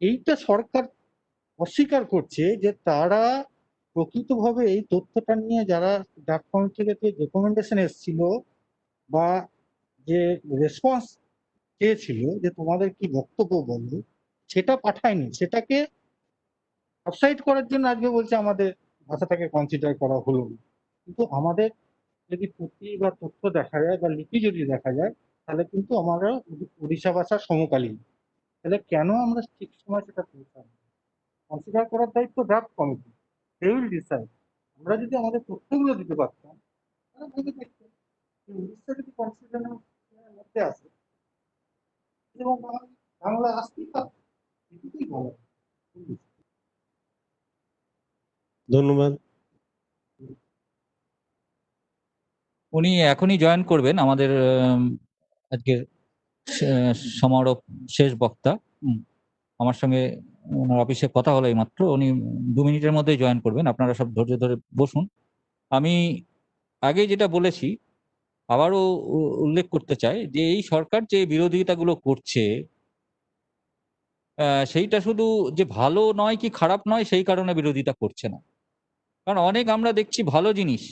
এইটা সরকার অস্বীকার করছে যে তারা প্রকৃতভাবে এই তথ্যটা নিয়ে, যারা ডাক কমিটি থেকে যে রেকমেন্ডেশন এসেছিল বা যে রেসপন্স চেয়েছিল যে তোমাদের কি বক্তব্য বলো, সেটা পাঠায়নি। সেটাকে অফসাইড করার জন্য আজকে বলছে আমাদের ভাষাটাকে কনসিডার করা হলো না। কিন্তু আমাদের যদি পুঁথি বা তথ্য দেখা যায় বা লিপি যদি দেখা যায়, তাহলে কিন্তু আমরা উড়িষ্যা ভাষার সমকালীন। তাহলে কেন আমরা ঠিক সময় সেটা পৌঁছাবো? কনসিডার করার দায়িত্ব draft committee, they will decide. আমরা যদি আমাদের তথ্যগুলো দিতে পারতাম, তাহলে ভেবে দেখতাম যে উড়িষ্যা যদি কনসিডারের মধ্যে আসে এবং বাংলা আসতেই পারত, এটুকুই বলা। ধন্যবাদ। উনি এখনই জয়েন করবেন আমাদের আজকের সমারোহ শেষ বক্তা। আমার সঙ্গে ওনার অফিসে কথা হলো এইমাত্র, উনি 2 মিনিটের মধ্যেই জয়েন করবেন। আপনারা সব ধৈর্য ধরে বসুন। আমি আগে যেটা বলেছি আবারও উল্লেখ করতে চাই যে এই সরকার যে বিরোধিতাগুলো করছে, সেইটা শুধু যে ভালো নয় কি খারাপ নয় সেই কারণে বিরোধিতা করছে না। কারণ অনেক আমরা দেখছি ভালো জিনিস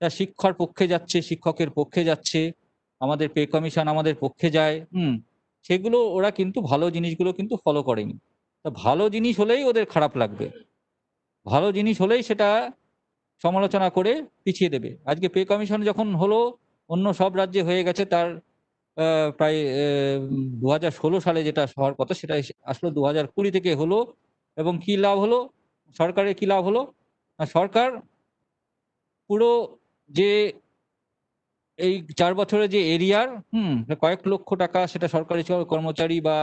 যা শিক্ষার পক্ষে যাচ্ছে, শিক্ষকের পক্ষে যাচ্ছে, আমাদের পে কমিশন আমাদের পক্ষে যায়, সেগুলো ওরা কিন্তু ভালো জিনিসগুলো কিন্তু ফলো করেনি। তা ভালো জিনিস হলেই ওদের খারাপ লাগবে, ভালো জিনিস হলেই সেটা সমালোচনা করে পিছিয়ে দেবে। আজকে পে কমিশন যখন হলো, অন্য সব রাজ্যে হয়ে গেছে, তার প্রায় 2016 সালে যেটা হওয়ার কথা সেটা আসলো 2020 থেকে হলো। এবং কি লাভ হলো? সরকারের কি লাভ হলো? সরকার পুরো যে এই 4 বছরে যে এরিয়ার কয়েক লক্ষ টাকা, সেটা সরকারি কর্মচারী বা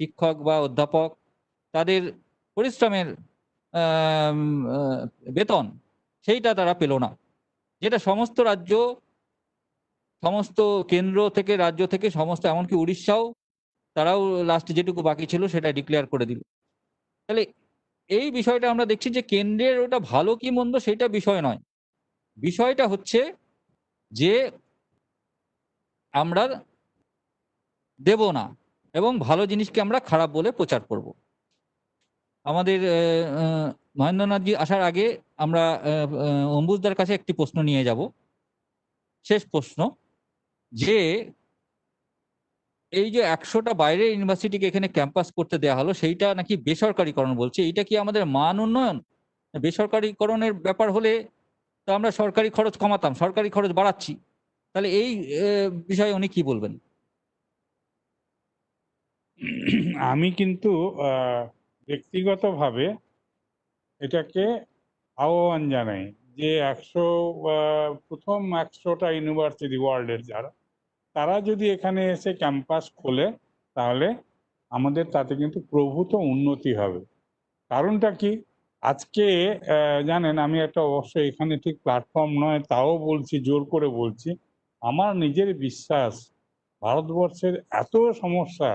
শিক্ষক বা অধ্যাপক তাদের পরিশ্রমের আম, আহ, বেতন, সেইটা তারা পেল না। যেটা সমস্ত রাজ্য, সমস্ত কেন্দ্র থেকে, রাজ্য থেকে, সমস্ত, এমনকি উড়িষ্যাও, তারাও লাস্টে যেটুকু বাকি ছিল সেটা ডিক্লেয়ার করে দিল। তাহলে এই বিষয়টা আমরা দেখছি যে কেন্দ্রের ওটা ভালো কি মন্দ সেটা বিষয় নয়, বিষয়টা হচ্ছে যে আমরা দেব না এবং ভালো জিনিসকে আমরা খারাপ বলে প্রচার করব। আমাদের মহেন্দ্রনাথজি আসার আগে আমরা অম্বুজদার কাছে একটি প্রশ্ন নিয়ে যাব, শেষ প্রশ্ন, যে এই যে 100টা বাইরের ইউনিভার্সিটিকে এখানে ক্যাম্পাস করতে দেওয়া হলো, সেইটা নাকি বেসরকারীকরণ বলছে। এটা কি আমাদের মান উন্নয়ন? বেসরকারীকরণের ব্যাপার হলে তো আমরা সরকারি খরচ কমাতাম, সরকারি খরচ বাড়াচ্ছি। তাহলে এই বিষয়ে উনি কি বলবেন? আমি কিন্তু ব্যক্তিগতভাবে এটাকে আহ্বান জানাই যে প্রথম 100টা ইউনিভার্সিটি ওয়ার্ল্ডের যারা, তারা যদি এখানে এসে ক্যাম্পাস খোলে, তাহলে আমাদের তাতে কিন্তু প্রভূত উন্নতি হবে। কারণটা কি? আজকে জানেন, আমি একটা অবশ্যই এখানে ঠিক প্ল্যাটফর্ম নয় তাও বলছি, জোর করে বলছি, আমার নিজের বিশ্বাস ভারতবর্ষের এত সমস্যা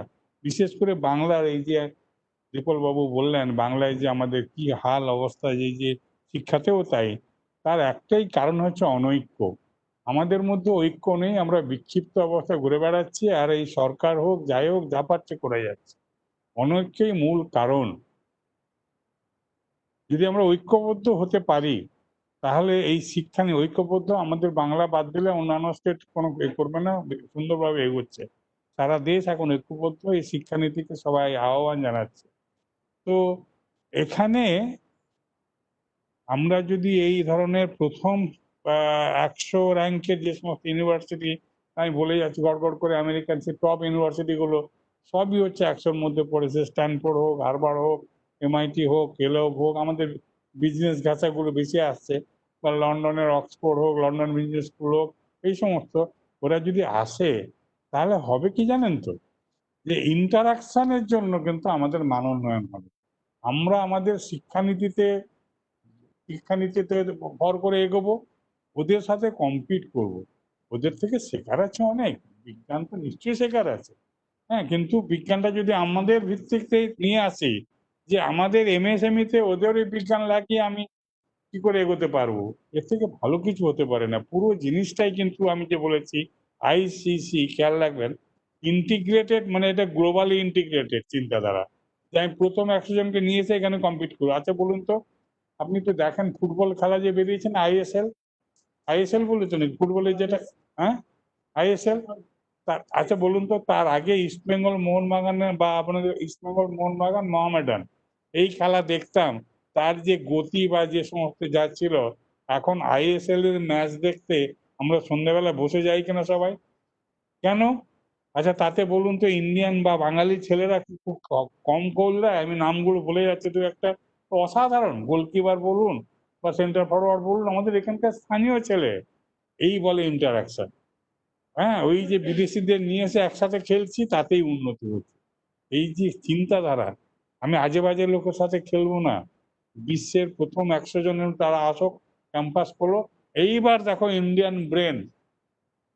বিশেষ করে বাংলার এই যে দীপল বাবু বললেন বাংলায় যে আমাদের কি হাল অবস্থা, এই যে শিক্ষাতেও তাই, তার একটাই কারণ হচ্ছে অনৈক্য। আমাদের মধ্যে ঐক্য নেই, আমরা বিক্ষিপ্ত অবস্থায় ঘুরে বেড়াচ্ছি, আর এই সরকার হোক যাই হোক যা পাচ্ছে করে যাচ্ছে। অনৈক্যই মূল কারণ। যদি আমরা ঐক্যবদ্ধ হতে পারি তাহলে এই শিক্ষা নিয়ে ঐক্যবদ্ধ, আমাদের বাংলা বাদ দিলে অন্যান্য স্টেট কোনো করবে না, সুন্দরভাবে এগোচ্ছে। সারা দেশ এখন ঐক্যবদ্ধ, এই শিক্ষানীতিকে সবাই আহ্বান জানাচ্ছে। তো এখানে আমরা যদি এই ধরনের প্রথম 100 র্যাঙ্কের যে সমস্ত ইউনিভার্সিটি, আমি বলে যাচ্ছি গড়গড় করে, আমেরিকান সে টপ ইউনিভার্সিটিগুলো সবই হচ্ছে 100-র মধ্যে পড়েছে। স্ট্যানফোর্ড হোক, হার্ভার্ড হোক, MIT হোক, কেলগ হোক, আমাদের বিজনেস ঘাঁচাগুলো বেশি আসছে, বা লন্ডনের অক্সফোর্ড হোক, লন্ডন বিজনেস স্কুল হোক, এই সমস্ত ওরা যদি আসে তাহলে হবে কি জানেন তো, যে ইন্টারাকশনের জন্য কিন্তু আমাদের মান উন্নয়ন হবে। আমরা আমাদের শিক্ষানীতিতে ভর করে এগোবো, ওদের সাথে কম্পিট করব। ওদের থেকে শেখার আছে অনেক, বিজ্ঞান তো নিশ্চয়ই শেখার আছে, হ্যাঁ, কিন্তু বিজ্ঞানটা যদি আমাদের ভিত্তিক থেকে নিয়ে আসি, যে আমাদের MSME-তে ওদের এই বিজ্ঞান লাগিয়ে আমি কি করে এগোতে পারবো, এর থেকে ভালো কিছু হতে পারে না। পুরো জিনিসটাই কিন্তু আমি যে বলেছি ICC, খেয়াল রাখবেন, ইন্টিগ্রেটেড, মানে এটা গ্লোবালি ইন্টিগ্রেটেড চিন্তাধারা, যে আমি প্রথম 100 জনকে নিয়ে এসে এখানে কম্পিট করবো। আচ্ছা বলুন তো, আপনি তো দেখেন ফুটবল খেলা যে বেরিয়েছেন, ISL বলেছেন ফুটবলের যেটা, হ্যাঁ ISL, আচ্ছা বলুন তো, তার আগে ইস্টবেঙ্গল মোহনবাগান বা আপনাদের ইস্টবেঙ্গল মোহনবাগান মোহামেডান এই খেলা দেখতাম, তার যে গতি বা যে সমস্ত যা ছিল, এখন ISL এর ম্যাচ দেখতে আমরা সন্ধ্যাবেলা বসে যাই কিনা সবাই, কেন? আচ্ছা তাতে বলুন তো, ইন্ডিয়ান বা বাঙালি ছেলেরা কি খুব কম গোল দেয়? আমি নামগুলো বলে যাচ্ছি দু একটা, অসাধারণ গোলকিপার বলুন বা সেন্টার ফরওয়ার্ড বলুন, আমাদের এখানকার স্থানীয় ছেলে, এই বলে ইন্টারাকশন। হ্যাঁ, ওই যে বিদেশিদের নিয়ে এসে একসাথে খেলছি, তাতেই উন্নতি হচ্ছে। এই যে চিন্তাধারা, আমি আজে বাজে লোকের সাথে খেলবো না, বিশ্বের প্রথম 100 জনের তারা আসক, ক্যাম্পাস করলো, এইবার দেখো ইন্ডিয়ান ব্রেন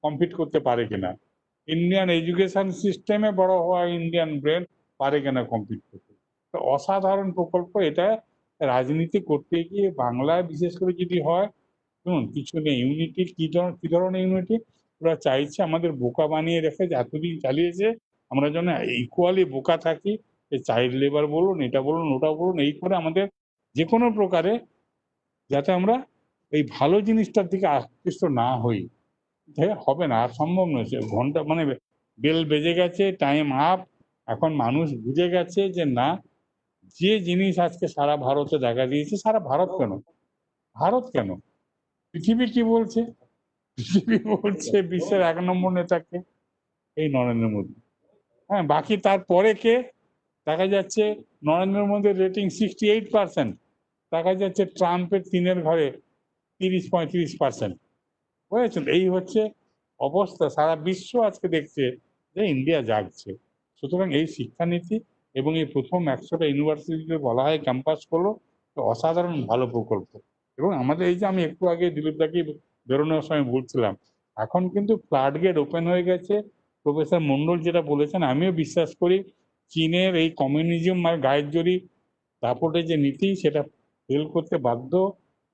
কম্পিট করতে পারে কিনা, ইন্ডিয়ান এডুকেশন সিস্টেমে বড় হওয়া ইন্ডিয়ান ব্রেন পারে কিনা কম্পিট করতে। তো অসাধারণ প্রকল্প এটা। রাজনীতি করতে গিয়ে বাংলায় বিশেষ করে যদি হয়, শুনুন কিছু নেই, ইউনিটি কি ধরনের ইউনিটি, ওরা চাইছে আমাদের বোকা বানিয়ে রেখে, যে এতদিন চালিয়েছে, আমরা যেন ইকুয়ালি বোকা থাকি। চাইল্ড লেবার বলুন, এটা বলুন, ওটা বলুন, এই করে আমাদের যে কোনো প্রকারে যাতে আমরা এই ভালো জিনিসটার দিকে আকৃষ্ট না হই, হবে না, আর সম্ভব নয়। সে ঘন্টা মানে বেল বেজে গেছে, টাইম আপ। এখন মানুষ বুঝে গেছে যে না, যে জিনিস আজকে সারা ভারতে দেখা দিয়েছে, সারা ভারত কেন, ভারত কেন, পৃথিবী কি বলছে? পৃথিবী বলছে বিশ্বের 1 নম্বর নেতাকে এই নরেন্দ্র মোদী। হ্যাঁ, বাকি তারপরে কে? দেখা যাচ্ছে নরেন্দ্র মোদীর রেটিং 68%, দেখা যাচ্ছে ট্রাম্পের 3-এর ঘরে 30-35%। বুঝেছেন? এই হচ্ছে অবস্থা। সারা বিশ্ব আজকে দেখছে যে ইন্ডিয়া জাগছে। সুতরাং এই শিক্ষানীতি এবং এই প্রথম 100টা ইউনিভার্সিটিতে বলা হয় ক্যাম্পাস করলো, তো অসাধারণ ভালো প্রকল্প। এবং আমাদের এই যে আমি একটু আগে দিলীপদাকে বেরোনোর সময় বলছিলাম, এখন কিন্তু ফ্লাড গেট ওপেন হয়ে গেছে। প্রফেসর মন্ডল যেটা বলেছেন আমিও বিশ্বাস করি, চীনের এই কমিউনিজম আর গায়ের জোরি দাপটে যে নীতি, সেটা ফেল করতে বাধ্য।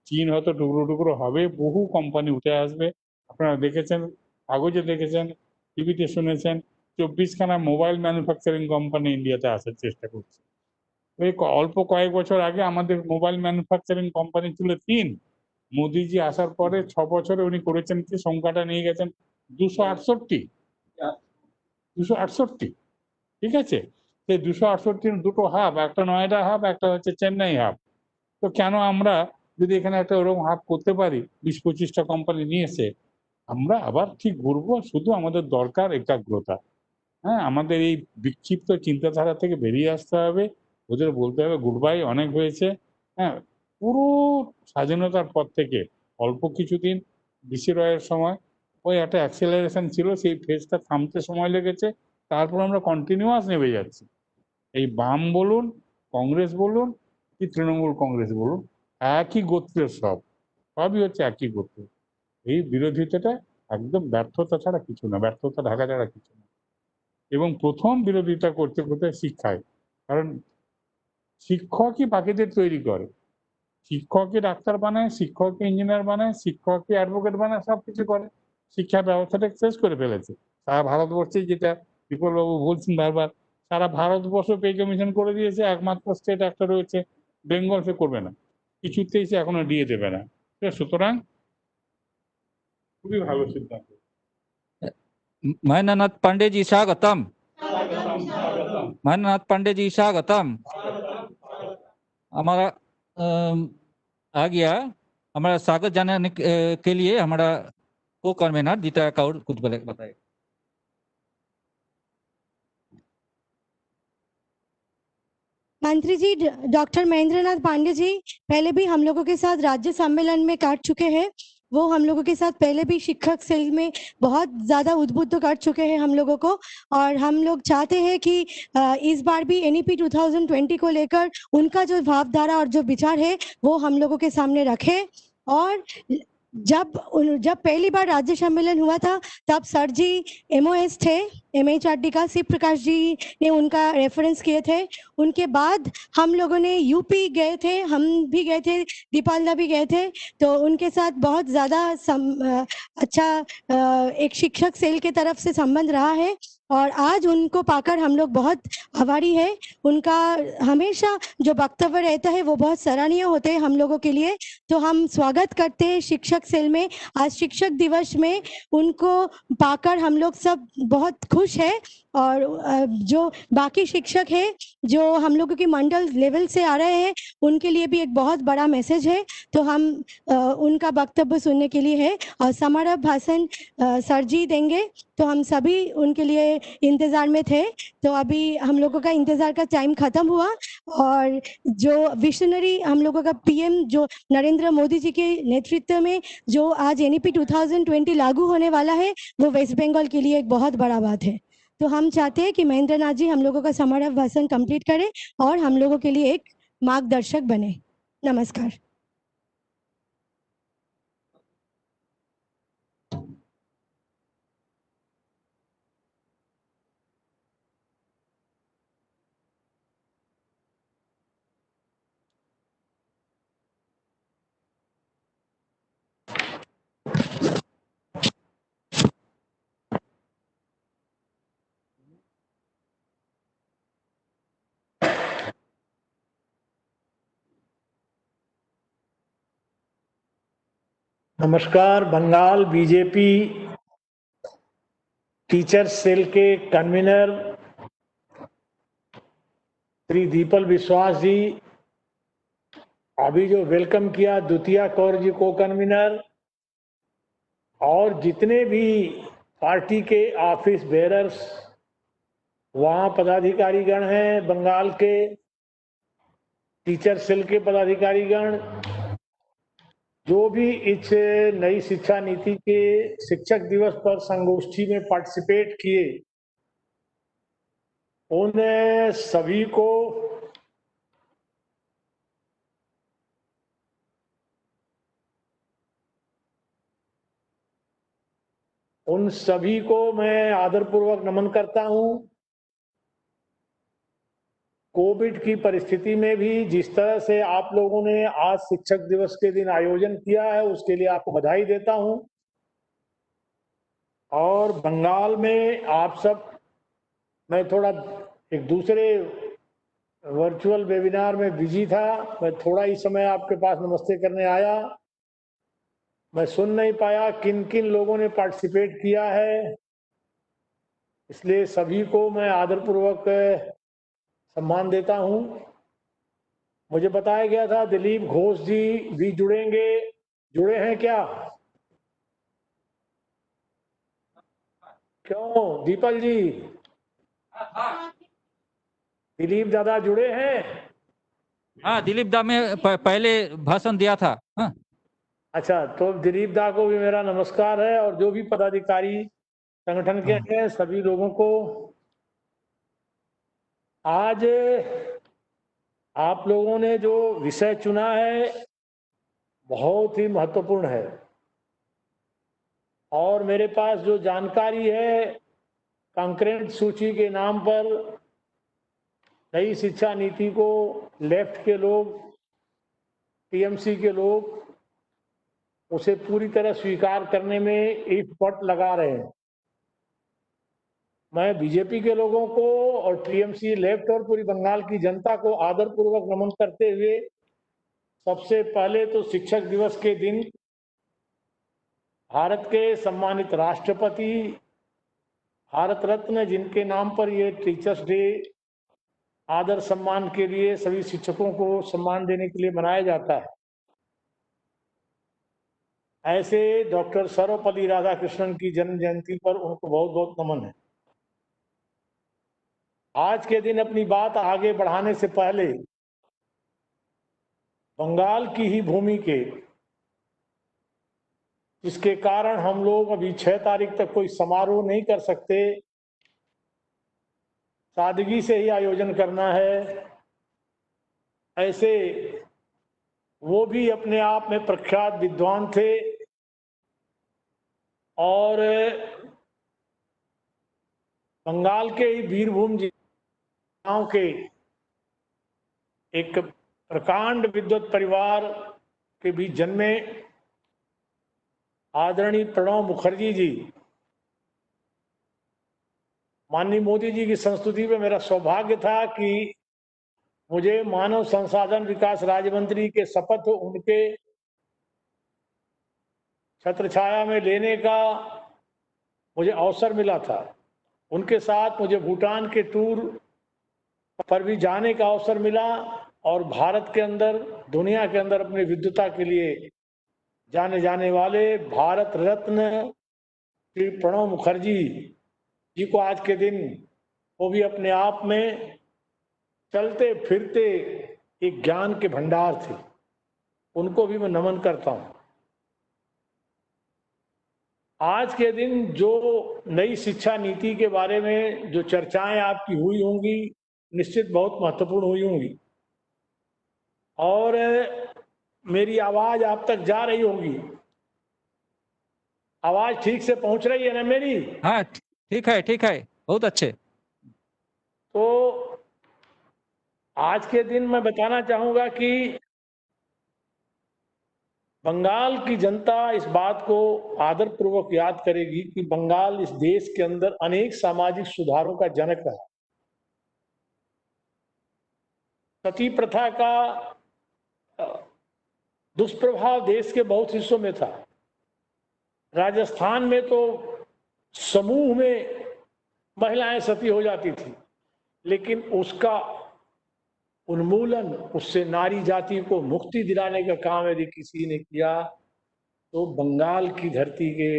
চীন হয়তো টুকরো টুকরো হবে, বহু কোম্পানি উঠে আসবে। আপনারা দেখেছেন, কাগজে দেখেছেন, টিভিতে শুনেছেন, 24খানা মোবাইল ম্যানুফ্যাকচারিং কোম্পানি ইন্ডিয়াতে আসার চেষ্টা করছে। এই অল্প কয়েক বছর আগে আমাদের মোবাইল ম্যানুফ্যাকচারিং কোম্পানি ছিল 3। মোদিজি আসার পরে 6 বছরে উনি করেছেন কি, সংখ্যাটা নিয়ে গেছেন 268। 268, ঠিক আছে? সেই 268 দুটো হাব, একটা নয়ডা হাব, একটা হচ্ছে চেন্নাই হাব। তো কেন আমরা যদি এখানে একটা ওরকম হাব করতে পারি, 20-25টা কোম্পানি নিয়ে এসে, আমরা আবার ঠিক ঘুরবো। শুধু আমাদের দরকার একাগ্রতা। হ্যাঁ, আমাদের এই বিক্ষিপ্ত চিন্তাধারা থেকে বেরিয়ে আসতে হবে। ওদের বলতে হবে গুড বাই, অনেক হয়েছে। হ্যাঁ, পুরো স্বাধীনতার পর থেকে অল্প কিছুদিন বিসিরয়ের সময় ওই একটা অ্যাক্সেলারেশন ছিল, সেই ফেজটা থামতে সময় লেগেছে। তারপর আমরা কন্টিনিউয়াস নেমে যাচ্ছি। এই বাম বলুন, কংগ্রেস বলুন, কি তৃণমূল কংগ্রেস বলুন, একই গোত্রের সবই হচ্ছে একই গোত্রের। এই বিরোধিতাটা একদম ব্যর্থতা ছাড়া কিছু না, ব্যর্থতা ঢাকা ছাড়া কিছু না। এবং প্রথম বিরোধিতা করতে কোথায় শিক্ষায়, কারণ শিক্ষকই বাকিদের তৈরি করে। শিক্ষককে ডাক্তার বানায়, শিক্ষককে ইঞ্জিনিয়ার বানায়, শিক্ষককে অ্যাডভোকেট বানায়, সবকিছু করে। শিক্ষা ব্যবস্থাটা শেষ করে ফেলেছে সারা ভারতবর্ষে, যেটা বিপুলবাবু বলছেন বারবার। সারা ভারতবর্ষ পে কমিশন করে দিয়েছে, একমাত্র স্টেট একটা রয়েছে বেঙ্গল, সে করবে না, কিছুতেই সে এখনো দিয়ে দেবে না। সুতরাং খুবই ভালো সিদ্ধান্ত। महेंद्रनाथ पांडे जी स्वागतम। महेंद्रनाथ पांडे जी स्वागतम। हमारा आ गया हमारा स्वागत जानने के लिए हमारा को कन्वीनर जीता कौर कुछ बताए। मंत्री जी, डॉक्टर महेंद्रनाथ पांडे जी पहले भी हम लोगों के साथ राज्य सम्मेलन में काट चुके हैं। वो हम लोगों के साथ पहले भी शिक्षक सेल में बहुत ज़्यादा उद्बुद्ध कर चुके हैं हम लोगों को, और हम लोग चाहते हैं कि इस बार भी NEP 2020 को लेकर उनका जो भावधारा और जो विचार है वो हम लोगों के सामने रखें। और जब पहली बार राज्य सम्मेलन हुआ था तब सर जी MOS थे, MHRD का शिव प्रकाश जी ने उनका रेफरेंस किए थे। उनके बाद हम लोगों ने यूपी गए थे, हम भी गए थे, दीपाल दा भी गए थे, तो उनके साथ बहुत ज़्यादा अच्छा एक शिक्षक सेल के तरफ से संबंध रहा है, और आज उनको पाकर हम लोग बहुत आभारी है। उनका हमेशा जो वक्तव्य रहता है वो बहुत सराहनीय होते हैं हम लोगों के लिए। तो हम स्वागत करते हैं शिक्षक सेल में। आज शिक्षक दिवस में उनको पाकर हम लोग सब बहुत खुश है, और जो बाकी शिक्षक है जो हम लोगों की मंडल लेवल से आ रहे हैं उनके लिए भी एक बहुत बड़ा मैसेज है। तो हम उनका वक्तव्य सुनने के लिए है, और समारोह भाषण सर जी देंगे, तो हम सभी उनके लिए इंतज़ार में थे। तो अभी हम लोगों का इंतज़ार का टाइम ख़त्म हुआ, और जो विशनरी हम लोगों का PM जो नरेंद्र मोदी जी के नेतृत्व में जो आज NEP 2020 लागू होने वाला है वो वेस्ट बंगाल के लिए एक बहुत बड़ा बात है। तो हम चाहते हैं कि महेंद्रनाथ जी हम लोगों का समारोह भाषण कंप्लीट करें और हम लोगों के लिए एक मार्गदर्शक बने। नमस्कार। नमस्कार। बंगाल बीजेपी टीचर सेल के कन्वीनर श्री दीपल विश्वास जी, अभी जो वेलकम किया द्वितीया कौर जी को कन्वीनर, और जितने भी पार्टी के ऑफिस बेरर्स वहाँ पदाधिकारीगण हैं, बंगाल के टीचर सेल के पदाधिकारीगण, जो भी इस नई शिक्षा नीति के शिक्षक दिवस पर संगोष्ठी में पार्टिसिपेट किए, उन सभी को मैं आदरपूर्वक नमन करता हूं। कोविड की परिस्थिति में भी जिस तरह से आप लोगों ने आज शिक्षक दिवस के दिन आयोजन किया है उसके लिए आपको बधाई देता हूं। और बंगाल में आप सब, मैं थोड़ा एक दूसरे वर्चुअल वेबिनार में बिजी था, मैं थोड़ा ही समय आपके पास नमस्ते करने आया, मैं सुन नहीं पाया किन किन लोगों ने पार्टिसिपेट किया है, इसलिए सभी को मैं आदरपूर्वक सम्मान देता हूं। मुझे बताया गया था दिलीप घोष जी भी जुड़ेंगे, जुड़े हैं क्या? क्यों दीपल जी, दिलीप दादा जुड़े हैं? हाँ, दिलीप दा में पहले भाषण दिया था। हाँ। अच्छा, तो दिलीप दा को भी मेरा नमस्कार है, और जो भी पदाधिकारी संगठन के हैं सभी लोगों को। आज आप लोगों ने जो विषय चुना है बहुत ही महत्वपूर्ण है, और मेरे पास जो जानकारी है कंकरेंट सूची के नाम पर नई शिक्षा नीति को लेफ्ट के लोग, टीएमसी के लोग उसे पूरी तरह स्वीकार करने में एक पट लगा रहे हैं। मैं बीजेपी के लोगों को और टीएमसी, लेफ्ट और पूरी बंगाल की जनता को आदरपूर्वक नमन करते हुए सबसे पहले तो शिक्षक दिवस के दिन भारत के सम्मानित राष्ट्रपति, भारत रत्न, जिनके नाम पर ये टीचर्स डे आदर सम्मान के लिए सभी शिक्षकों को सम्मान देने के लिए मनाया जाता है, ऐसे डॉक्टर सर्वपल्ली राधाकृष्णन की जन्म जयंती पर उनको बहुत बहुत नमन है। आज के दिन अपनी बात आगे बढ़ाने से पहले बंगाल की ही भूमि के, जिसके कारण हम लोग अभी 6 तारीख तक कोई समारोह नहीं कर सकते, सादगी से ही आयोजन करना है, ऐसे वो भी अपने आप में प्रख्यात विद्वान थे और बंगाल के ही बीरभूम गांव के एक प्रकांड विद्वत परिवार के बीच जन्मे आदरणीय प्रणब मुखर्जी जी, माननीय मोदी जी की संस्तुति में मेरा सौभाग्य था कि मुझे मानव संसाधन विकास राज्य मंत्री के शपथ उनके छत्रछाया में लेने का मुझे अवसर मिला था। उनके साथ मुझे भूटान के टूर पर भी जाने का अवसर मिला और भारत के अंदर, दुनिया के अंदर अपनी विद्वता के लिए जाने जाने वाले भारत रत्न श्री प्रणब मुखर्जी जी को आज के दिन, वो भी अपने आप में चलते फिरते एक ज्ञान के भंडार थे, उनको भी मैं नमन करता हूं। आज के दिन जो नई शिक्षा नीति के बारे में जो चर्चाएं आपकी हुई होंगी, निश्चित बहुत महत्वपूर्ण हुई होंगी और मेरी आवाज आप तक जा रही होगी। आवाज ठीक से पहुंच रही है ना मेरी? हाँ, ठीक है, बहुत अच्छे। तो आज के दिन मैं बताना चाहूंगा कि बंगाल की जनता इस बात को आदरपूर्वक याद करेगी कि बंगाल इस देश के अंदर अनेक सामाजिक सुधारों का जनक रहा। सती प्रथा का दुष्प्रभाव देश के बहुत हिस्सों में था। राजस्थान में तो समूह में महिलाएं सती हो जाती थी, लेकिन उसका उन्मूलन, उससे नारी जाति को मुक्ति दिलाने का काम यदि किसी ने किया तो बंगाल की धरती के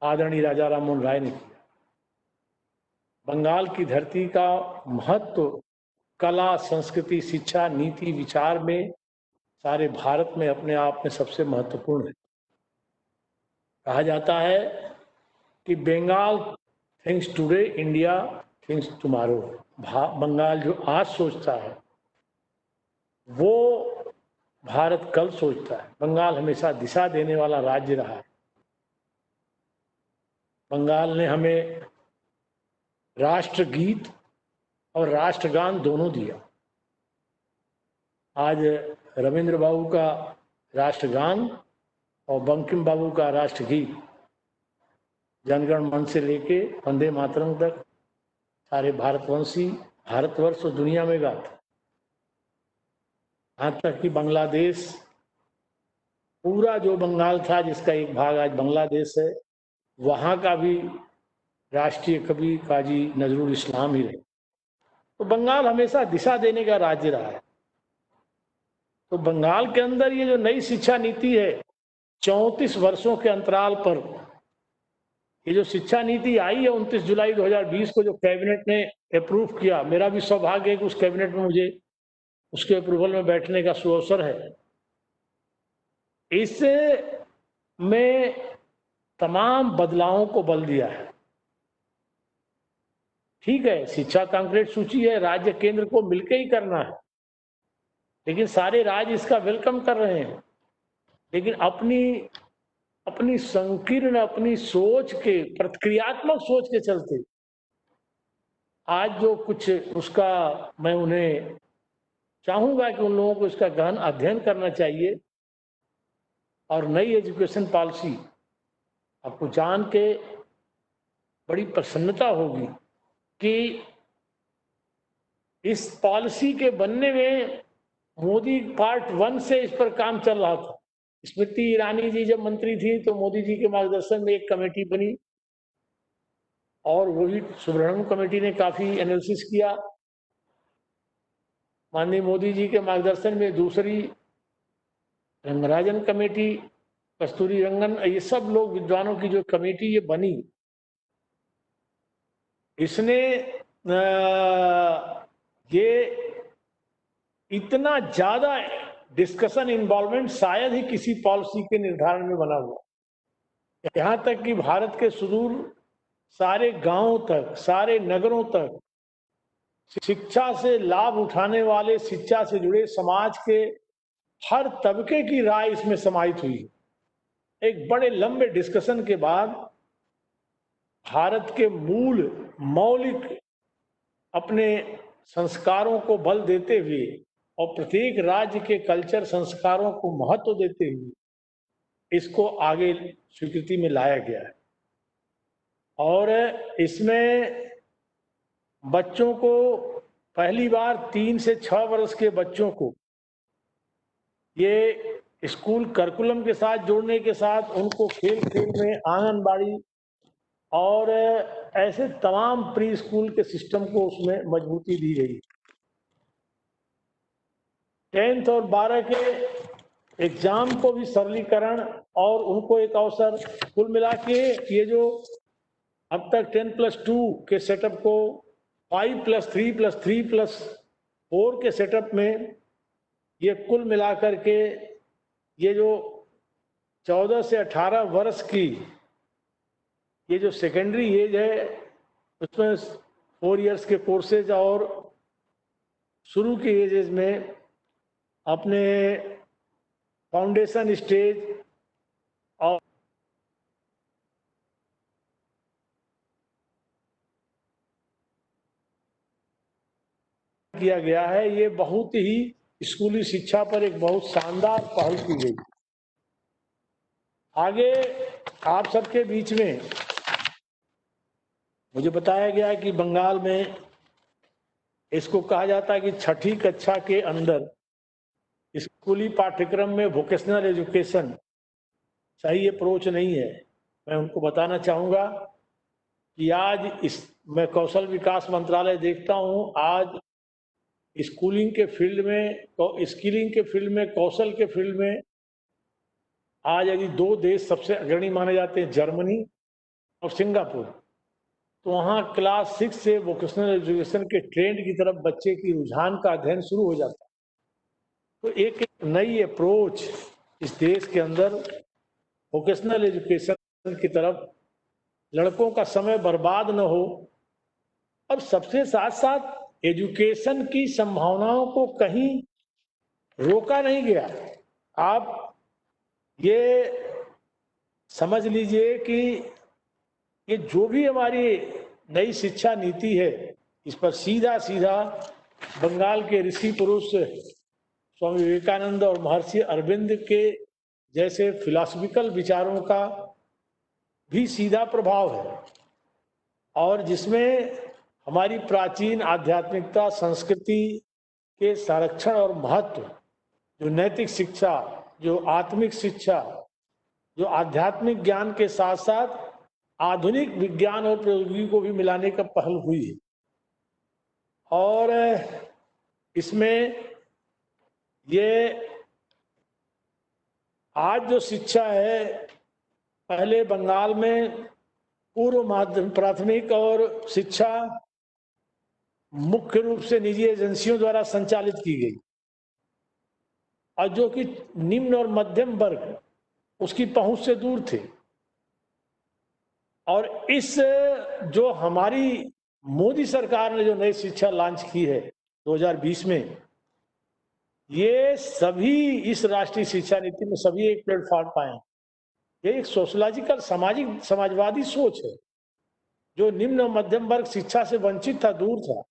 आदरणीय राजा राममोहन राय ने किया। बंगाल की धरती का महत्व कला, संस्कृति, शिक्षा, नीति, विचार में सारे भारत में अपने आप में सबसे महत्वपूर्ण है। कहा जाता है कि Bengal thinks today, India thinks tomorrow. Bengal जो आज सोचता है वो भारत कल सोचता है। बंगाल हमेशा दिशा देने वाला राज्य रहा है। बंगाल ने हमें राष्ट्रगीत और राष्ट्रगान दोनों दिया। आज रविंद्र बाबू का राष्ट्रगान और बंकिम बाबू का राष्ट्रगीत जनगण मन से लेके वंदे मातरम तक सारे भारतवंशी भारतवर्ष और दुनिया में गाते। यहाँ तक कि बांग्लादेश, पूरा जो बंगाल था जिसका एक भाग आज बांग्लादेश है, वहाँ का भी राष्ट्रीय कवि काजी नजरुल इस्लाम ही रहे। तो बंगाल हमेशा दिशा देने का राज्य रहा है। तो बंगाल के अंदर ये जो नई शिक्षा नीति है, 34 वर्षों के अंतराल पर ये जो शिक्षा नीति आई है 29 जुलाई 2020 को, जो कैबिनेट ने अप्रूव किया, मेरा भी सौभाग्य है कि उस कैबिनेट में मुझे उसके अप्रूवल में बैठने का सुअवसर है। इससे में तमाम बदलावों को बल दिया है। ठीक है, शिक्षा कंकरेंट सूची है, राज्य केंद्र को मिलकर ही करना है, लेकिन सारे राज्य इसका वेलकम कर रहे हैं। लेकिन अपनी अपनी संकीर्ण अपनी सोच के प्रतिक्रियात्मक सोच के चलते आज जो कुछ उसका मैं उन्हें चाहूंगा कि उन लोगों को इसका गहन अध्ययन करना चाहिए और नई एजुकेशन पॉलिसी आपको जान के बड़ी प्रसन्नता होगी कि इस पॉलिसी के बनने में मोदी पार्ट 1 से इस पर काम चल रहा था। स्मृति ईरानी जी जब मंत्री थी तो मोदी जी के मार्गदर्शन में एक कमेटी बनी और वही सुब्रह्मण्यम कमेटी ने काफी एनालिसिस किया। माननीय मोदी जी के मार्गदर्शन में दूसरी रंगराजन कमेटी, कस्तूरी रंगन, ये सब लोग विद्वानों की जो कमेटी ये बनी, इसने ये इतना ज्यादा डिस्कशन इन्वॉल्वमेंट शायद ही किसी पॉलिसी के निर्धारण में बना हुआ। यहाँ तक कि भारत के सुदूर सारे गांवों तक, सारे नगरों तक शिक्षा से लाभ उठाने वाले, शिक्षा से जुड़े समाज के हर तबके की राय इसमें समाहित हुई। एक बड़े लंबे डिस्कशन के बाद भारत के मूल मौलिक अपने संस्कारों को बल देते हुए और प्रत्येक राज्य के कल्चर संस्कारों को महत्व देते हुए इसको आगे स्वीकृति में लाया गया है। और इसमें बच्चों को पहली बार 3 से 6 वर्ष के बच्चों को ये स्कूल करिकुलम के साथ जोड़ने के साथ उनको खेल खेल में आंगनबाड़ी और ऐसे तमाम प्री स्कूल के सिस्टम को उसमें मजबूती दी गई। 10th और 12 के एग्जाम को भी सरलीकरण और उनको एक अवसर, कुल मिला के ये जो अब तक 10+2 के सेटअप को 5+3+3+4 के सेटअप में ये कुल मिलाकर के ये जो 14 से 18 वर्ष की ये जो सेकेंडरी एज है उसमें 4 इयर्स के कोर्सेज और शुरू की एजेस में अपने फाउंडेशन स्टेज और किया गया है। ये बहुत ही स्कूली शिक्षा पर एक बहुत शानदार पहल की गई। आगे आप सबके बीच में मुझे बताया गया कि बंगाल में इसको कहा जाता है कि 6ठी कक्षा के अंदर स्कूली पाठ्यक्रम में वोकेशनल एजुकेशन सही अप्रोच नहीं है। मैं उनको बताना चाहूँगा कि आज मैं कौशल विकास मंत्रालय देखता हूँ, आज स्कूलिंग के फील्ड में, स्किलिंग के फील्ड में, कौशल के फील्ड में आज यदि 2 देश सबसे अग्रणी माने जाते हैं, जर्मनी और सिंगापुर, तो वहाँ क्लास 6 से वोकेशनल एजुकेशन के ट्रेंड की तरफ बच्चे की रुझान का अध्ययन शुरू हो जाता है। तो एक नई अप्रोच इस देश के अंदर वोकेशनल एजुकेशन की तरफ, लड़कों का समय बर्बाद न हो और सबसे साथ साथ एजुकेशन की संभावनाओं को कहीं रोका नहीं गया। आप ये समझ लीजिए कि ये जो भी हमारी नई शिक्षा नीति है, इस पर सीधा सीधा बंगाल के ऋषि पुरुष स्वामी विवेकानंद और महर्षि अरविंद के जैसे फिलॉसफिकल विचारों का भी सीधा प्रभाव है और जिसमें हमारी प्राचीन आध्यात्मिकता, संस्कृति के संरक्षण और महत्व, जो नैतिक शिक्षा, जो आत्मिक शिक्षा, जो आध्यात्मिक ज्ञान के साथ साथ आधुनिक विज्ञान और प्रौद्योगिकी को भी मिलाने का पहल हुई है। और इसमें ये आज जो शिक्षा है, पहले बंगाल में पूर्व माध्यमिक, प्राथमिक और शिक्षा मुख्य रूप से निजी एजेंसियों द्वारा संचालित की गई और जो कि निम्न और मध्यम वर्ग उसकी पहुंच से दूर थे। और इस जो हमारी मोदी सरकार ने जो नई शिक्षा लॉन्च की है 2020 में, ये सभी इस राष्ट्रीय शिक्षा नीति में सभी एक प्लेटफॉर्म पाए। ये एक सोशलॉजिकल सामाजिक समाजवादी सोच है जो निम्न और मध्यम वर्ग शिक्षा से वंचित था, दूर था।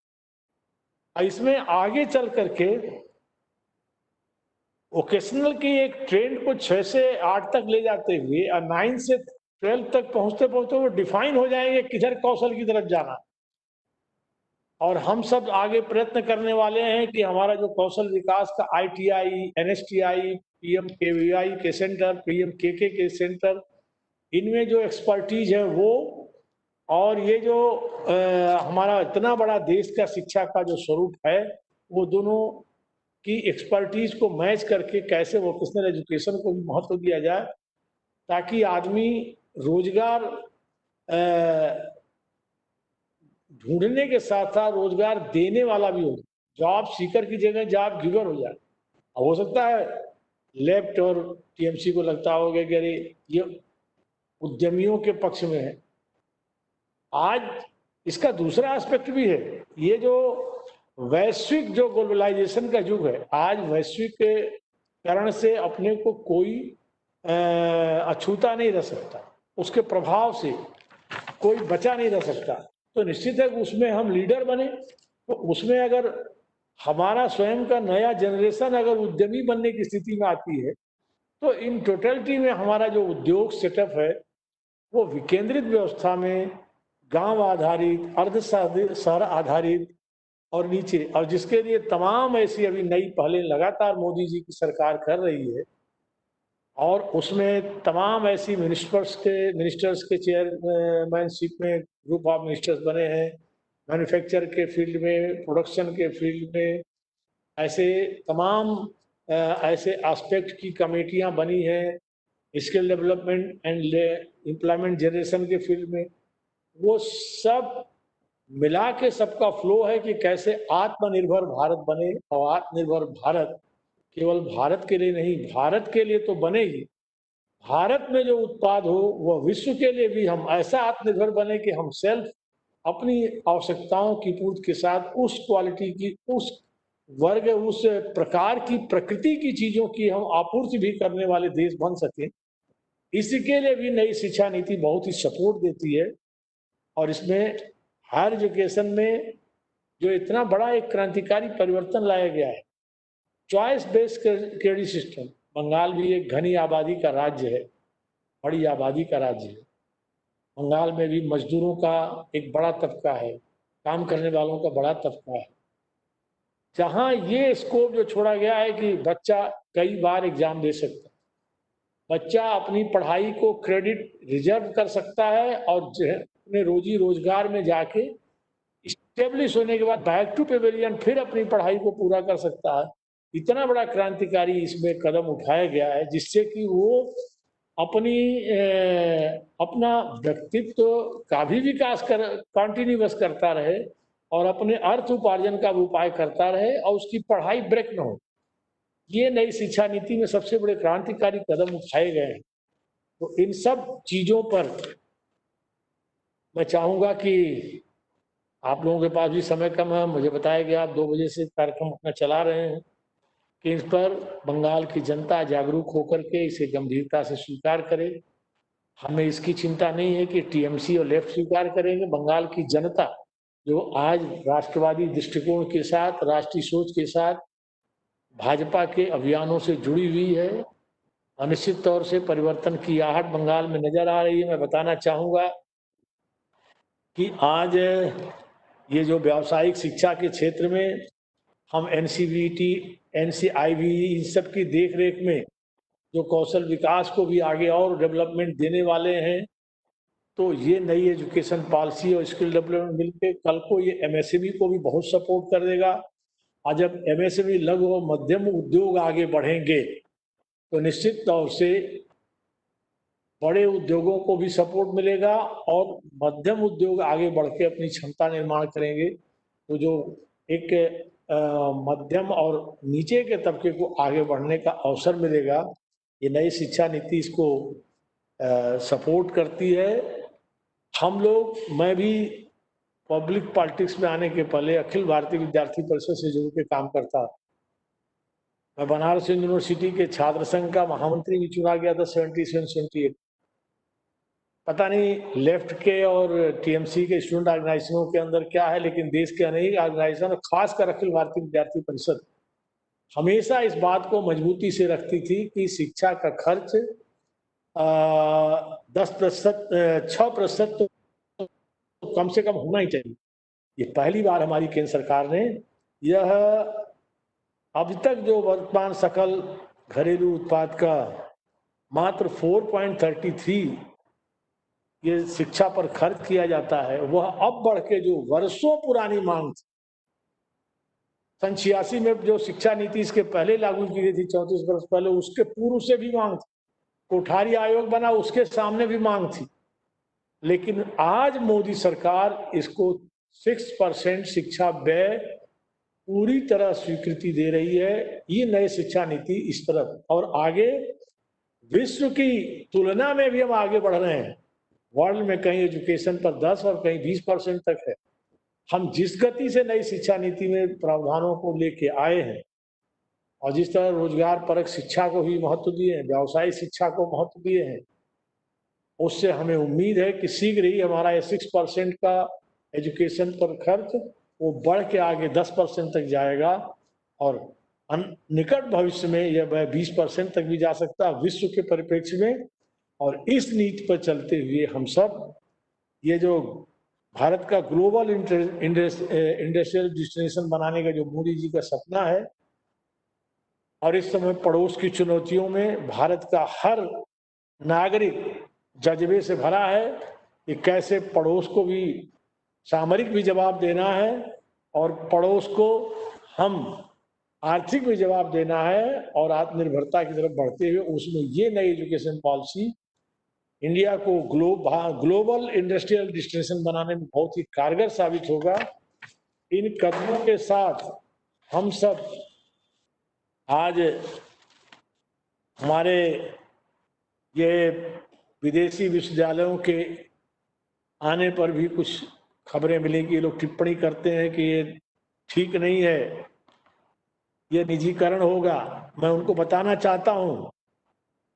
और इसमें आगे चल करके वोकेशनल की एक ट्रेंड को 6 से 8 तक ले जाते हुए और 9 से 12 तक पहुंचते पहुंचते वो डिफाइन हो जाएंगे किधर कौशल की तरफ जाना। और हम सब आगे प्रयत्न करने वाले हैं कि हमारा जो कौशल विकास का ITI, NSTI, PMKVI के सेंटर, PMKK के सेंटर, इनमें जो एक्सपर्टीज है वो, और ये जो हमारा इतना बड़ा देश का शिक्षा का जो स्वरूप है, वो दोनों की एक्सपर्टीज को मैच करके कैसे वोकेशनल एजुकेशन को भी महत्व दिया जाए, ताकि आदमी रोजगार ढूंढने के साथ साथ रोजगार देने वाला भी हो, जॉब सीकर की जगह जॉब गिवर हो जाए। हो सकता है लेफ्ट और TMC को लगता होगा कि अरे ये उद्यमियों के पक्ष में है। आज इसका दूसरा एस्पेक्ट भी है। ये जो वैश्विक जो ग्लोबलाइजेशन का युग है, आज वैश्विककरण से अपने को कोई अछूता नहीं रह सकता, उसके प्रभाव से कोई बचा नहीं रह सकता। तो निश्चित है कि उसमें हम लीडर बने, तो उसमें अगर हमारा स्वयं का नया जनरेशन अगर उद्यमी बनने की स्थिति में आती है, तो इन टोटलिटी में हमारा जो उद्योग सेटअप है वो विकेंद्रित व्यवस्था में गांव आधारित, अर्ध शहर आधारित और नीचे, और जिसके लिए तमाम ऐसी अभी नई पहलें लगातार मोदी जी की सरकार कर रही है, और उसमें तमाम ऐसी मिनिस्टर्स के चेयरमैनशिप में ग्रुप ऑफ मिनिस्टर्स बने हैं, मैन्युफैक्चर के फील्ड में, प्रोडक्शन के फील्ड में, ऐसे तमाम ऐसे एस्पेक्ट की कमेटियां बनी हैं, skill development and employment generation के फील्ड में। वो सब मिला के सबका फ्लो है कि कैसे आत्मनिर्भर भारत बने, और आत्मनिर्भर भारत केवल भारत के लिए नहीं, भारत के लिए तो बने ही, भारत में जो उत्पाद हो वह विश्व के लिए भी हम ऐसा आत्मनिर्भर बने कि हम सेल्फ अपनी आवश्यकताओं की पूर्ति के साथ उस क्वालिटी की, उस वर्ग, उस प्रकार की, प्रकृति की चीजों की हम आपूर्ति भी करने वाले देश बन सके। इसके लिए भी नई शिक्षा नीति बहुत ही सपोर्ट देती है। और इसमें हायर एजुकेशन में जो इतना बड़ा एक क्रांतिकारी परिवर्तन लाया गया है, choice based credit system. Bengal भी एक घनी आबादी का राज्य है, बड़ी आबादी का राज्य है। बंगाल में भी मजदूरों का एक बड़ा तबका है, काम करने वालों का बड़ा तबका है, जहां ये स्कोप जो छोड़ा गया है कि बच्चा कई बार एग्जाम दे सकता है, बच्चा अपनी पढ़ाई को क्रेडिट रिजर्व कर सकता है, और अपने रोजी रोजगार में जाके स्टेब्लिश होने के बाद बैक टू पेवेलियन फिर अपनी पढ़ाई को पूरा कर सकता है। इतना बड़ा क्रांतिकारी इसमें कदम उठाया गया है, जिससे कि वो अपना व्यक्तित्व का भी विकास कंटिन्यूअस करता रहे, और अपने अर्थ उपार्जन का भी उपाय करता रहे, और उसकी पढ़ाई ब्रेक न हो। ये नई शिक्षा नीति में सबसे बड़े क्रांतिकारी कदम उठाए गए हैं। तो इन सब चीजों पर मैं चाहूंगा कि आप लोगों के पास भी समय कम है, मुझे बताया गया आप 2 बजे से कार्यक्रम अपना चला रहे हैं, कि इस पर बंगाल की जनता जागरूक होकर के इसे गंभीरता से स्वीकार करे। हमें इसकी चिंता नहीं है कि TMC और लेफ्ट स्वीकार करेंगे। बंगाल की जनता जो आज राष्ट्रवादी दृष्टिकोण के साथ, राष्ट्रीय सोच के साथ भाजपा के अभियानों से जुड़ी हुई है, निश्चित तौर से परिवर्तन की आहट बंगाल में नजर आ रही है। मैं बताना चाहूंगा कि आज ये जो व्यावसायिक शिक्षा के क्षेत्र में हम NCVT, NCIV इन सब की देख रेख में जो कौशल विकास को भी आगे और डेवलपमेंट देने वाले हैं, तो ये नई एजुकेशन पॉलिसी और स्किल डेवलपमेंट मिलकर कल को ये MSME को भी बहुत सपोर्ट कर देगा। और जब MSME, लघु और मध्यम उद्योग आगे बढ़ेंगे, तो निश्चित तौर से बड़े उद्योगों को भी सपोर्ट मिलेगा, और मध्यम उद्योग आगे बढ़ के अपनी क्षमता निर्माण करेंगे। तो जो एक मध्यम और नीचे के तबके को आगे बढ़ने का अवसर मिलेगा, ये नई शिक्षा नीति इसको सपोर्ट करती है। हम लोग, मैं भी पब्लिक पॉलिटिक्स में आने के पहले अखिल भारतीय विद्यार्थी परिषद से जुड़ के काम करता। मैं बनारस यूनिवर्सिटी के छात्र संघ का महामंत्री भी चुना गया था 77-78। पता नहीं लेफ्ट के और टीएमसी के स्टूडेंट ऑर्गेनाइजेशनों के अंदर क्या है, लेकिन देश के अनेक ऑर्गेनाइजेशन, खासकर अखिल भारतीय विद्यार्थी परिषद, हमेशा इस बात को मजबूती से रखती थी कि शिक्षा का खर्च 10%, 6% तो कम से कम होना ही चाहिए। ये पहली बार हमारी केंद्र सरकार ने यह अब तक जो वर्तमान सकल घरेलू उत्पाद का मात्र 4.33 ये शिक्षा पर खर्च किया जाता है, वह अब बढ़ के जो वर्षों पुरानी मांग थी, 86 में जो शिक्षा नीति इसके पहले लागू की गई थी 34 वर्ष पहले, उसके पूर्व से भी मांग थी। कोठारी आयोग बना, उसके सामने भी मांग थी। लेकिन आज मोदी सरकार इसको 6% शिक्षा व्यय पूरी तरह स्वीकृति दे रही है। ये नई शिक्षा नीति इस तरफ, और आगे विश्व की तुलना में भी हम आगे बढ़ रहे हैं। वर्ल्ड में कहीं एजुकेशन पर 10 और कहीं 20% तक है। हम जिस गति से नई शिक्षा नीति में प्रावधानों को लेके आए हैं और जिस तरह रोजगार परक शिक्षा को भी महत्व दिए हैं, व्यावसायिक शिक्षा को महत्व दिए हैं, उससे हमें उम्मीद है कि शीघ्र ही हमारा ये 6% का एजुकेशन पर खर्च वो बढ़ के आगे 10% तक जाएगा, और निकट भविष्य में यह 20% तक भी जा सकता है विश्व के परिप्रेक्ष्य में। और इस नीति पर चलते हुए हम सब ये जो भारत का ग्लोबल इंडस्ट्रियल डेस्टिनेशन बनाने का जो मोदी जी का सपना है, और इस समय पड़ोस की चुनौतियों में भारत का हर नागरिक जज्बे से भरा है कि कैसे पड़ोस को भी सामरिक भी जवाब देना है और पड़ोस को हम आर्थिक भी जवाब देना है, और आत्मनिर्भरता की तरफ बढ़ते हुए उसमें ये नई एजुकेशन पॉलिसी इंडिया को ग्लोबल इंडस्ट्रियल डेस्टिनेशन बनाने में बहुत ही कारगर साबित होगा। इन कदमों के साथ हम सब आज हमारे ये विदेशी विश्वविद्यालयों के आने पर भी कुछ खबरें मिली कि ये लोग टिप्पणी करते हैं कि ये ठीक नहीं है, ये निजीकरण होगा। मैं उनको बताना चाहता हूं,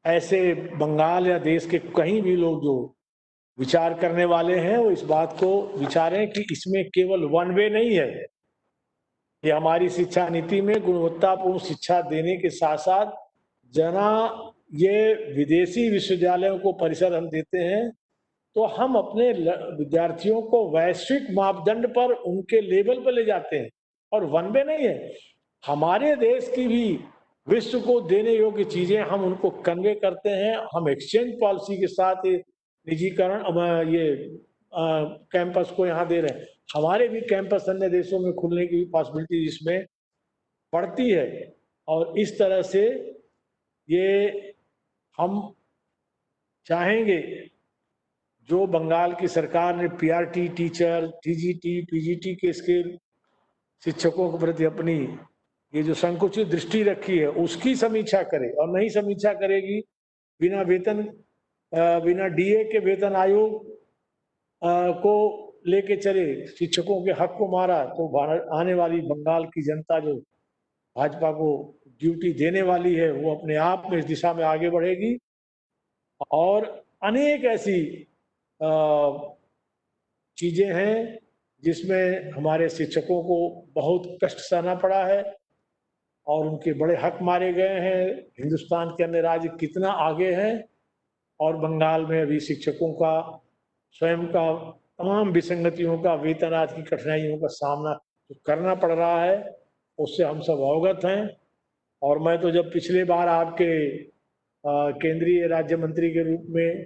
ऐसे बंगाल या देश के कहीं भी लोग जो विचार करने वाले हैं वो इस बात को विचारें कि इसमें केवल वन वे नहीं है। ये हमारी शिक्षा नीति में गुणवत्तापूर्ण शिक्षा देने के साथ साथ जना ये विदेशी विश्वविद्यालयों को परिसर हम देते हैं तो हम अपने विद्यार्थियों को वैश्विक मापदंड पर उनके लेवल पर ले जाते हैं, और वन वे नहीं है। हमारे देश की भी विश्व को देने योग्य चीजें हम उनको कन्वे करते हैं। हम एक्सचेंज पॉलिसी के साथ निजीकरण ये कैंपस को यहाँ दे रहे हैं। हमारे भी कैंपस अन्य देशों में खुलने की पॉसिबिलिटी इसमें बढ़ती है, और इस तरह से ये हम चाहेंगे जो बंगाल की सरकार ने पीआरटी टीचर, टीजीटी, पीजीटी के स्केल शिक्षकों के प्रति अपनी ये जो संकुचित दृष्टि रखी है उसकी समीक्षा करे, और नहीं समीक्षा करेगी बिना वेतन बिना डीए के वेतन आयोग को लेके चले, शिक्षकों के हक को मारा, तो आने वाली बंगाल की जनता जो भाजपा को ड्यूटी देने वाली है वो अपने आप में इस दिशा में आगे बढ़ेगी। और अनेक ऐसी चीजें हैं जिसमें हमारे शिक्षकों को बहुत कष्ट सहना पड़ा है और उनके बड़े हक मारे गए हैं। हिंदुस्तान के अन्य राज्य कितना आगे हैं, और बंगाल में अभी शिक्षकों का स्वयं का तमाम विसंगतियों का, वेतन आदि की कठिनाइयों का सामना जो करना पड़ रहा है उससे हम सब अवगत हैं। और मैं तो जब पिछले बार आपके केंद्रीय राज्य मंत्री के रूप में,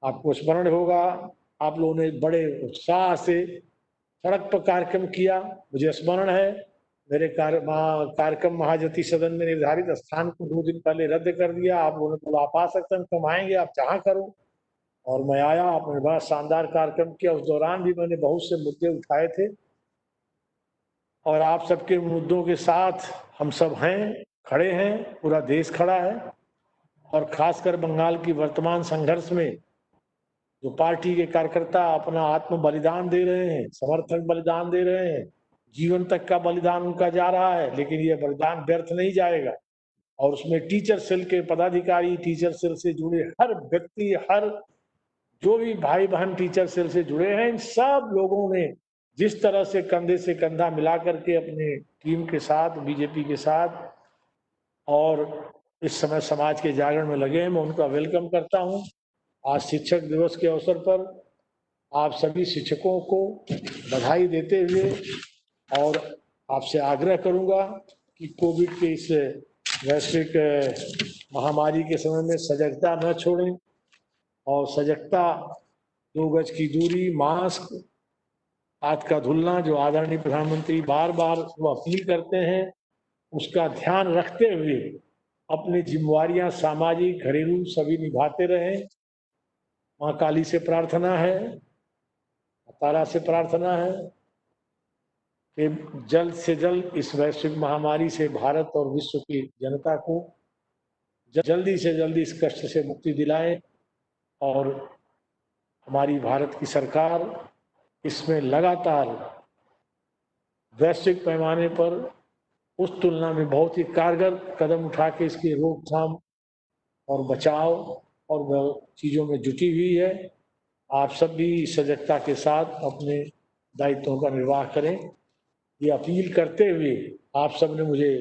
आपको स्मरण होगा, आप लोगों ने बड़े उत्साह से सड़क पर कार्यक्रम किया, मुझे स्मरण है। मेरे कार्यक्रम महाजती सदन में निर्धारित स्थान को 2 दिन पहले रद्द कर दिया। आप लोगों ने बोला आप आ सकते हैं, तुम आएंगे, आप जहाँ करो, और मैं आया। आपने बड़ा शानदार कार्यक्रम किया। उस दौरान भी मैंने बहुत से मुद्दे उठाए थे, और आप सबके मुद्दों के साथ हम सब हैं, खड़े हैं, पूरा देश खड़ा है। और खासकर बंगाल की वर्तमान संघर्ष में जो पार्टी के कार्यकर्ता अपना आत्म बलिदान दे रहे हैं, समर्थक बलिदान दे रहे हैं, जीवन तक का बलिदान उनका जा रहा है, लेकिन यह बलिदान व्यर्थ नहीं जाएगा। और उसमें टीचर सेल के पदाधिकारी, टीचर सेल से जुड़े हर व्यक्ति, हर जो भी भाई बहन टीचर सेल से जुड़े हैं, इन सब लोगों ने जिस तरह से कंधा मिला करके अपने टीम के साथ, बीजेपी के साथ और इस समय समाज के जागरण में लगे हैं, मैं उनका वेलकम करता हूं। आज शिक्षक दिवस के अवसर पर आप सभी शिक्षकों को बधाई देते हुए और आपसे आग्रह करूंगा कि कोविड के इस वैश्विक महामारी के समय में सजगता न छोड़ें और सजगता, 2 गज की दूरी, मास्क, हाथ का धुलना, जो आदरणीय प्रधानमंत्री बार बार वो अपील करते हैं, उसका ध्यान रखते हुए अपनी जिम्मेवारियां सामाजिक, घरेलू सभी निभाते रहें। माँ काली से प्रार्थना है, तारा से प्रार्थना है कि जल्द से जल्द इस वैश्विक महामारी से भारत और विश्व की जनता को जल्दी से जल्दी इस कष्ट से मुक्ति दिलाएं और हमारी भारत की सरकार इसमें लगातार वैश्विक पैमाने पर उस तुलना में बहुत ही कारगर कदम उठा के इसकी रोकथाम और बचाव और चीजों में जुटी हुई है। आप सब भी सजगता के साथ अपने दायित्वों का निर्वाह करें, ये अपील करते हुए आप सब ने मुझे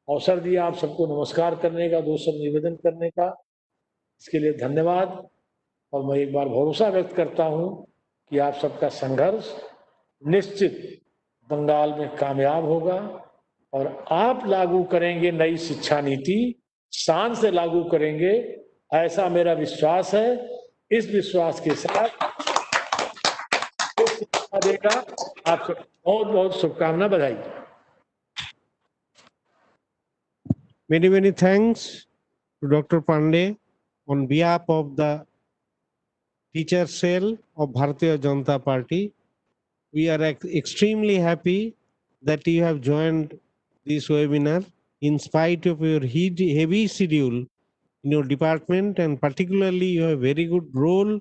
अवसर दिया, आप सबको नमस्कार करने का, 2 शब्द निवेदन करने का, इसके लिए धन्यवाद। और मैं एक बार भरोसा व्यक्त करता हूं कि आप सबका संघर्ष निश्चित बंगाल में कामयाब होगा और आप लागू करेंगे नई शिक्षा नीति, शान से लागू करेंगे, ऐसा मेरा विश्वास है। इस विश्वास के साथ देगा आप सब बहुत बहुत शुभकामना, बधाई। Many, many thanks to Dr. Pandey on behalf of the teacher cell of Bharatiya Janata Party. We are extremely happy that you have joined this webinar in spite of your heavy schedule in your department, and particularly you have very good role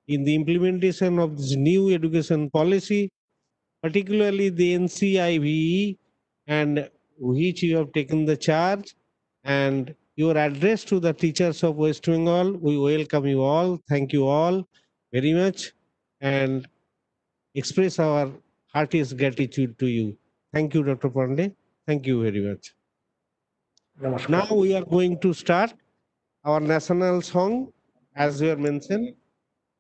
in the implementation of this new education policy, particularly the NCIVE, and which you have taken the charge, and your address to the teachers of West Bengal. We welcome you all. Thank you all very much and express our heartiest gratitude to you. Thank you, Dr. Pandey. Thank you very much. नमस्कार। Now we are going to start our national song, as we are mentioned,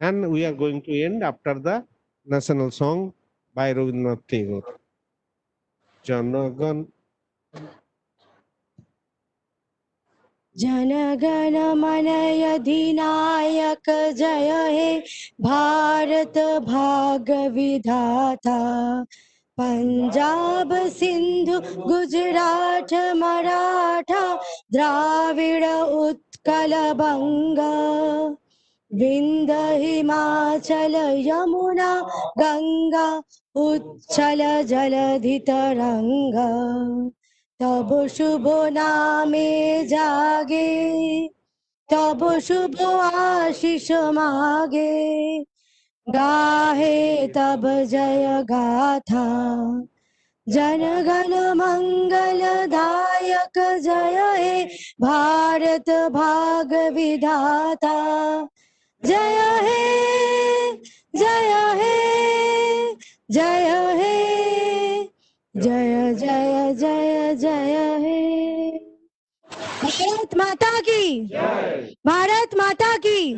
and we are going to end after the national song by Rabindranath Tagore. Janagan. जनगण मन अधिनायक जय हे भारत भाग्य विधाता, पंजाब सिंधु गुजरात मराठा द्राविड़ उत्कल बंगा, विंध हिमाचल यमुना गंगा उच्छल जलधि तरंगा, तब शुभ नामे जागे, तब शुभ आशीष मागे, गाहे तब जय गाथा, जनगण मंगल दायक जय हे भारत भाग्य विधाता, जय हे जय हे जय हे जय जय जय जय हे। भारत माता की, भारत माता की।